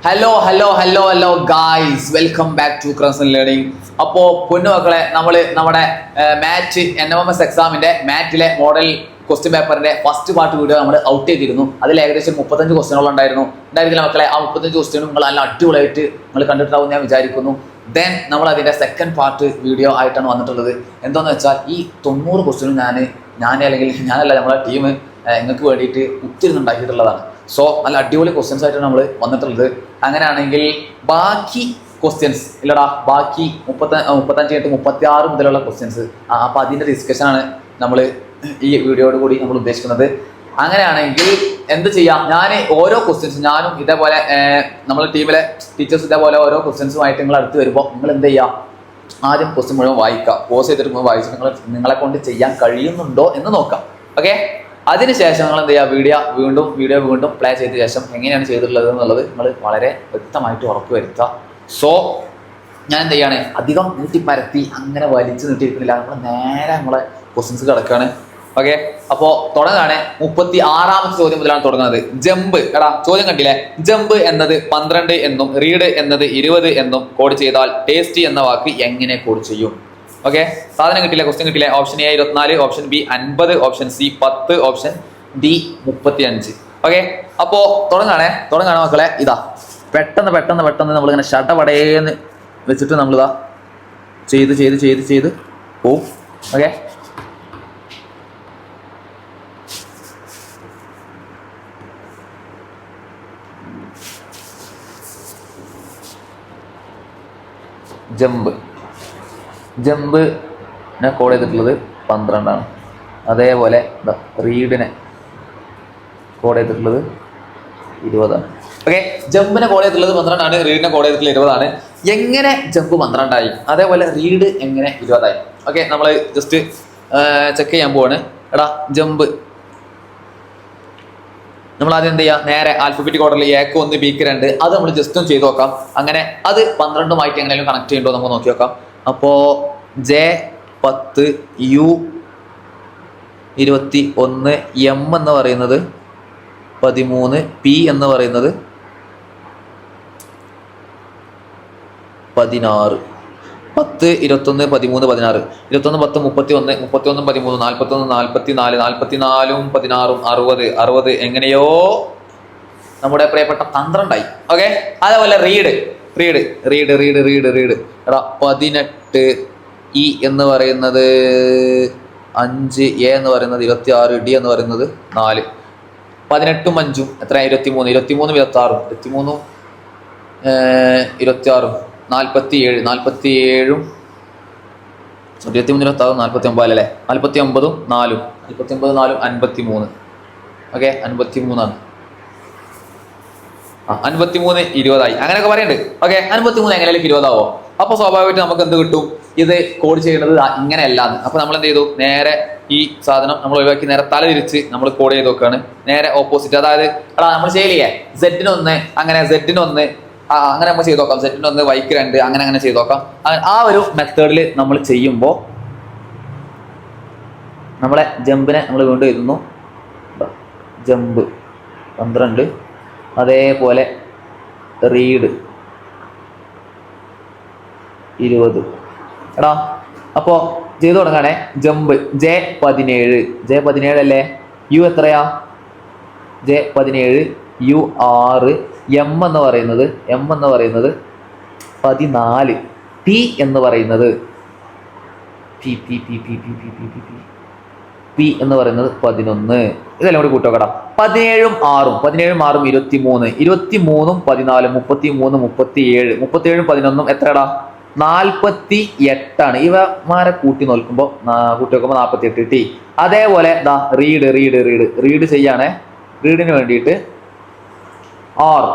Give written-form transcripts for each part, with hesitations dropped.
Hello guys, welcome back to crescent learning. അപ്പോൾ പൊന്നുമക്കളെ, നമ്മുടെ മാറ്റ് NMMS എക്സാമിന്റെ മാറ്റിലെ മോഡൽ ക്വസ്റ്റ്യൻ പേപ്പറിന്റെ ഫസ്റ്റ് പാർട്ട് വീഡിയോ നമ്മൾ ഔട്ട് ചെയ്തിരുന്നു. അതിൽ ഏകദേശം 35 ക്വസ്റ്റ്യനുകൾ ഉണ്ടായിരുന്നില്ല മക്കളെ. ആ 35 ക്വസ്റ്റ്യനും നിങ്ങൾ നല്ല അടിപൊളിയായിട്ട് നിങ്ങൾ കണ്ടിട്ടുണ്ടാവും ഞാൻ വിചാരിക്കുന്നു. ദെൻ നമ്മൾ അതിന്റെ സെക്കൻഡ് പാർട്ട് വീഡിയോ ആയിട്ടാണ് വന്നിട്ടുള്ളത്. എന്താണെന്ന് വെച്ചാൽ ഈ 90 ക്വസ്റ്റ്യനും ഞാനല്ല നമ്മളെ ടീം നിങ്ങൾക്ക് വേണ്ടിയിട്ട് ഉത്തിരുന്നുണ്ടാക്കിയിട്ടുള്ളതാണ്. സോ നല്ല അടിപൊളി ക്വസ്റ്റ്യൻസ് ആയിട്ടാണ് നമ്മൾ വന്നിട്ടുള്ളത്. അങ്ങനെയാണെങ്കിൽ ബാക്കി ക്വസ്റ്റ്യൻസ് ഇല്ലടാ, ബാക്കി 35 to 36 മുതലുള്ള ക്വസ്റ്റ്യൻസ്, അപ്പോൾ അതിൻ്റെ ഡിസ്കഷനാണ് നമ്മൾ ഈ വീഡിയോയോട് കൂടി നമ്മൾ ഉദ്ദേശിക്കുന്നത്. അങ്ങനെയാണെങ്കിൽ എന്ത് ചെയ്യാം, ഞാൻ ഓരോ ക്വസ്റ്റ്യൻസും ഞാനും ഇതേപോലെ നമ്മുടെ ടീമിലെ ടീച്ചേഴ്സ് ഇതേപോലെ ഓരോ ക്വസ്റ്റ്യൻസുമായിട്ട് നിങ്ങൾ അടുത്ത് വരുമ്പോൾ നിങ്ങൾ എന്ത് ചെയ്യുക, ആദ്യം ക്വസ്റ്റ്യൻ മുഴുവൻ വായിക്കുക. പോസ് ചെയ്തിട്ട് വായിച്ച് നിങ്ങളെ കൊണ്ട് ചെയ്യാൻ കഴിയുന്നുണ്ടോ എന്ന് നോക്കാം. ഓക്കെ, അതിനുശേഷം നിങ്ങൾ എന്ത് ചെയ്യുക, വീഡിയോ വീണ്ടും പ്ലേ ചെയ്ത ശേഷം എങ്ങനെയാണ് ചെയ്തിട്ടുള്ളത് എന്നുള്ളത് നിങ്ങൾ വളരെ വ്യക്തമായിട്ട് ഉറപ്പ് വരുത്തുക. സോ ഞാൻ എന്ത് ചെയ്യാണ്, അധികം നീട്ടിപ്പരത്തി അങ്ങനെ വലിച്ചു നീട്ടിയിരിക്കുന്നില്ല. നമ്മൾ നേരെ നമ്മളെ ക്വസ്റ്റ്യൻസ് കിടക്കുകയാണ്. ഓക്കെ, അപ്പോൾ തുടങ്ങാണ്. 36ാമത്തെ ചോദ്യം മുതലാണ് തുടങ്ങുന്നത്. ജമ്പ്, ചോദ്യം കണ്ടില്ലേ? ജമ്പ് എന്നത് 12 എന്നും റീഡ് എന്നത് 20 എന്നും കോഡ് ചെയ്താൽ ടേസ്റ്റി എന്ന വാക്ക് എങ്ങനെ കോഡ് ചെയ്യും? ഓക്കെ, സാധനം കിട്ടില്ല, ക്വസ്റ്റ്യൻ കിട്ടില്ല. Option A 24, option B 50, option C 10, option D 35. Okay, അപ്പോൾ തുടങ്ങാണ് മക്കളെ. ഇതാ പെട്ടെന്ന് നമ്മളിങ്ങനെ ഷടപടേന്ന് വെച്ചിട്ട് നമ്മളിതാ ചെയ്ത് പോവും. ഓക്കെ, ജമ്പിനെ കോഡ് ചെയ്തിട്ടുള്ളത് 12ആണ്. അതേപോലെ റീഡിനെ കോഡ് ചെയ്തിട്ടുള്ളത് 20ആണ്. ഓക്കെ, ജമ്പിനെ കോഡ് ചെയ്തിട്ടുള്ളത് 12ആണ്, റീഡിനെ കോഡ് ചെയ്തിട്ടുള്ളത് 20ആണ്. എങ്ങനെ ജമ്പ് 12ആയി, അതേപോലെ റീഡ് എങ്ങനെ 20ആയി? ഓക്കെ, നമ്മൾ ജസ്റ്റ് ചെക്ക് ചെയ്യാൻ പോവാണ്. ജമ്പ് നമ്മൾ ആദ്യം എന്ത് ചെയ്യുക, നേരെ ആൽഫബറ്റിക് ഓർഡറിൽ എക്ക് 1 ബിക്ക് 2 അത് നമ്മൾ ജസ്റ്റ് ഒന്ന് ചെയ്ത് നോക്കാം. അങ്ങനെ അത് 12ഉമായിട്ട് എങ്ങനെയും കണക്ട് ചെയ്യുന്നുണ്ടോ നമുക്ക് നോക്കി നോക്കാം. അപ്പോൾ J10, U21, M എന്ന് പറയുന്നത് 13, P എന്ന് പറയുന്നത് 16, 10, 21, 13, 16, 21, 10, 31, 31, 13, 41, 44, 44ഉം 16ഉം 60 എങ്ങനെയോ നമ്മുടെ പ്രിയപ്പെട്ട 12ആയി. ഓക്കെ, അതേപോലെ റീഡ് 18, ഇ എന്ന് പറയുന്നത് 5, എ എന്ന് പറയുന്നത് 26, ഡി എന്ന് പറയുന്നത് 4, 18ഉം 5ഉം എത്ര? 23, 23ഉം 26ഉം 23ഉം 26ഉം 47, 47ഉം 23, 26, 49 അല്ലേ? 49ഉം 4ഉം 53. ഓക്കെ, 53ആണ്. 53 20ആയി. അങ്ങനെയൊക്കെ പറയുന്നുണ്ട്. ഓക്കെ, 53 എങ്ങനെയാലും 20ആവോ? അപ്പോൾ സ്വാഭാവികമായിട്ട് നമുക്ക് എന്ത് കിട്ടും, ഇത് കോഡ് ചെയ്യുന്നത് ഇങ്ങനെയല്ലാന്ന്. അപ്പോൾ നമ്മൾ എന്ത് ചെയ്തു, നേരെ ഈ സാധനം നമ്മൾ ഒഴിവാക്കി നേരെ തല തിരിച്ച് നമ്മൾ കോഡ് ചെയ്ത് നോക്കുകയാണ്. നേരെ ഓപ്പോസിറ്റ്, അതായത് നമ്മൾ ചെയ്യില്ലേ, Z1 അങ്ങനെ Z1 അങ്ങനെ നമ്മൾ ചെയ്ത് നോക്കാം. Z1 Y-ക്ക് 2 അങ്ങനെ ചെയ്ത് നോക്കാം. ആ ഒരു മെത്തേഡിൽ നമ്മൾ ചെയ്യുമ്പോൾ നമ്മളെ ജമ്പിനെ നമ്മൾ വീണ്ടും എഴുതുന്നു. ജമ്പ് 12, അതേപോലെ റീഡ് 20. അപ്പോൾ ചെയ്തു തുടങ്ങാണേ. ജമ്പ് J17 അല്ലേ? U എത്രയാ? J17, U 6, M എന്ന് പറയുന്നത് 14, P എന്ന് പറയുന്നത് P എന്ന് പറയുന്നത് 11. ഇതെല്ലാം കൂടി കൂട്ടോക്കടാ. 17ഉം 6ഉം 23, 23ഉം 14, 33, 37, 37ഉം 11ഉം എത്രടാ? 48ആണ്. ഇവമാരെ കൂട്ടി നോക്കുമ്പോൾ 48 ടി. അതേപോലെ റീഡ് ചെയ്യാണേ. റീഡിന് വേണ്ടിയിട്ട് 6,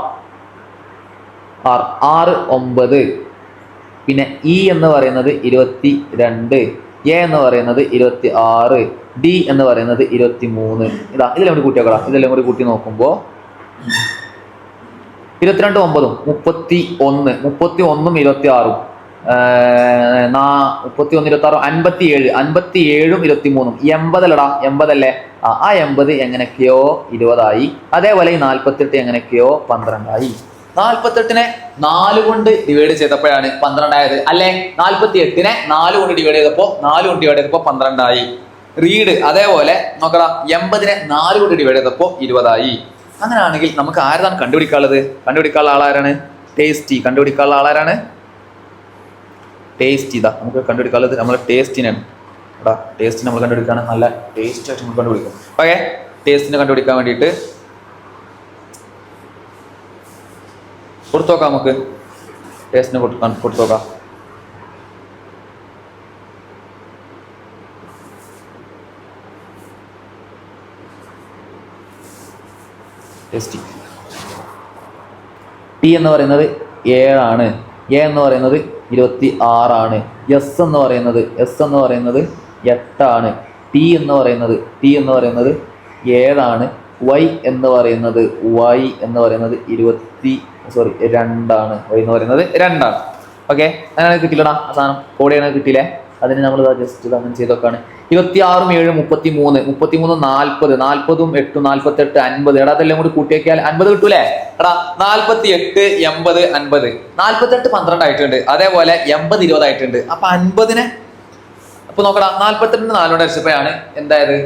9, പിന്നെ ഇ എന്ന് പറയുന്നത് 22, എ എന്ന് പറയുന്നത് 26, ഡി എന്ന് പറയുന്നത് 23. ഇതെല്ലാം കൂടി കൂട്ടി നോക്കണം. ഇതെല്ലാം കൂടി കൂട്ടി നോക്കുമ്പോൾ 22, 9, 31, 31ഉം 26ഉം 31, 26, 57, 57ഉം 23ഉം 80 അല്ലടാ, 80 അല്ലേ? ആ 80 എങ്ങനെയൊക്കെയോ 20ആയി. അതേപോലെ ഈ 48 എങ്ങനെയൊക്കെയോ 12ആയി. 48നെ 4 കൊണ്ട് ഡിവൈഡ് ചെയ്തപ്പോഴാണ് 12 ആയത് അല്ലെ? 48നെ 4 കൊണ്ട് ഡിവൈഡ് ചെയ്തപ്പോൾ 4 കൊണ്ട് ഡിവൈഡ് ചെയ്തപ്പോൾ 12 ആയി. റീഡ് അതേപോലെ നോക്കണം, 80നെ 4 കൊണ്ട് ഡിവൈഡ് ചെയ്തപ്പോൾ 20 ആയി. അങ്ങനെയാണെങ്കിൽ നമുക്ക് ആരാണ് കണ്ടുപിടിക്കാനുള്ളത്? കണ്ടുപിടിക്കാനുള്ള ആളാരാണ്? ടേസ്റ്റി. കണ്ടുപിടിക്കാനുള്ള ആളാരാണ്? ടേസ്റ്റി. ഇതാ നമുക്ക് കണ്ടുപിടിക്കാനുള്ളത് നമ്മൾ ടേസ്റ്റിനാണ്. എടാ ടേസ്റ്റിന് നമ്മൾ കണ്ടുപിടിക്കാണ്, നല്ല ടേസ്റ്റ് ആയിട്ട് നമ്മൾ കണ്ടുപിടിക്കും. ഓക്കെ, ടേസ്റ്റിനെ കണ്ടുപിടിക്കാൻ വേണ്ടിയിട്ട് കൊടുത്തു നോക്കാം. നമുക്ക് ടേസ്റ്റിനെ കൊടുത്തു നോക്കാം. ടെസ്റ്റ് ടി എന്ന് പറയുന്നത് 7 ആണ്, എ എന്ന് പറയുന്നത് 26 എസ് എന്ന് പറയുന്നത് 8 ആണ്, ടി എന്ന് പറയുന്നത് 7 വൈ എന്ന് പറയുന്നത് 2 ആണ്. വൈ എന്ന് പറയുന്നത് 2 ആണ്. ഓക്കെ, അങ്ങനെ കിട്ടില്ലടാ ആ സാധനം, കോഡ് ചെയ്യണത് കിട്ടിയില്ലേ? അതിന് നമ്മൾ ജസ്റ്റ് അങ്ങനെ ചെയ്തൊക്കെയാണ്. 26 7 33 33 40 40 8 48 50. എടാ അതെല്ലാം കൂടി കൂട്ടിയേക്കാൽ 50 കിട്ടൂലേ? എടാ 48 80 50 48 12 ആയിട്ടുണ്ട്. അതേപോലെ 80 20 ആയിട്ടുണ്ട്. അപ്പൊ 50നെ അപ്പൊ നോക്കടാ, 48 4 കൊണ്ട് ഹരിച്ചപ്പോഴാണ് എന്തായത്?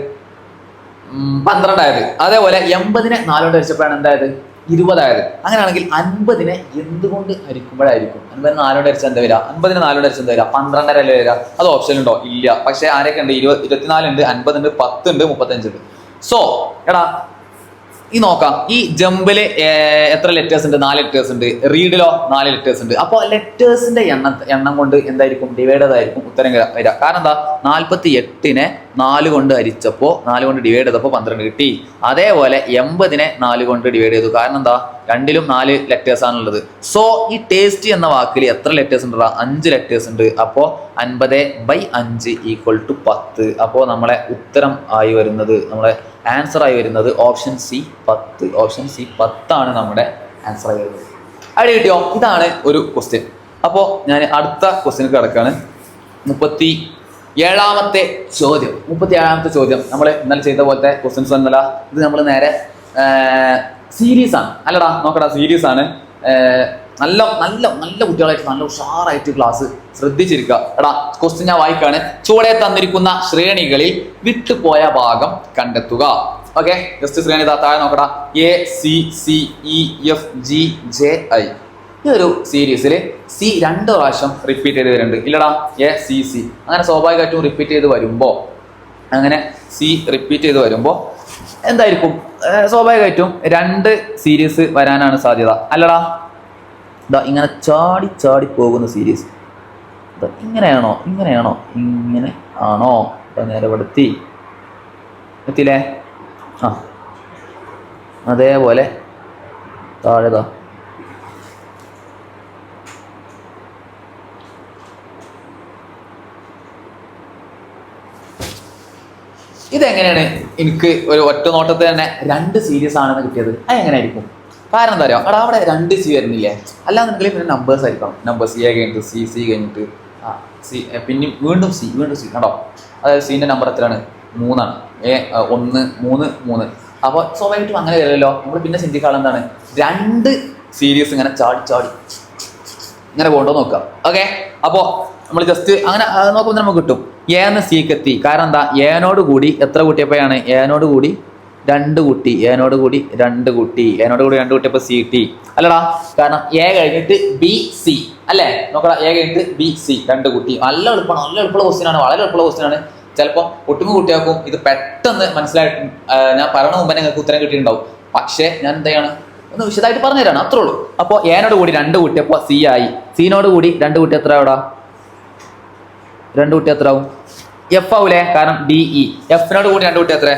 12 ആയത്. അതേപോലെ 80നെ 4 കൊണ്ട് ഹരിച്ചപ്പോഴാണ് എന്തായത്? 20 ആയത്. അങ്ങനെയാണെങ്കിൽ 50നെ എന്തുകൊണ്ട് ഹരിക്കുമ്പോഴായിരിക്കും? 50നെ 4 കൊണ്ട് ഹരിച്ചാൽ എന്താ വരിക? 50നെ 4 കൊണ്ട് ഹരിച്ചാൽ എന്താ വരിക? 12 അല്ലേ വരിക? അത് ഓപ്ഷൻ ഉണ്ടോ? ഇല്ല. പക്ഷെ ആരൊക്കെ ഉണ്ട്? 24 ഉണ്ട്, 50 ഉണ്ട്, 10 ഉണ്ട്, 35 ഉണ്ട്. സോ എടാ ഈ നോക്കാം, ഈ ജമ്പില് എത്ര ലെറ്റേഴ്സ് ഉണ്ട്? 4 ലെറ്റേഴ്സ് ഉണ്ട്. റീഡിലോ 4 ലെറ്റേഴ്സ് ഉണ്ട്. അപ്പോൾ ലെറ്റേഴ്സിന്റെ എണ്ണം കൊണ്ട് എന്തായിരിക്കും? ഡിവൈഡ് ആയിരിക്കും ഉത്തരം വരിക. കാരണം എന്താ? 48നെ 4 കൊണ്ട് ഹരിച്ചപ്പോൾ 4 കൊണ്ട് ഡിവൈഡ് ചെയ്തപ്പോൾ 12 കിട്ടി. അതേപോലെ 80നെ 4 കൊണ്ട് ഡിവൈഡ് ചെയ്തു. കാരണം എന്താ? രണ്ടിലും 4 ലെറ്റേഴ്സ് ആണുള്ളത്. സോ ഈ ടേസ്റ്റി എന്ന വാക്കിൽ എത്ര ലെറ്റേഴ്സ് ഉണ്ട്? 5 ലെറ്റേഴ്സ് ഉണ്ട്. അപ്പോൾ 50/5 = 10. അപ്പോൾ നമ്മളെ ഉത്തരം ആയി വരുന്നത്, നമ്മളെ ആൻസർ ആയി വരുന്നത് ഓപ്ഷൻ സി 10. ഓപ്ഷൻ സി 10 ആണ് നമ്മുടെ ആൻസർ ആയി വരുന്നത്. അവിടെ കിട്ടിയോ? ഇതാണ് ഒരു ക്വസ്റ്റ്യൻ. അപ്പോൾ ഞാൻ അടുത്ത ക്വസ്റ്റ്യൻ കിടക്കാണ്. 37ാമത്തെ ചോദ്യം. 37ാമത്തെ ചോദ്യം നമ്മൾ ഇന്നലെ ചെയ്ത പോലത്തെ ക്വസ്റ്റ്യൻസ് ഒന്നല്ല, ഇത് നമ്മൾ നേരെ സീരീസ് ആണ്. അല്ലടാ നോക്കടാ, സീരീസ് ആണ്. നല്ല നല്ല നല്ല കുട്ടികളായിട്ട് നല്ല ഉഷാറായിട്ട് ക്ലാസ് ശ്രദ്ധിച്ചിരിക്കുക. എടാ ക്വസ്റ്റ്യൻ ഞാൻ വായിക്കാണ്. ചുവടെ തന്നിരിക്കുന്ന ശ്രേണികളിൽ വിട്ടുപോയ ഭാഗം കണ്ടെത്തുക. ഓക്കെ, ജസ്റ്റ് ശ്രേണി താഴെ നോക്കടാ. ACCEFGJI. ഈ ഒരു സീരീസിൽ സി 2 പ്രാവശ്യം റിപ്പീറ്റ് ചെയ്ത് വരുന്നുണ്ട്. ഇല്ലടാ, ACC. അങ്ങനെ സ്വാഭാവികമായിട്ടും റിപ്പീറ്റ് ചെയ്ത് വരുമ്പോൾ, അങ്ങനെ സി റിപ്പീറ്റ് ചെയ്ത് വരുമ്പോൾ എന്തായിരിക്കും? സ്വാഭാവികമായിട്ടും 2 സീരീസ് വരാനാണ് സാധ്യത. അല്ലടാ, ഇതാ ഇങ്ങനെ ചാടി ചാടി പോകുന്ന സീരീസ്. ഇങ്ങനെയാണോ? ഇങ്ങനെ ആണോ? നേരെ എത്തിയില്ലേ? ആ അതേപോലെ താഴെതാ ഇതെങ്ങനെയാണ് എനിക്ക് ഒരു ഒറ്റ നോട്ടത്തിൽ തന്നെ 2 സീരീസ് ആണെന്ന് കിട്ടിയത്? അതെങ്ങനെയായിരിക്കും? കാരണം എന്താ പറയുക, അവിടെ 2 സി വരുന്നില്ലേ? അല്ലാന്നുണ്ടെങ്കിൽ പിന്നെ നമ്പേഴ്സ് ആയിരിക്കണം. നമ്പേഴ്സ് എ കഴിഞ്ഞിട്ട് സി കഴിഞ്ഞിട്ട് സി, പിന്നെ വീണ്ടും സി കണ്ടോ? അതായത് സീൻ്റെ നമ്പർ എത്രയാണ്? 3 ആണ്. 1 3 3. അപ്പോൾ സ്വാഭാവികമായിട്ടും അങ്ങനെ വരില്ലല്ലോ. നമ്മൾ പിന്നെ ചിന്തിക്കാനുള്ള എന്താണ്? 2 സീരീസ് ഇങ്ങനെ ചാടി ചാടി ഇങ്ങനെ കൊണ്ടു നോക്കാം. ഓക്കെ, അപ്പോൾ നമ്മൾ ജസ്റ്റ് അങ്ങനെ നോക്കുമ്പോൾ നമുക്ക് കിട്ടും. എന്ന് സിക്ക് എത്തി. കാരണം എന്താ? ഏനോട് കൂടി എത്ര കൂട്ടിയപ്പോഴാണ്? ഏനോട് കൂടി 2 കൂട്ടി. ഏനോട് കൂടി 2 കൂട്ടിയപ്പോൾ സി ടി. അല്ലടാ, കാരണം എ കഴിഞ്ഞിട്ട് ബി സി അല്ലേ? നോക്കടാ, എ കഴിഞ്ഞിട്ട് ബി സി 2 കൂട്ടി. നല്ല എളുപ്പമാണ്, നല്ല എളുപ്പമുള്ള ക്വസ്റ്റ്യൻ ആണ്, വളരെ എളുപ്പമുള്ള ക്വസ്റ്റ്യൻ ആണ്. ചിലപ്പോൾ ഒട്ടുമ കുട്ടിയാക്കും ഇത് പെട്ടെന്ന് മനസ്സിലായിട്ട് ഞാൻ പറയണ മുമ്പേ നിങ്ങൾക്ക് ഉത്തരം കിട്ടിയിട്ടുണ്ടാവും. പക്ഷേ ഞാൻ എന്താണ് ഒന്ന് വിശദമായിട്ട് പറഞ്ഞു തരാണ്, അത്രേ ഉള്ളൂ. അപ്പോൾ ഏനോട് കൂടി 2 കൂട്ടിയപ്പോൾ സി ആയി. സീനോട് കൂടി 2 കൂട്ടി എത്ര ആവടാ? 2 കൂട്ടി എത്ര ആവും? എഫ് ആവൂലേ? കാരണം ഡി ഇ. എഫിനോട് കൂടി 2 കൂട്ടി എത്ര?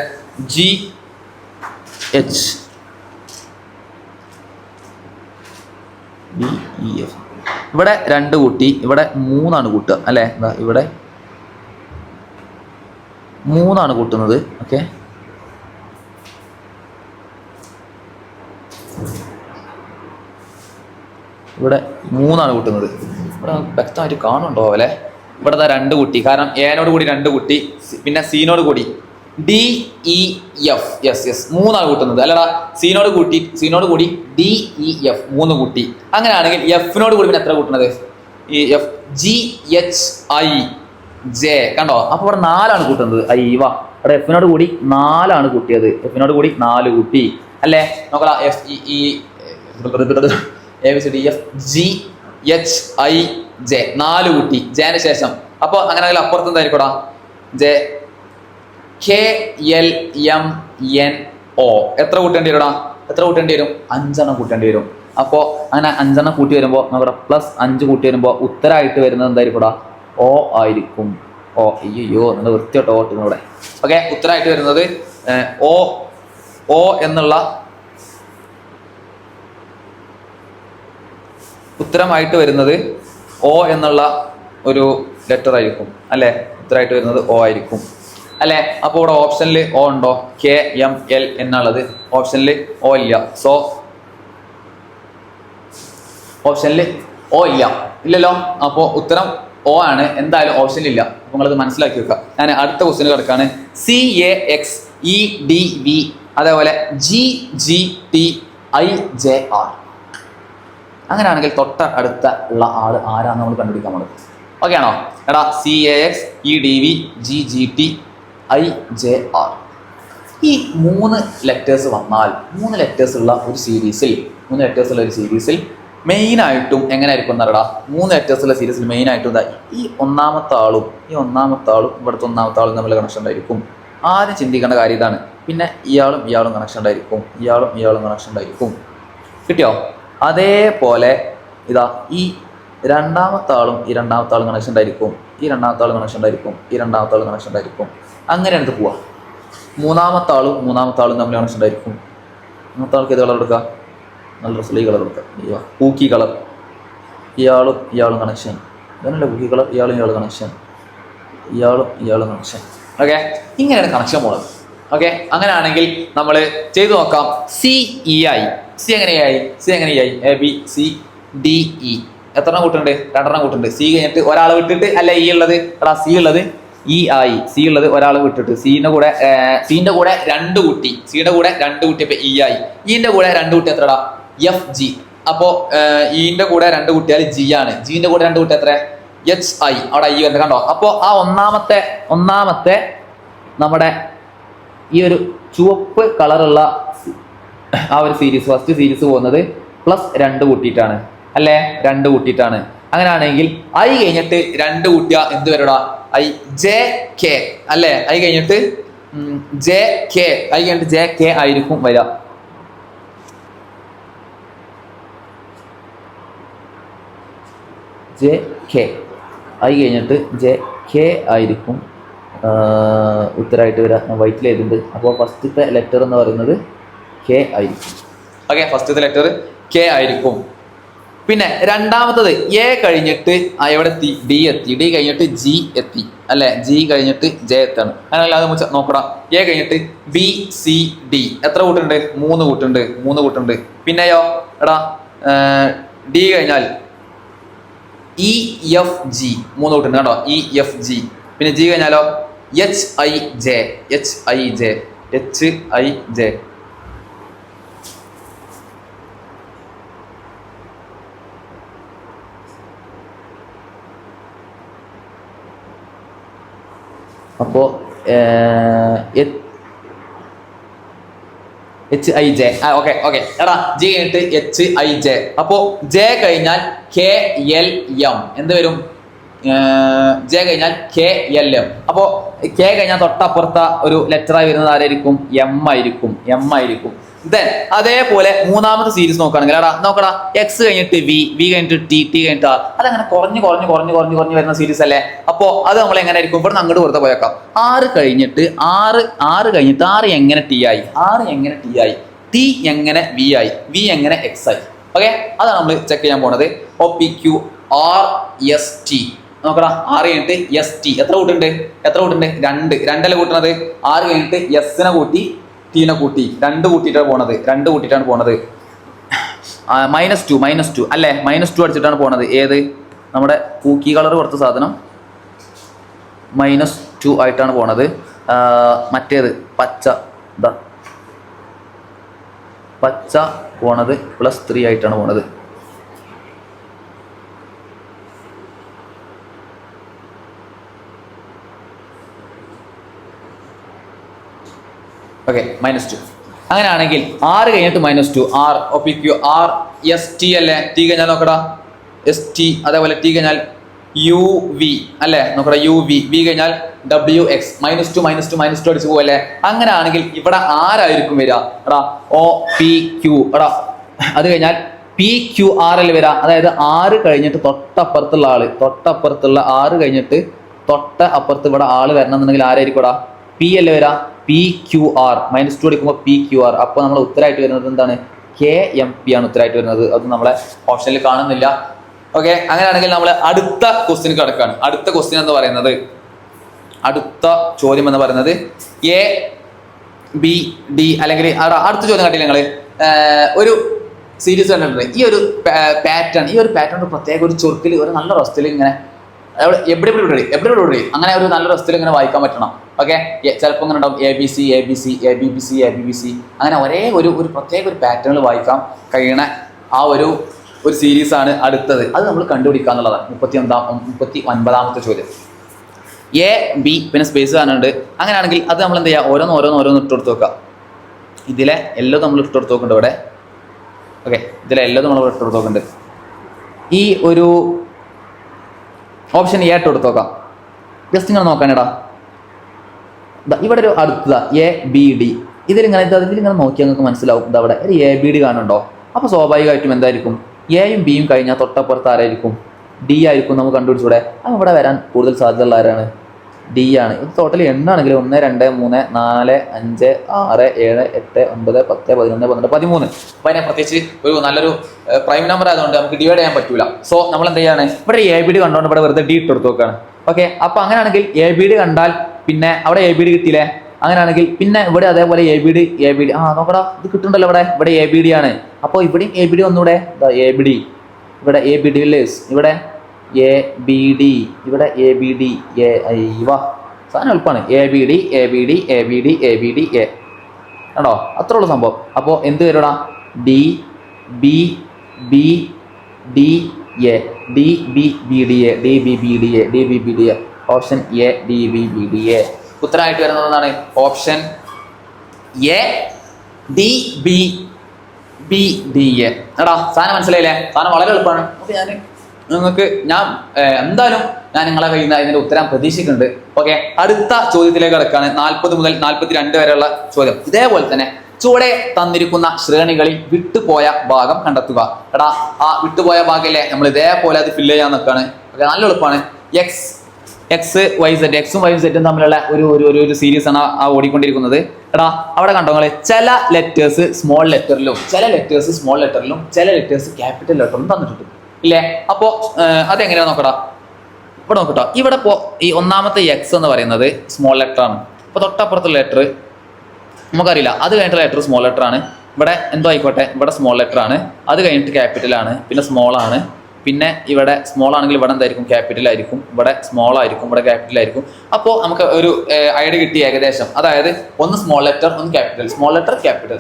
G H. D E F. ഇവിടെ 2 കൂട്ടി, ഇവിടെ 3 ആണ് കൂട്ടുക അല്ലേ? എന്താ ഇവിടെ 3 ആണ് കൂട്ടുന്നത്. ഓക്കെ, ഇവിടെ 3 ആണ് കൂട്ടുന്നത്. ഇവിടെ വ്യക്തമായിട്ട് കാണുന്നുണ്ടോ അല്ലേ? ഇവിടെ 2 കൂട്ടി. കാരണം എനോട് കൂടി 2 കൂട്ടി, പിന്നെ സീനോട് കൂടി ഡി ഇ എഫ്. യെസ് മൂന്നാണ് കൂട്ടുന്നത് അല്ലടാ. സീനോട് കൂടി ഡി ഇ എഫ് 3 കൂട്ടി. അങ്ങനെയാണെങ്കിൽ എഫിനോട് കൂടി പിന്നെ എത്ര കൂട്ടുന്നത്? ഈ F G H I J കണ്ടോ? അപ്പൊ ഇവിടെ 4 കൂട്ടുന്നത്. അയ്യവ ഇവിടെ എഫിനോട് കൂടി 4 കൂട്ടിയത്. എഫിനോട് കൂടി 4 കൂട്ടി അല്ലേ? നോക്കടാ. F E A B C D F G H I J 4 കൂട്ടി ജെന് ശേഷം. അപ്പൊ അങ്ങനെയാണെങ്കിൽ അപ്പുറത്ത് എന്തായിരിക്കടാ? J K L M N O എത്ര കൂട്ടേണ്ടി വരുടാ? എത്ര കൂട്ടേണ്ടി വരും? 5 കൂട്ടേണ്ടി വരും. അപ്പോൾ അങ്ങനെ 5 കൂട്ടി വരുമ്പോൾ നമ്മുടെ +5 കൂട്ടി വരുമ്പോൾ ഉത്തരമായിട്ട് വരുന്നത് എന്തായിരിക്കും? ഓ ആയിരിക്കും. ഓ അയ്യോ നിങ്ങൾ വൃത്തിയോട്ടോ ഓട്ടുന്നൂടെ. ഓക്കെ, ഉത്തരമായിട്ട് വരുന്നത് ഓ എന്നുള്ള ഉത്തരമായിട്ട് വരുന്നത് ഓ എന്നുള്ള ഒരു ലെറ്റർ ആയിരിക്കും അല്ലേ? ഉത്തരമായിട്ട് വരുന്നത് ഓ ആയിരിക്കും അല്ലേ? അപ്പോൾ ഇവിടെ ഓപ്ഷനിൽ ഓ ഉണ്ടോ? കെ എം എൽ എന്നുള്ളത് ഓപ്ഷനിൽ ഓ ഇല്ല. സോ ഓപ്ഷനിൽ ഓ ഇല്ലല്ലോ. അപ്പോൾ ഉത്തരം ഓ ആണ്. എന്തായാലും ഓപ്ഷനിലില്ല. അപ്പോൾ നിങ്ങളത് മനസ്സിലാക്കി വെക്കുക. ഞാൻ അടുത്ത ക്വസ്റ്റ്യൻ കിടക്കാണ്. CAXEDV അതേപോലെ GGTIJR. അങ്ങനെയാണെങ്കിൽ തൊട്ട അടുത്ത ഉള്ള ആൾ ആരാന്ന് നമ്മൾ കണ്ടുപിടിക്കാൻ പോകുന്നത്. ഓക്കെ ആണോ? എടാ CAXEDV GGTIJR ഈ 3 ലെറ്റേഴ്സ് വന്നാൽ 3 ലെറ്റേഴ്സ് ഉള്ള ഒരു സീരീസിൽ മെയിനായിട്ടും എങ്ങനെ ആയിരിക്കും എന്നറിയടാ? 3 ലെറ്റേഴ്സ് ഉള്ള സീരീസിൽ മെയിനായിട്ടും ഈ ഒന്നാമത്തെ ആളും ഇവിടുത്തെ ഒന്നാമത്തെ ആളും തമ്മിൽ കണക്ഷൻ ഉണ്ടായിരിക്കും. ആദ്യം ചിന്തിക്കേണ്ട കാര്യം ഇതാണ്. പിന്നെ ഇയാളും കണക്ഷൻ ഉണ്ടായിരിക്കും. ഇയാളും കണക്ഷൻ ഉണ്ടായിരിക്കും. കിട്ടിയോ? അതേപോലെ ഇതാ ഈ രണ്ടാമത്തെ ആളും കണക്ഷൻ ഉണ്ടായിരിക്കും. ഈ രണ്ടാമത്തെ ആളും കണക്ഷൻ ഉണ്ടായിരിക്കും. അങ്ങനെ എടുത്ത് പോവാ. മൂന്നാമത്തെ ആളും തമ്മിൽ കണക്ഷൻ ഉണ്ടായിരിക്കും. മൂന്നാമത്തെ ആൾക്ക് ഏത് കളർ എടുക്കുക? നല്ല ഡ്രസ്സിൽ ഈ കളർ എടുക്കുക. പൂക്കി കളർ. ഇയാളും കണക്ഷൻ. ഇതന്നല്ലേ പൂക്കി കളർ. ഇയാളും കണക്ഷൻ. ഓക്കെ, ഇങ്ങനെയാണ് കണക്ഷൻ പോകുന്നത്. ഓക്കെ, അങ്ങനെയാണെങ്കിൽ നമ്മൾ ചെയ്തു നോക്കാം. CEI എങ്ങനെയായി? ABCDE എത്ര കൂട്ടുണ്ട്? 2 കൂട്ടുണ്ട്. സി കഴിഞ്ഞിട്ട് ഒരാൾ വിട്ടിട്ട് അല്ല ഈ ഉള്ളത്. എടാ സി ഉള്ളത് EI. സി ഉള്ളത് ഒരാൾ വിട്ടിട്ട് സീൻ്റെ കൂടെ 2 കൂട്ടി. സിയുടെ കൂടെ 2 കൂട്ടിയപ്പോൾ EI. ഈൻ്റെ കൂടെ 2 കൂട്ടി എത്രടാ? FG. അപ്പോൾ ഈൻ്റെ കൂടെ 2 കൂട്ടിയാൽ G ആണ്. ജീൻ്റെ കൂടെ 2 കൂട്ടി എത്ര? HI. അവിടെ I വന്ന് കണ്ടോ? അപ്പോൾ ആ ഒന്നാമത്തെ നമ്മുടെ ഈ ഒരു ചുവപ്പ് കളറുള്ള ആ ഒരു ഫസ്റ്റ് സീരീസ് പോകുന്നത് +2 കൂട്ടിയിട്ടാണ് അല്ലേ? 2 കൂട്ടിയിട്ടാണ്. അങ്ങനെയാണെങ്കിൽ I കഴിഞ്ഞിട്ട് 2 കൂട്ടിയ എന്ത് വരടാ? JK അല്ലേ? I കഴിഞ്ഞിട്ട് JK ആയിരിക്കും വരിക. JK I കഴിഞ്ഞിട്ട് JK ആയിരിക്കും ഉത്തരമായിട്ട് വരിക. വൈറ്റിൽ എഴുതുന്നുണ്ട്. അപ്പോൾ ഫസ്റ്റത്തെ ലെറ്റർ എന്ന് പറയുന്നത് K ആയിരിക്കും. ഓക്കെ, ഫസ്റ്റത്തെ ലെറ്റർ K ആയിരിക്കും. പിന്നെ രണ്ടാമത്തത് A കഴിഞ്ഞിട്ട് എവിടെ എത്തി? D എത്തി. D കഴിഞ്ഞിട്ട് G എത്തി അല്ലേ? G കഴിഞ്ഞിട്ട് J എത്താണ്. അങ്ങനെയല്ലാതെ നോക്കണം. A കഴിഞ്ഞിട്ട് BCD എത്ര കൂട്ടുണ്ട്? 3 കൂട്ടുണ്ട്. പിന്നെയോ എടാ D കഴിഞ്ഞാൽ EFG 3 കൂട്ടുണ്ട് കേട്ടോ. EFG. പിന്നെ G കഴിഞ്ഞാലോ HIJ. അപ്പോൾ HIJ. ഓക്കെ എടാ G കഴിഞ്ഞിട്ട് HIJ. അപ്പോൾ J കഴിഞ്ഞാൽ KLM എന്ത് വരും? J കഴിഞ്ഞാൽ KLM. അപ്പോൾ K കഴിഞ്ഞാൽ തൊട്ടപ്പുറത്ത ഒരു ലെറ്ററായി വരുന്നത് ആരായിരിക്കും? M ആയിരിക്കും. ദെൻ അതേപോലെ മൂന്നാമത്തെ സീരീസ് നോക്കുകയാണെങ്കിൽ നോക്കടാ X കഴിഞ്ഞിട്ട് V കഴിഞ്ഞിട്ട് T കഴിഞ്ഞിട്ട് R. അതങ്ങനെ കുറഞ്ഞ് വരുന്ന സീരീസ് അല്ലേ? അപ്പോൾ അത് നമ്മൾ എങ്ങനെ ആയിരിക്കും? ഇവിടെ നിന്ന് അങ്ങോട്ട് വെറുതെ പോയേക്കാം. 6 കഴിഞ്ഞിട്ട് R എങ്ങനെ T ആയി? T എങ്ങനെ V ആയി? V എങ്ങനെ X ആയി? ഓക്കെ, അതാണ് നമ്മൾ ചെക്ക് ചെയ്യാൻ പോണത്. OPQRST നോക്കടാ. 6 കഴിഞ്ഞിട്ട് ST എത്ര കൂട്ടുണ്ട്? 2 കൂട്ടുന്നത്. 6 കഴിഞ്ഞിട്ട് S കൂട്ടി ടീനെ കൂട്ടി 2 കൂട്ടിയിട്ടാണ് പോണത്. -2 അല്ലേ? -2 അടിച്ചിട്ടാണ് പോണത്. ഏത്? നമ്മുടെ പൂക്കി കളർ കൊടുത്ത സാധനം -2 ആയിട്ടാണ് പോണത്. മറ്റേത് പച്ച ഇതാ പച്ച പോണത് +3 ആയിട്ടാണ് പോണത്. ഓക്കെ -2. അങ്ങനെയാണെങ്കിൽ 6 കഴിഞ്ഞിട്ട് -2 R OPQ R S T അല്ലേ? ടി കഴിഞ്ഞാൽ നോക്കടാ ST, അതേപോലെ ടി കഴിഞ്ഞാൽ UV അല്ലേ? നോക്കടാ UV, V കഴിഞ്ഞാൽ WX, -2 അടിച്ച് പോവല്ലേ? അങ്ങനെയാണെങ്കിൽ ഇവിടെ ആരായിരിക്കും വരിക എടാ? OPQ എടാ, അത് കഴിഞ്ഞാൽ PQR അല്ലേ വരിക? അതായത് 6 കഴിഞ്ഞിട്ട് തൊട്ടപ്പുറത്തുള്ള ആള്, തൊട്ടപ്പുറത്തുള്ള 6 കഴിഞ്ഞിട്ട് തൊട്ടപ്പുറത്ത് ഇവിടെ ആള് വരണം എന്നുണ്ടെങ്കിൽ ആരായിരിക്കും എടാ? P അല്ലേ വരിക? PQR, -2 അടിക്കുമ്പോൾ PQR. അപ്പോൾ നമ്മൾ ഉത്തരമായിട്ട് വരുന്നത് എന്താണ്? KMP ആണ് ഉത്തരമായിട്ട് വരുന്നത്. അത് നമ്മളെ ഓപ്ഷനിൽ കാണുന്നില്ല. ഓക്കെ, അങ്ങനെയാണെങ്കിൽ നമ്മൾ അടുത്ത ക്വസ്റ്റ്യൻ കിടക്കുകയാണ്. അടുത്ത ക്വസ്റ്റ്യൻ എന്ന് പറയുന്നത്, അടുത്ത ചോദ്യം എന്ന് പറയുന്നത് ABD അല്ലെങ്കിൽ അടുത്ത ചോദ്യം കണ്ടില്ല നിങ്ങൾ? ഒരു സീരീസ് കണ്ടിട്ടുണ്ട്. ഈ ഒരു പാറ്റേൺ പ്രത്യേക ഒരു ചുരുക്കിൽ ഒരു നല്ല റസ്റ്റിൽ ഇങ്ങനെ എവിടെ അങ്ങനെ ഒരു നല്ല റസ്റ്റിൽ ഇങ്ങനെ വായിക്കാൻ പറ്റണം. ഓക്കെ, ചിലപ്പോൾ ഇങ്ങനെ ഉണ്ടാവും ABC അങ്ങനെ ഒരേ ഒരു പ്രത്യേക ഒരു പാറ്റേണിൽ വായിക്കാൻ കഴിയണ ആ ഒരു സീരീസാണ് അടുത്തത്. അത് നമ്മൾ കണ്ടുപിടിക്കുക എന്നുള്ളതാണ് 39ാമത്തെ ചോദ്യം. AB പിന്നെ സ്പേസ് കാണുന്നുണ്ട്. അങ്ങനെയാണെങ്കിൽ അത് നമ്മൾ എന്ത് ചെയ്യുക? ഓരോന്ന് ഇട്ട് കൊടുത്ത് നോക്കുക. ഇതിലെ എല്ലാം നമ്മൾ ഇട്ട് കൊടുത്ത് നോക്കുന്നുണ്ട് ഇവിടെ. ഓക്കെ, ഇതിലെ എല്ലാം നമ്മൾ ഇട്ട് കൊടുത്ത് നോക്കുന്നുണ്ട്. ഈ ഒരു ഓപ്ഷൻ ഇട്ട് കൊടുത്ത് നോക്കാം. ജസ്റ്റ് ഇങ്ങനെ നോക്കാനേടാ. ഇവിടെ ഒരു അടുത്തതാ ABD. ഇതിലിങ്ങനെ നോക്കിയാൽ നിങ്ങൾക്ക് മനസ്സിലാവും. അവിടെ ഒരു ABD കാണുന്നുണ്ടോ? അപ്പോൾ സ്വാഭാവികമായിട്ടും എന്തായിരിക്കും? എയും ബിയും കഴിഞ്ഞാൽ തൊട്ടപ്പുറത്ത് ആരായിരിക്കും? D ആയിരിക്കും. നമുക്ക് കണ്ടുപിടിച്ചൂടെ? അപ്പോൾ ഇവിടെ വരാൻ കൂടുതൽ സാധ്യതയുള്ള ആരാണ്? D ആണ്. ഇത് ടോട്ടൽ എണ്ണാണെങ്കിൽ 1 2 3 4 5 6 7 8 9 10 11 12 13. അപ്പോൾ അതിനെ പ്രത്യേകിച്ച് ഒരു നല്ലൊരു പ്രൈം നമ്പർ ആയതുകൊണ്ട് നമുക്ക് ഡിവൈഡ് ചെയ്യാൻ പറ്റൂല. സോ നമ്മൾ എന്ത് ചെയ്യാണ്? ഇവിടെ ABD കണ്ടുകൊണ്ട് ഇവിടെ വെറുതെ D ഇട്ട് കൊടുത്ത് നോക്കുകയാണ്. ഓക്കെ, അപ്പോൾ അങ്ങനെയാണെങ്കിൽ ABD കണ്ടാൽ പിന്നെ അവിടെ ABD കിട്ടിയില്ലേ? അങ്ങനെയാണെങ്കിൽ പിന്നെ ഇവിടെ അതേപോലെ ABD നോക്കടാ, ഇത് കിട്ടുന്നുണ്ടല്ലോ. ഇവിടെ ABD ആണ്. അപ്പോൾ ഇവിടെയും ABD ഒന്നുകൂടെ ABD, ഇവിടെ ABD ഇവിടെ ABD, ഇവിടെ ABD സാധനം എളുപ്പമാണ്. ABD A ആണോ? അത്ര ഉള്ള സംഭവം. അപ്പോൾ എന്ത് വരൂടാ? DBBDA option A DBBDA. ഉത്തരമായിട്ട് വരുന്നതാണ് ഓപ്ഷൻ ADBBDA. എടാ, സാധനം മനസ്സിലായില്ലേ? സാധനം വളരെ എളുപ്പമാണ്. ഓക്കെ, ഞാൻ എന്തായാലും നിങ്ങളെ കയ്യിൽ നിന്ന് അതിൻ്റെ ഉത്തരം പ്രതീക്ഷിക്കുന്നുണ്ട്. ഓക്കെ, അടുത്ത ചോദ്യത്തിലേക്ക് കിടക്കുകയാണ്. 40 മുതൽ 42 വരെയുള്ള ചോദ്യം. ഇതേപോലെ തന്നെ ചുവടെ തന്നിരിക്കുന്ന ശ്രേണികളിൽ വിട്ടുപോയ ഭാഗം കണ്ടെത്തുക. എടാ, ആ വിട്ടുപോയ ഭാഗമല്ലേ നമ്മൾ ഇതേപോലെ അത് ഫില്ല് ചെയ്യാൻ നിൽക്കുകയാണ്. ഓക്കെ, നല്ല എളുപ്പമാണ്. എക്സും വൈ സെറ്റും തമ്മിലുള്ള ഒരു സീരീസ് ആണ് ആ ഓടിക്കൊണ്ടിരിക്കുന്നത്. എടാ, അവിടെ കണ്ടോ നിങ്ങൾ? ചില ലെറ്റേഴ്സ് സ്മോൾ ലെറ്ററിലും ചില ലെറ്റേഴ്സ് ക്യാപിറ്റൽ ലെറ്ററിലും തന്നിട്ടുണ്ട് ഇല്ലേ? അപ്പോൾ അതെങ്ങനെയാ നോക്കടാ? ഇവിടെ നോക്കട്ടോ. ഇവിടെ ഇപ്പോൾ ഈ ഒന്നാമത്തെ എക്സ് എന്ന് പറയുന്നത് സ്മോൾ ലെറ്റർ ആണ്. അപ്പോൾ തൊട്ടപ്പുറത്തുള്ള ലെറ്റർ നമുക്കറിയില്ല. അത് കഴിഞ്ഞിട്ടുള്ള ലെറ്റർ സ്മോൾ ലെറ്റർ ആണ്. ഇവിടെ എന്തോ ആയിക്കോട്ടെ, ഇവിടെ സ്മോൾ ലെറ്റർ ആണ്. അത് കഴിഞ്ഞിട്ട് ക്യാപിറ്റൽ ആണ്, പിന്നെ സ്മോൾ ആണ്. പിന്നെ ഇവിടെ സ്മോൾ ആണെങ്കിൽ ഇവിടെ എന്തായിരിക്കും? ക്യാപിറ്റൽ ആയിരിക്കും. ഇവിടെ സ്മോൾ ആയിരിക്കും, ഇവിടെ ക്യാപിറ്റൽ ആയിരിക്കും. അപ്പോൾ നമുക്ക് ഒരു ഐഡിയ കിട്ടി ഏകദേശം. അതായത് ഒന്ന് സ്മോൾ ലെറ്റർ, ഒന്ന് ക്യാപിറ്റൽ, സ്മോൾ ലെറ്റർ ക്യാപിറ്റൽ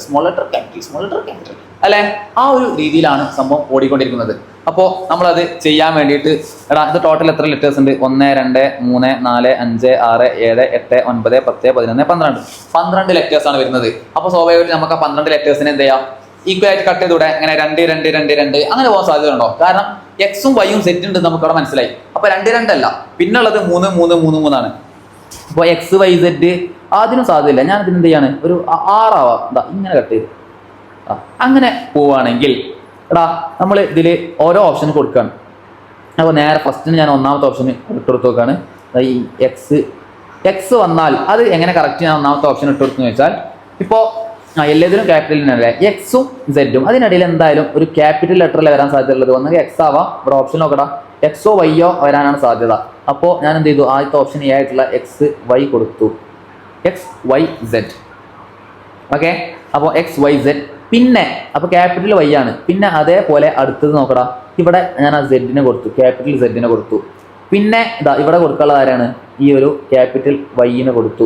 അല്ലെ? ആ ഒരു രീതിയിലാണ് സംഭവം ഓടിക്കൊണ്ടിരിക്കുന്നത്. അപ്പോൾ നമ്മളത് ചെയ്യാൻ വേണ്ടിയിട്ട് എടാ, ഇത് ടോട്ടൽ എത്ര ലെറ്റേഴ്സ് ഉണ്ട്? 1 2 3 4 5 6 7 8 9 10 11 12 ലെറ്റേഴ്സ് ആണ് വരുന്നത്. അപ്പോൾ സ്വാഭാവികമായിട്ട് നമുക്ക് ആ 12 ലെറ്റേഴ്സിനെ എന്ത് ചെയ്യാം? ഈക്വൽ ആയിട്ട് കട്ട് ചെയ്തൂടെ? അങ്ങനെ 2 2 2 2 അങ്ങനെ പോകാൻ സാധ്യത ഉണ്ടോ? കാരണം എക്സും വൈയും സെറ്റ് ഉണ്ട് നമുക്ക് അവിടെ മനസ്സിലായി. അപ്പോൾ 2 2 അല്ല, പിന്നുള്ളത് 3 3 3 3 ആണ്. അപ്പോൾ എക്സ് വൈ സെറ്റ് അതിനും സാധ്യതയില്ല. ഞാൻ ഇതിന് എന്ത് ചെയ്യാണ്? ഒരു 6 ആവാം. ഇങ്ങനെ കട്ട് ചെയ്ത് അങ്ങനെ പോവുകയാണെങ്കിൽ എടാ, നമ്മൾ ഇതിൽ ഓരോ ഓപ്ഷൻ കൊടുക്കുകയാണ്. അപ്പോൾ നേരെ ഫസ്റ്റിന് ഞാൻ ഒന്നാമത്തെ ഓപ്ഷന് ഇട്ടുകൊടുത്ത് നോക്കുകയാണ്. ഈ എക്സ് വന്നാൽ അത് എങ്ങനെ കറക്റ്റ് ഞാൻ ഒന്നാമത്തെ ഓപ്ഷൻ ഇട്ടുകൊടുത്തെന്ന് വെച്ചാൽ, ഇപ്പോൾ എല്ലാത്തിനും ക്യാപിറ്റലിനല്ലേ? എക്സും സെഡും അതിനിടയിൽ എന്തായാലും ഒരു ക്യാപിറ്റൽ ലെറ്ററിൽ വരാൻ സാധ്യതയുള്ളത് ഒന്നെങ്കിൽ എക്സ് ആവാം. ഇവിടെ ഓപ്ഷൻ നോക്കടാ, എക്സോ വൈയോ വരാനാണ് സാധ്യത. അപ്പോൾ ഞാൻ എന്ത് ചെയ്തു? ആദ്യത്തെ ഓപ്ഷൻ എ ആയിട്ടുള്ള XY കൊടുത്തു. XYZ. ഓക്കെ, അപ്പോൾ XYZ. പിന്നെ അപ്പോൾ ക്യാപിറ്റൽ വൈ ആണ്. പിന്നെ അതേപോലെ അടുത്തത് നോക്കടാ, ഇവിടെ ഞാൻ ആ സെഡിനെ കൊടുത്തു, ക്യാപിറ്റൽ സെഡിനെ കൊടുത്തു. പിന്നെ ഇതാ ഇവിടെ കൊടുക്കാനുള്ള ആരാണ്? ഈ ഒരു ക്യാപിറ്റൽ വൈനെ കൊടുത്തു.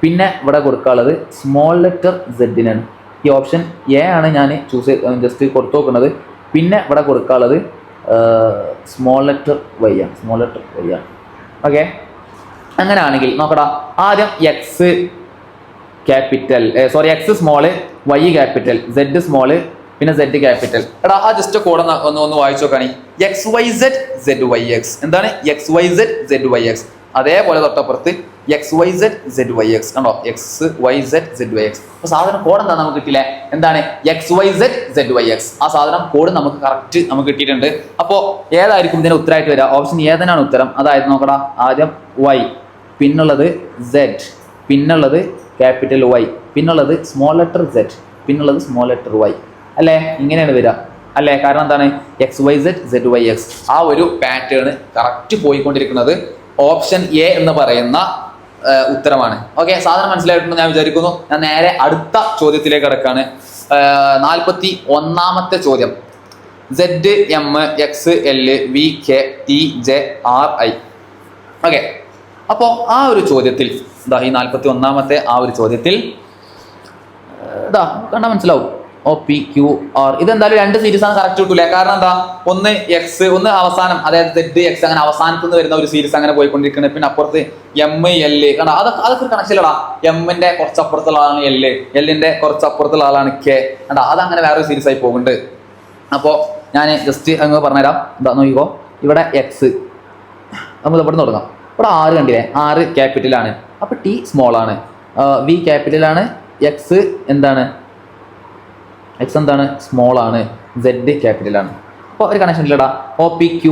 പിന്നെ ഇവിടെ കൊടുക്കാനുള്ളത് സ്മോൾ ലെറ്റർ സെഡിനാണ്. ഈ ഓപ്ഷൻ എ ആണ് ഞാൻ ജസ്റ്റ് കൊടുത്തു നോക്കുന്നത്. പിന്നെ ഇവിടെ കൊടുക്കാനുള്ളത് സ്മോൾ ലെറ്റർ വൈ ആണ്. ഓക്കെ, അങ്ങനെയാണെങ്കിൽ നോക്കടാ, ആദ്യം X capital X small, Y capital, Z small, പിന്നെ സെഡ് ക്യാപിറ്റൽ. എടാ ആ ജസ്റ്റ് കോഡ് ഒന്ന് വായിച്ചു നോക്കുകയാണെങ്കിൽ XYZ എന്താണ് XYZ അതേപോലെ തൊട്ടപ്പുറത്ത് XYZ കണ്ടോ, XYZ. അപ്പൊ സാധനം കോഡ് എന്താ നമുക്ക് കിട്ടിയില്ലേ? എന്താണ് XYZ. ആ സാധനം കോഡ് നമുക്ക് കറക്റ്റ് നമുക്ക് കിട്ടിയിട്ടുണ്ട്. അപ്പോൾ ഏതായിരിക്കും ഇതിന് ഉത്തരമായിട്ട് വരിക? ഓപ്ഷൻ ഏതിനാണ് ഉത്തരം? അതായത് നോക്കടാ, ആദ്യം Y, പിന്നുള്ളത് Z, പിന്നുള്ളത് ക്യാപിറ്റൽ Y, പിന്നുള്ളത് സ്മോൾ ലെറ്റർ Z, പിന്നുള്ളത് സ്മോൾ ലെറ്റർ Y അല്ലേ? ഇങ്ങനെയാണ് വരിക അല്ലേ? കാരണം എന്താണ്? XYZ ആ ഒരു പാറ്റേൺ കറക്റ്റ് പോയിക്കൊണ്ടിരിക്കുന്നത് ഓപ്ഷൻ എ എന്ന് പറയുന്ന ഉത്തരമാണ്. ഓക്കെ, സാധനം മനസ്സിലായിട്ടുണ്ടെന്ന് ഞാൻ വിചാരിക്കുന്നു. ഞാൻ നേരെ അടുത്ത ചോദ്യത്തിലേക്ക് കിടക്കാണ്. 41ാമത്തെ ചോദ്യം. ZMXLVKTJRI. ഓക്കെ, അപ്പോൾ ആ ഒരു ചോദ്യത്തിൽ ഈ 41ാമത്തെ ആ ഒരു ചോദ്യത്തിൽ കണ്ടാൽ മനസ്സിലാവും OPQR. ഇതെന്തായാലും രണ്ട് സീരീസ് ആണ് കറക്റ്റ് കിട്ടൂല. കാരണം എന്താ? ഒന്ന് എക്സ്, ഒന്ന് അവസാനം, അതായത് ZX അങ്ങനെ അവസാനത്ത് നിന്ന് വരുന്ന ഒരു സീരീസ് അങ്ങനെ പോയിക്കൊണ്ടിരിക്കുന്നത്. പിന്നെ അപ്പുറത്ത് ML കണ്ട, അതൊക്കെ കണക്ഷൻ ഇല്ലടാ. എമ്മിന്റെ കുറച്ചപ്പുറത്തുള്ള ആളാണ് എല്ലിന്റെ കുറച്ചപ്പുറത്തുള്ള ആളാണ് K. കണ്ടാ, അതങ്ങനെ വേറൊരു സീരീസ് ആയി പോകുന്നുണ്ട്. അപ്പോൾ ഞാൻ ജസ്റ്റ് അങ്ങ് പറഞ്ഞുതരാം. എന്താ നോക്കിക്കോ, ഇവിടെ എക്സ് നമുക്ക് ഇവിടെ നിന്ന് തുടങ്ങാം. ഇവിടെ 6 കണ്ടില്ലേ? 6 ക്യാപിറ്റലാണ്, അപ്പോൾ T സ്മോൾ ആണ്, V ക്യാപിറ്റലാണ്, എക്സ് എന്താണ് സ്മോൾ ആണ്, Z ക്യാപിറ്റലാണ്. അപ്പോൾ ഒരു കണക്ഷൻ ഇല്ലടാ. OPQ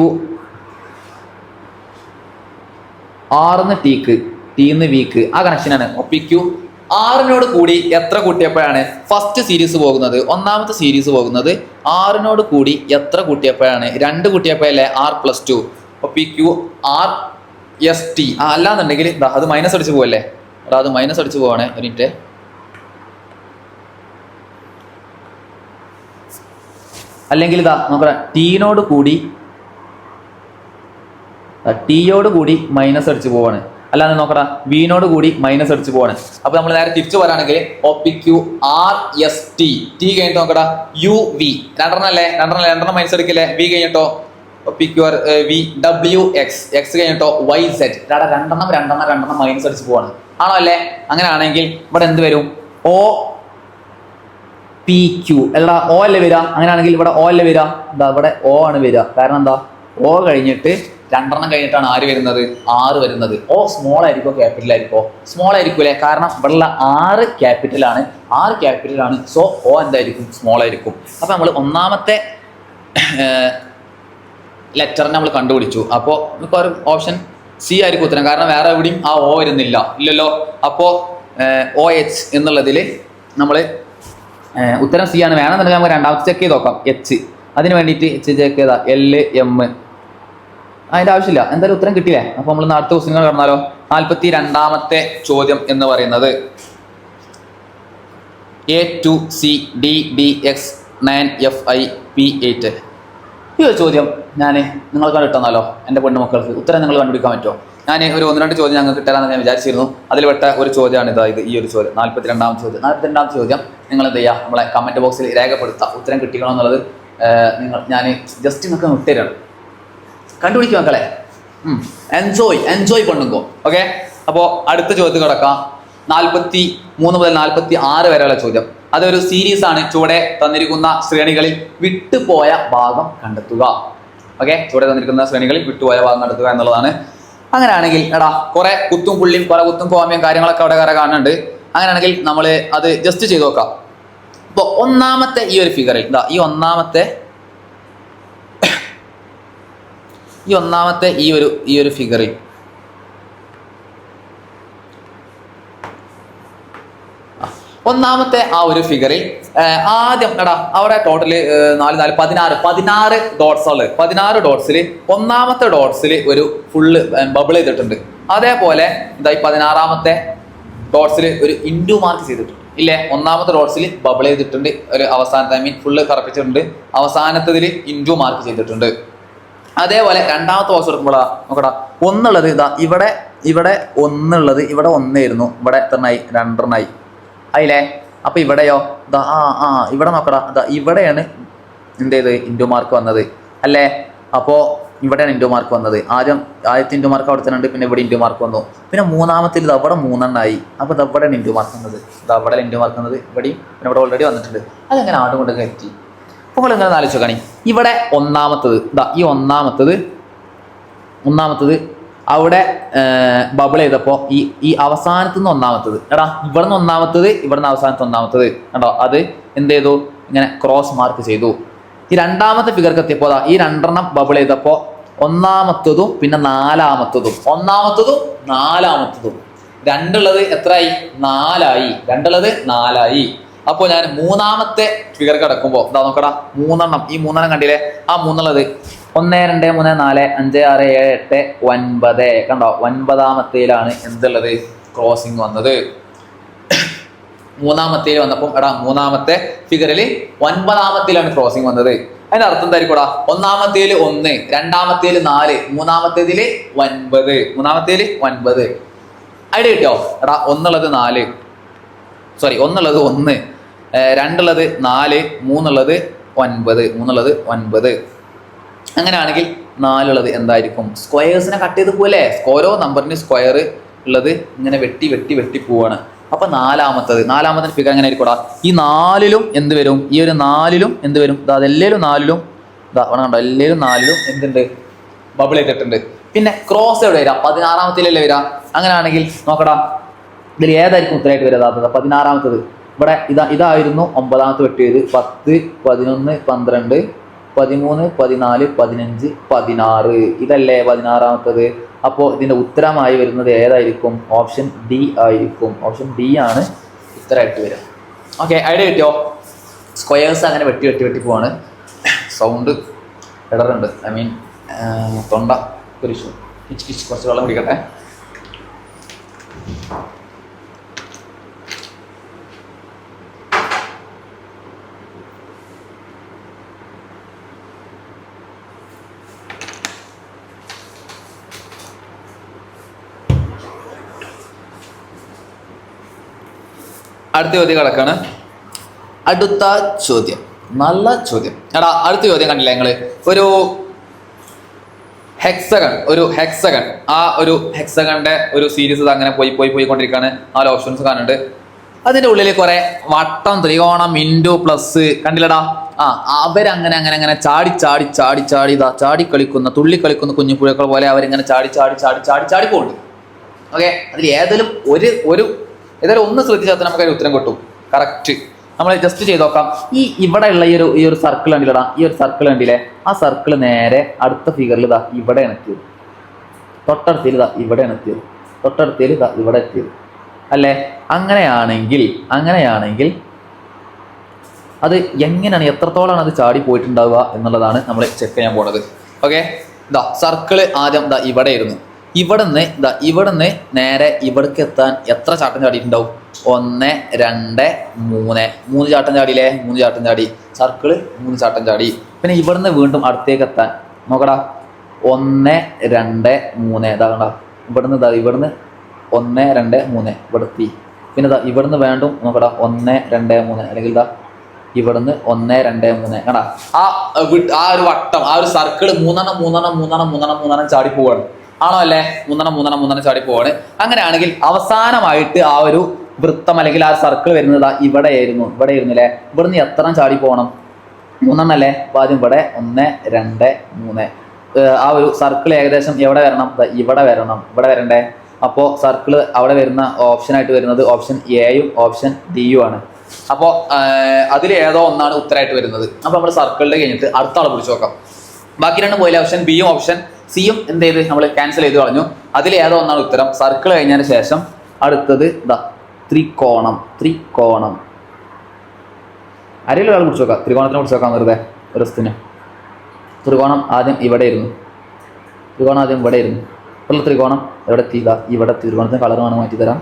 ആറിന്ന് Tക്ക്, Tന്ന് Vക്ക്, ആ കണക്ഷനാണ്. OPQ 6നോട് കൂടി എത്ര കൂട്ടിയപ്പോഴാണ് ഫസ്റ്റ് സീരീസ് പോകുന്നത്? ഒന്നാമത്തെ സീരീസ് പോകുന്നത് 6നോട് കൂടി എത്ര കൂട്ടിയപ്പോഴാണ്? 2 കൂട്ടിയപ്പോഴല്ലേ R+2. OPQ RST. അല്ലാന്നുണ്ടെങ്കിൽ അത് മൈനസ് അടിച്ച് പോവല്ലേ? അത് മൈനസ് അടിച്ച് പോവാണ്. ഒരു മിനിറ്റ്. അല്ലെങ്കിൽ നോക്കാം, ടീയോട് കൂടി മൈനസ് അടിച്ച് പോവാണ്. അല്ലാതെ നോക്കടാ, വീനോട് കൂടി മൈനസ് അടിച്ച് പോവാണ്. അപ്പൊ നമ്മൾ നേരെ തിരിച്ചു വരാണെങ്കിൽ OPQ RST, T കഴിഞ്ഞിട്ട് നോക്കടാ UV, രണ്ടെണ്ണം മൈനസ് അടിക്കില്ലേ? V കഴിഞ്ഞിട്ടോ OPQ VWX, X കഴിഞ്ഞിട്ടോ YZ, രണ്ടെണ്ണം മൈനസ് അടിച്ച് പോവാണ്. ആണോ അല്ലേ? അങ്ങനെ ആണെങ്കിൽ ഇവിടെ എന്ത് വരും? OPQ അല്ല, O അല്ലേ വരിക? അങ്ങനെയാണെങ്കിൽ ഇവിടെ O അല്ലേ വരിക? ഇവിടെ O ആണ് വരിക. കാരണം എന്താ? O കഴിഞ്ഞിട്ട് 2 കഴിഞ്ഞിട്ടാണ് ആര് വരുന്നത്? 6 വരുന്നത്. O സ്മോൾ ആയിരിക്കോ ക്യാപിറ്റൽ ആയിരിക്കോ? സ്മോൾ ആയിരിക്കൂലേ? കാരണം ഇവിടെയുള്ള 6 ക്യാപിറ്റലാണ്. സോ O എന്തായിരിക്കും? സ്മോൾ ആയിരിക്കും. അപ്പൊ നമ്മൾ ഒന്നാമത്തെ ലെറ്ററിനെ നമ്മൾ കണ്ടുപിടിച്ചു. അപ്പോൾ നമുക്ക് ഒരു ഓപ്ഷൻ C ആയിരിക്കും ഉത്തരം. കാരണം വേറെ എവിടെയും ആ O വരുന്നില്ല, ഇല്ലല്ലോ. അപ്പോൾ OH എന്നുള്ളതിൽ നമ്മൾ ഉത്തരം C ആണ്. വേണമെന്നുണ്ടെങ്കിൽ നമുക്ക് രണ്ടാമത്തെ ചെക്ക് ചെയ്ത് നോക്കാം. H, അതിന് വേണ്ടിയിട്ട് H ചെക്ക് ചെയ്താ LM. അതിൻ്റെ ആവശ്യമില്ല, എന്തായാലും ഉത്തരം കിട്ടിയില്ലേ? അപ്പോൾ നമ്മൾ അടുത്ത ക്വസ്റ്റ്യൻ കടന്നാലോ. 42ാമത്തെ ചോദ്യം എന്ന് പറയുന്നത് A2CDDX 9FIP8. ഈ ഒരു ചോദ്യം ഞാൻ നിങ്ങൾക്ക് കിട്ടുന്നല്ലോ. എൻ്റെ പെണ്ണുമക്കൾക്ക് ഉത്തരം നിങ്ങൾ കണ്ടുപിടിക്കാൻ പറ്റുമോ? ഞാൻ ഒരു 1-2 ചോദ്യം ഞങ്ങൾക്ക് കിട്ടാമെന്ന് ഞാൻ വിചാരിച്ചിരുന്നു. അതിൽ പെട്ട ഒരു ചോദ്യമാണ് ഇത്. ഈ ഒരു ചോദ്യം 42ാമത്തെ ചോദ്യം നിങ്ങൾ എന്ത് ചെയ്യുക? നമ്മളെ കമൻറ്റ് ബോക്സിൽ രേഖപ്പെടുത്തുക. ഉത്തരം കിട്ടിക്കണമെന്നുള്ളത് ഞാൻ ജസ്റ്റ് നിങ്ങൾക്ക് വിട്ടുതരാണ്. കണ്ടുപിടിക്കും മക്കളെ. എൻജോയ് പണ്ടുങ്കോ. ഓക്കെ, അപ്പോൾ അടുത്ത ചോദ്യത്തിൽ കിടക്കാം. 43 മുതൽ 46 വരെയുള്ള ചോദ്യം. അതൊരു സീരീസ് ആണ്. ചുവടെ തന്നിരിക്കുന്ന ശ്രേണികളിൽ വിട്ടുപോയ ഭാഗം കണ്ടെത്തുക. ഓക്കെ, ചുവടെ തന്നിരിക്കുന്ന ശ്രേണികളിൽ വിട്ടുപോയ ഭാഗം കണ്ടെത്തുക എന്നുള്ളതാണ്. അങ്ങനെയാണെങ്കിൽ കുറെ കുത്തും പുള്ളിയും കുറെ കുത്തും കോമ്യം കാര്യങ്ങളൊക്കെ അവിടെ കയറി കാണുന്നുണ്ട്. അങ്ങനെയാണെങ്കിൽ നമ്മൾ അത് ജസ്റ്റ് ചെയ്ത് നോക്കാം. ഇപ്പോൾ ഒന്നാമത്തെ ഈ ഒരു ഫിഗറിൽ ഈ ഒന്നാമത്തെ ഈ ഒരു ഫിഗറിൽ ഒന്നാമത്തെ ആ ഒരു ഫിഗറിൽ ആദ്യം അവിടെ ടോട്ടല് 16 ഡോട്ട്സ് ഉള്ളത്. 16 ഡോട്ട്സിൽ ഒന്നാമത്തെ ഡോട്ട്സിൽ ഒരു ഫുള്ള് ബബിൾ ചെയ്തിട്ടുണ്ട്. അതേപോലെ ഈ 16ാമത്തെ ഡോട്ട്സിൽ ഒരു ഇൻഡു മാർക്ക് ചെയ്തിട്ടുണ്ട് ഇല്ലേ? ഒന്നാമത്തെ ഡോട്ട്സിൽ ബബിൾ ചെയ്തിട്ടുണ്ട്, ഒരു അവസാനത്തെ ഫുള്ള് കറപ്പിച്ചിട്ടുണ്ട്, അവസാനത്തതിൽ ഇൻഡു മാർക്ക് ചെയ്തിട്ടുണ്ട്. അതേപോലെ രണ്ടാമത്തെ ബോക്സ് എടുക്കുമ്പോഴാ നോക്കടാ, ഒന്നുള്ളത് ഇവിടെ ഇവിടെ ഒന്നുള്ളത് ഇവിടെ ഒന്നായിരുന്നു, ഇവിടെ എത്രണ്ണായി? രണ്ടെണ്ണായി ആയില്ലേ? അപ്പൊ ഇവിടെയോ ഇതാ ഇവിടെ നോക്കടാ, ഇതാ ഇവിടെയാണ് എന്ത് ചെയ്ത് ഇൻറ്റു മാർക്ക് വന്നത് അല്ലേ? അപ്പോൾ ഇവിടെയാണ് ഇൻറ്റു മാർക്ക് വന്നത്. ആദ്യത്തെ ഇൻറ്റു മാർക്ക് അവിടെ തന്നെ ഉണ്ട്, പിന്നെ ഇവിടെ ഇൻറ്റു മാർക്ക് വന്നു. പിന്നെ മൂന്നാമത്തിൽ ഇത് അവിടെ 3 അപ്പോൾ ഇത് അവിടെയാണ് ഇൻറ്റു മാർക്ക് വന്നത്. ഇത് അവിടെ ഇൻറ്റു മാർക്ക് വന്നത് ഇവിടെയും, പിന്നെ ഇവിടെ ഓൾറെഡി വന്നിട്ടുണ്ട്. അതെങ്ങനെ ആണ്ടും കൊണ്ട് കയറ്റി? അപ്പോൾ നിങ്ങൾ ഇങ്ങനെ ആലോചിച്ച് നോക്കണേ, ഇവിടെ ഒന്നാമത്തത് ഇതാ ഈ ഒന്നാമത്തത് അവിടെ ബബിൾ ചെയ്തപ്പോൾ ഈ അവസാനത്തു നിന്ന് ഒന്നാമത്തത് എടാ ഇവിടെ നിന്ന് ഒന്നാമത്തത്, ഇവിടെ നിന്ന് അവസാനത്ത് ഒന്നാമത്തത് കണ്ടോ, അത് എന്ത് ചെയ്തു? ഇങ്ങനെ ക്രോസ് മാർക്ക് ചെയ്തു. ഈ രണ്ടാമത്തെ ഫിഗർക്ക് എത്തിയപ്പോൾ ഈ 2 ബബിൾ ചെയ്തപ്പോൾ ഒന്നാമത്തതും പിന്നെ നാലാമത്തതും രണ്ടുള്ളത് എത്രയായി? 4ആയി. അപ്പോൾ ഞാൻ മൂന്നാമത്തെ ഫിഗർ കിടക്കുമ്പോൾ ഇതാ നോക്കടാ, 3 ഈ 3 കണ്ടില്ലേ? ആ 3 1 2 3 4 5 6 7 8 9 കണ്ടോ, 9ാമത്തേലാണ് എന്തുള്ളത്? ക്രോസിങ് വന്നത്. മൂന്നാമത്തേൽ വന്നപ്പോൾ എടാ മൂന്നാമത്തെ ഫിഗറിൽ 9ാമത്തേലാണ് ക്രോസിങ് വന്നത്. അതിന്റെ അർത്ഥം എന്തായിരിക്കൂടാ? ഒന്നാമത്തേല് 1, രണ്ടാമത്തേല് 4, മൂന്നാമത്തേതിൽ 9. ഐഡിയ കിട്ടോ? എടാ ഒന്നുള്ളത് 4, ഒന്നുള്ളത് 1, രണ്ടുള്ളത് 4, മൂന്നുള്ളത് 9. അങ്ങനെയാണെങ്കിൽ 4 എന്തായിരിക്കും? സ്ക്വയേഴ്സിനെ കട്ട് ചെയ്ത് പോലെ ഓരോ നമ്പറിന് സ്ക്വയർ ഉള്ളത് ഇങ്ങനെ വെട്ടി പോവാണ്. അപ്പൊ നാലാമത്തെ ഫിഗർ എങ്ങനെ ആയിരിക്കൂടാ? ഈ 4ലും എന്ത് വരും? ഈ ഒരു 4ലും എന്ത് വരും? അതെല്ലേലും 4ലും കണ്ടോ, എല്ലാവരും 4ലും എന്തുണ്ട്? ബബിൾ ചെയ്തിട്ടുണ്ട്. പിന്നെ ക്രോസ് എവിടെ വരാം? 16ാമത്തേലല്ലേ വരാം. അങ്ങനെയാണെങ്കിൽ നോക്കടാ, ഇതിൽ ഏതായിരിക്കും ഉത്തരമായിട്ട് വരാ? 16ാമത്തത് ഇവിടെ ഇതായിരുന്നു 9ാമത്തെ വെട്ടിയത്. 10 11 12 13 14 15 16 ഇതല്ലേ 16ാമത്തത്. അപ്പോൾ ഇതിൻ്റെ ഉത്തരമായി വരുന്നത് ഏതായിരിക്കും? ഓപ്ഷൻ ഡി ആയിരിക്കും. ഓപ്ഷൻ ഡി ആണ് ഉത്തരമായിട്ട് വരിക. ഓക്കെ, ഐഡിയ കിട്ടിയോ? സ്ക്വയേഴ്സ് അങ്ങനെ വെട്ടി പോവാണ്. സൗണ്ട് ഇടറുണ്ട്, ഐ മീൻ തൊണ്ട ഒരു കുറച്ച് വെള്ളം കുടിക്കട്ടെ. അടുത്ത ചോദ്യം കിടക്കാണ്. അടുത്ത ചോദ്യം നല്ല ചോദ്യം. എടാ അടുത്ത ചോദ്യം കണ്ടില്ല നിങ്ങൾ? ഒരു ഹെക്സഗൺ ആ ഒരു ഹെക്സഗണിന്റെ ഒരു സീരീസ് അങ്ങനെ പോയിക്കൊണ്ടിരിക്കുകയാണ്. 4 ഓപ്ഷൻസ് കാണുന്നുണ്ട്. അതിന്റെ ഉള്ളിൽ കുറെ വട്ടം, ത്രികോണം, ഇൻറ്റു, പ്ലസ് കണ്ടില്ലടാ? അവരങ്ങനെ ചാടി കളിക്കുന്ന തുള്ളി കളിക്കുന്ന കുഞ്ഞു പുഴക്കൾ പോലെ അവരിങ്ങനെ ചാടി പോകുന്നുണ്ട്. ഓക്കെ, അതിൽ ഏതെങ്കിലും ഏതായാലും ഒന്ന് ശ്രദ്ധിച്ചാൽ നമുക്ക് അതിന് ഉത്തരം കിട്ടും. കറക്റ്റ് നമ്മൾ ജസ്റ്റ് ചെയ്ത് നോക്കാം. ഇവിടെ ഉള്ള ഈ ഒരു സർക്കിൾ കണ്ടില്ലടാ? ഈ ഒരു സർക്കിൾ കണ്ടില്ലേ? ആ സർക്കിൾ നേരെ അടുത്ത ഫിഗറിൽ ഇവിടെ എത്തിയത്, തൊട്ടടുത്തിൽ ഇവിടെ എത്തിയത്, തൊട്ടടുത്തിൽ ഇവിടെ എത്തിയത് അല്ലേ? അങ്ങനെയാണെങ്കിൽ അത് എങ്ങനെയാണ്, എത്രത്തോളാണ് അത് ചാടി പോയിട്ടുണ്ടാവുക എന്നുള്ളതാണ് നമ്മൾ ചെക്ക് ചെയ്യാൻ പോണത്. ഓക്കെ, സർക്കിള് ആദ്യം ഇവിടെ ഇരുന്നു. ഇവിടുന്ന് നേരെ ഇവിടേക്ക് എത്താൻ എത്ര ചാട്ടം ചാടിയിട്ടുണ്ടാവും? 1 2 3 ചാട്ടം ചാടിയില്ലേ? 3 ചാട്ടം ചാടി. സർക്കിള് 3 ചാട്ടം ചാടി. പിന്നെ ഇവിടുന്ന് വീണ്ടും അടുത്തേക്ക് എത്താൻ നോക്കടാ, 1 2 3 ഇതാകണ്ട. ഇവിടുന്ന് 1 2 3 ഇവിടെ എത്തി. പിന്നെ ഇവിടുന്ന് വേണ്ടും നോക്കടാ, 1 2 3 അല്ലെങ്കിൽ ഇവിടുന്ന് 1 2 3 കണ്ടാ? ആ ഒരു വട്ടം, ആ ഒരു സർക്കിള് 3 ചാടി പോവാണ്. ആണോ അല്ലേ? 3 ചാടി പോവാണ്. അങ്ങനെയാണെങ്കിൽ അവസാനമായിട്ട് ആ ഒരു വൃത്തം അല്ലെങ്കിൽ ആ സർക്കിൾ വരുന്നത് ഇവിടെയായിരുന്നു അല്ലേ? ഇവിടുന്ന് എത്ര ചാടി പോകണം? 3 അല്ലേ? അപ്പൊ ആദ്യം ഇവിടെ 1 2 3 ആ ഒരു സർക്കിൾ ഏകദേശം എവിടെ വരണം? ഇവിടെ വരണ്ടേ? അപ്പോൾ സർക്കിൾ അവിടെ വരുന്ന ഓപ്ഷനായിട്ട് വരുന്നത് ഓപ്ഷൻ എയും ഓപ്ഷൻ ഡിയും ആണ്. അപ്പോൾ അതിൽ ഏതോ ഒന്നാണ് ഉത്തരമായിട്ട് വരുന്നത്. അപ്പോൾ നമ്മൾ സർക്കിളിൽ കഴിഞ്ഞിട്ട് അടുത്ത ആളെ പിടിച്ച് നോക്കാം. ബാക്കി 2 പോയില്ല. ഓപ്ഷൻ ബിയും ഓപ്ഷൻ സിയും എന്ത് ചെയ്ത് നമ്മൾ ക്യാൻസൽ ചെയ്ത് കളഞ്ഞു. അതിൽ ഏതോ ഒന്നാണ് ഉത്തരം. സർക്കിൾ കഴിഞ്ഞതിന് ശേഷം അടുത്തത് ത്രികോണം. ആരെങ്കിലും ഒരാൾ പിടിച്ച് നോക്കാം. ത്രികോണത്തിനെ പിടിച്ച് നോക്കാം വെറുതെ ഒരു സ്ഥിന്. ത്രികോണം ആദ്യം ഇവിടെ ഇരുന്നു. ഇപ്പോൾ ത്രികോണം എവിടെ എത്തി? ഇവിടെ ത്രികോണത്തിന് കളർ വേണം മാറ്റി തരാം.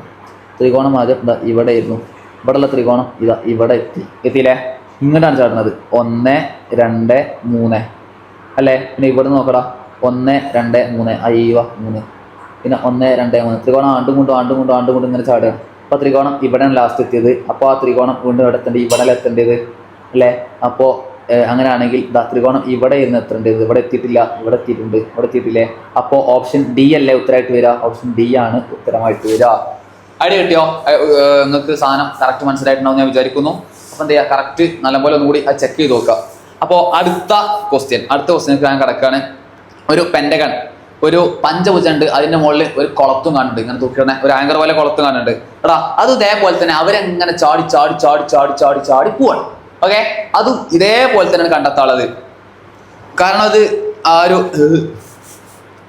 ത്രികോണം ആദ്യം ഇവിടെ ഇരുന്നു. ഇവിടെയുള്ള ത്രികോണം ഇവിടെ എത്തിയില്ലേ? ഇങ്ങോട്ടാണ് ചാടുന്നത്. 1 2 3 അല്ലേ? പിന്നെ ഇവിടെ നോക്കടാ, 1 2 3 3 പിന്നെ 1 2 3 ത്രികോണം ആണ്ടും കൊണ്ടും ഇങ്ങനെ ചാടുക. അപ്പോൾ ത്രികോണം ഇവിടെയാണ് ലാസ്റ്റ് എത്തിയത്. അപ്പോൾ ആ ത്രികോണം വീണ്ടും ഇവിടെ എത്തേണ്ടത് ഇവിടെ എത്തേണ്ടത് അല്ലേ. അപ്പോൾ അങ്ങനെയാണെങ്കിൽ ത്രികോണം ഇവിടെ ഇരുന്ന് എത്തേണ്ടത് ഇവിടെ എത്തിയിട്ടില്ല, ഇവിടെ എത്തിയിട്ടുണ്ട്, ഇവിടെ എത്തിയിട്ടില്ലേ. അപ്പോൾ ഓപ്ഷൻ ഡി അല്ലേ ഉത്തരമായിട്ട് വരിക. ഓപ്ഷൻ ഡി ആണ് ഉത്തരമായിട്ട് വരിക. ഐഡിയ കിട്ടിയോ? നിങ്ങൾക്ക് സാധനം കറക്റ്റ് മനസ്സിലായിട്ടുണ്ടാവും ഞാൻ വിചാരിക്കുന്നു. അപ്പോൾ എന്ത് ചെയ്യുക, കറക്റ്റ് നല്ലപോലെ ഒന്നുകൂടി അത് ചെക്ക് ചെയ്ത് നോക്കുക. അപ്പോൾ അടുത്ത ക്വസ്റ്റ്യൻ ഞാൻ കിടക്കുകയാണ്. ഒരു പെൻഡഗൺ, ഒരു പഞ്ചഭുജം ഉണ്ട്, അതിന്റെ മുകളിൽ ഒരു കുളത്തും കാണുന്നുണ്ട്, ഇങ്ങനെ തൂക്കിയിടണ ഒരു ആങ്കർ പോലെ കുളത്തും കാണുന്നുണ്ട് എടാ. അത് ഇതേപോലെ തന്നെ അവരെങ്ങനെ ചാടി പോവാണ്. ഓക്കെ, അതും ഇതേപോലെ തന്നെയാണ് കണ്ടെത്താനുള്ളത്. കാരണം അത് ആ ഒരു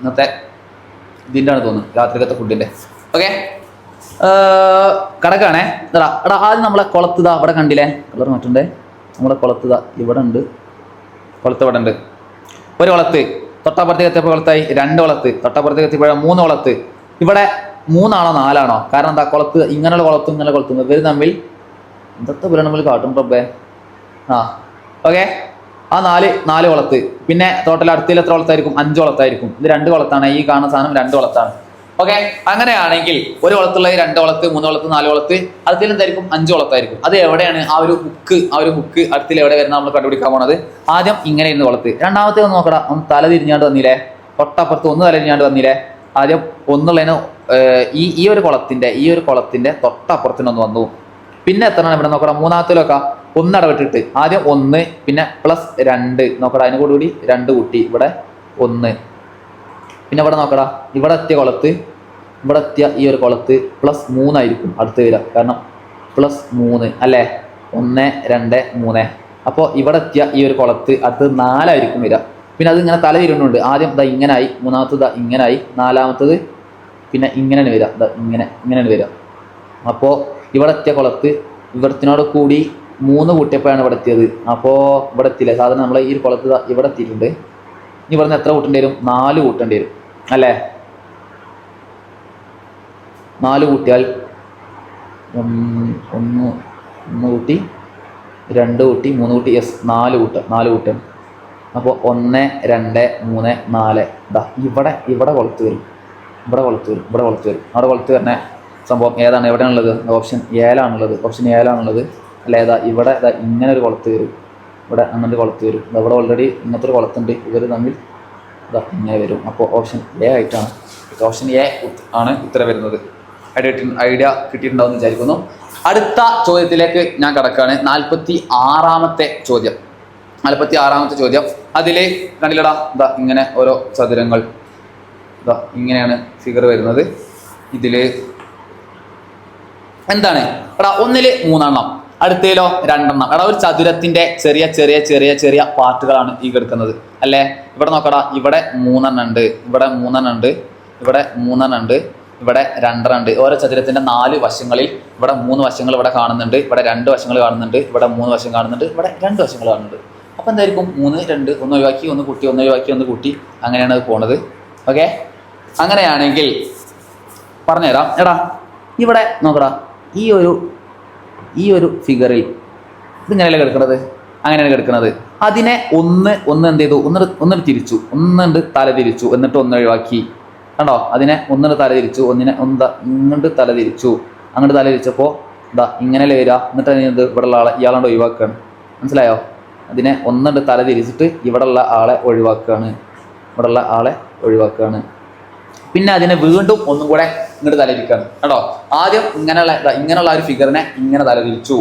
ഇന്നത്തെ ഇതിൻ്റെ ആണ് തോന്നുന്നു, രാത്രികത്തെ ഫുഡിന്റെ. ഓക്കെ, കിടക്കാണേ. എടാ ആദ്യം നമ്മളെ കുളത്തുക അവിടെ കണ്ടില്ലേ, കളർ മാറ്റണ്ടേ. നമ്മളെ കുളത്തുക ഇവിടെ ഉണ്ട്, കുളത്ത് ഇവിടെ ഉണ്ട്. ഒരു കുളത്ത്, തൊട്ടപ്പുറത്തേക്ക് എത്തിയപ്പോൾ കുളത്തായി 2 കുളത്ത്, തൊട്ടപ്പുറത്തേക്ക് എത്തിയപ്പോഴ 3 കുളത്ത്. ഇവിടെ 3 ആണോ 4 ആണോ? കാരണം എന്താ, കുളത്ത് ഇങ്ങനെയുള്ള കുളത്തും ഇങ്ങനെ കുളത്തും ഇവർ തമ്മിൽ എന്തൊക്കെ ഇവരെ തമ്മിൽ കാട്ടും റബ്ബേ. ഓക്കെ, ആ 4 കുളത്ത്. പിന്നെ ടോട്ടൽ അടുത്തിൽ എത്ര കുളത്തായിരിക്കും? 5 കുളത്തായിരിക്കും. ഇത് 2 കുളത്താണ്, ഈ കാണുന്ന സാധനം 2 കുളത്താണ്. ഓക്കെ, അങ്ങനെയാണെങ്കിൽ ഒരു കുളത്തുള്ളത് 2 കുളത്ത്, 3 കുളത്ത്, 4 കുളത്ത്, അടുത്തിൽ എന്തായിരിക്കും? 5 കുളത്തായിരിക്കും. അത് എവിടെയാണ് ആ ഒരു ഹുക്ക് അടുത്തിൽ എവിടെ വരുന്ന നമ്മൾ കണ്ടുപിടിക്കാൻ പോണത്? ആദ്യം ഇങ്ങനെ ഇരുന്ന് കുളത്ത്. രണ്ടാമത്തെ ഒന്ന് നോക്കടാ, ഒന്ന് തല തിരിഞ്ഞാണ്ട് വന്നില്ലേ, തൊട്ടപ്പുറത്ത് ഒന്ന് തല തിരിഞ്ഞാണ്ട് വന്നില്ലേ. ആദ്യം ഒന്നുള്ളതിന് ഈ ഒരു കുളത്തിന്റെ തൊട്ടപ്പുറത്തിനൊന്ന് വന്നു. പിന്നെ എത്ര ഇവിടെ നോക്കടാ, മൂന്നാമത്തിലൊക്കെ 1 ഇടവിട്ടിട്ട് ആദ്യം 1, പിന്നെ +2 നോക്കടാ, അതിന് കൂടി 2 കൂട്ടി ഇവിടെ 1. പിന്നെ ഇവിടെ നോക്കടാ, ഇവിടെ എത്തിയ കുളത്ത്, ഇവിടെ എത്തിയ ഈ ഒരു കുളത്ത് +3 ആയിരിക്കും അടുത്ത് വരിക. കാരണം +3 അല്ലേ, 1 2 3. അപ്പോൾ ഇവിടെ എത്തിയ ഈ ഒരു കുളത്ത് അടുത്തത് 4 ആയിരിക്കും വരിക. പിന്നെ അത് ഇങ്ങനെ തല തിരിയുന്നുണ്ട്. ആദ്യം ഇങ്ങനായി, മൂന്നാമത്തത് ഇങ്ങനായി, നാലാമത്തത് പിന്നെ ഇങ്ങനെയാണ് വരിക, ഇങ്ങനെയാണ് വരിക. അപ്പോൾ ഇവിടെ എത്തിയ കുളത്ത് ഇവിടത്തിനോട് കൂടി 3 കൂട്ടിയപ്പോഴാണ് ഇവിടെ എത്തിയത്. അപ്പോൾ ഇവിടെ എത്തിയില്ലേ, സാധാരണ നമ്മൾ ഈ ഒരു കുളത്ത് ഇവിടെ എത്തിയിട്ടുണ്ട്. ഇവിടുന്ന് എത്ര കൂട്ടേണ്ടി വരും? 4 കൂട്ടേണ്ടി വരും അല്ലേ. 4 കൂട്ടിയാൽ 1 കൂട്ടി, 2 കൂട്ടി, 3 കൂട്ടി, യെസ് 4 കൂട്ടം. അപ്പോൾ 1 2 3 4. ഇവിടെ കൊളുത്ത് വരും, ഇവിടെ കൊളുത്ത് വരും. അവിടെ കൊളുത്ത് വരുന്ന സംഭവം ഏതാണ്, എവിടെയാണുള്ളത്? ഓപ്ഷൻ 7 ആണുള്ളത്. അല്ല, ഇവിടെ ഇങ്ങനെ ഒരു കൊളുത്ത് വരും, ഇവിടെ അങ്ങനെ കൊളുത്ത് വരും. ഇവിടെ ഓൾറെഡി ഇങ്ങനത്തെ ഒരു കൊളുത്തുണ്ട്, ഇവർ തമ്മിൽ ഇങ്ങനെ വരും. അപ്പോൾ ഓപ്ഷൻ എ ആയിട്ടാണ്, ഓപ്ഷൻ എ ആണ് ഉത്തരം വരുന്നത്. ഐഡിയ കിട്ടിയിട്ടുണ്ടാവും എന്ന് വിചാരിക്കുന്നു. അടുത്ത ചോദ്യത്തിലേക്ക് ഞാൻ കടക്കുകയാണ്. 46ാമത്തെ ചോദ്യം. അതിൽ കണ്ടില്ലടാ, ഇങ്ങനെ ഓരോ ചതുരങ്ങൾ, ഇങ്ങനെയാണ് ഫിഗർ വരുന്നത്. ഇതിൽ എന്താണ് എടാ, ഒന്നില് 3 എണ്ണം, അടുത്തതിലോ 2 എണ്ണം. എടാ, ഒരു ചതുരത്തിന്റെ ചെറിയ പാർട്ടുകളാണ് ഈ കിടക്കുന്നത് അല്ലേ. ഇവിടെ നോക്കടാ, ഇവിടെ 3 എണ്ണം ഉണ്ട്, ഇവിടെ 3 എണ്ണം ഉണ്ട്, ഇവിടെ 3 എണ്ണം ഉണ്ട്, ഇവിടെ 2 എണ്ണം ഉണ്ട്. ഓരോ ചതുരത്തിന്റെ 4 വശങ്ങളിൽ ഇവിടെ 3 വശങ്ങൾ ഇവിടെ കാണുന്നുണ്ട്, ഇവിടെ 2 വശങ്ങൾ കാണുന്നുണ്ട്, ഇവിടെ 3 വശം കാണുന്നുണ്ട്, ഇവിടെ 2 വശങ്ങൾ കാണുന്നുണ്ട്. അപ്പോൾ എന്തായിരിക്കും? 3 2 1 ഒഴിവാക്കി 1 കൂട്ടി, 1 ഒഴിവാക്കി 1 കൂട്ടി, അങ്ങനെയാണ് അത് പോണത്. ഓക്കെ, അങ്ങനെയാണെങ്കിൽ പറഞ്ഞുതരാം. എടാ, ഇവിടെ നോക്കടാ, ഈ ഒരു ഫിഗറിൽ ഇതിങ്ങനെയല്ലേ കിടക്കുന്നത്, അങ്ങനെയാണ് കിടക്കുന്നത്. അതിനെ ഒന്ന് എന്ത് ചെയ്തു? ഒന്ന് തിരിച്ചു, ഒന്നുണ്ട് തല തിരിച്ചു, എന്നിട്ട് 1 ഒഴിവാക്കി. കണ്ടോ, അതിനെ 1 തല തിരിച്ചു, ഇങ്ങോട്ട് തല തിരിച്ചു, അങ്ങോട്ട് തല തിരിച്ചപ്പോൾ ഇങ്ങനെയല്ലേ വരിക. എന്നിട്ട് എന്ത്, ഇവിടെ ഉള്ള ആളെ ഇയാളോട് ഒഴിവാക്കുകയാണ്. മനസ്സിലായോ? അതിനെ 1 തല തിരിച്ചിട്ട് ഇവിടെ ഉള്ള ആളെ ഒഴിവാക്കുകയാണ്. പിന്നെ അതിനെ വീണ്ടും ഒന്നും കൂടെ ഇങ്ങോട്ട് തലതിരിക്കുകയാണ്. കേട്ടോ, ആദ്യം ഇങ്ങനെയുള്ള ഒരു ഫിഗറിനെ ഇങ്ങനെ തലതിരിച്ചു,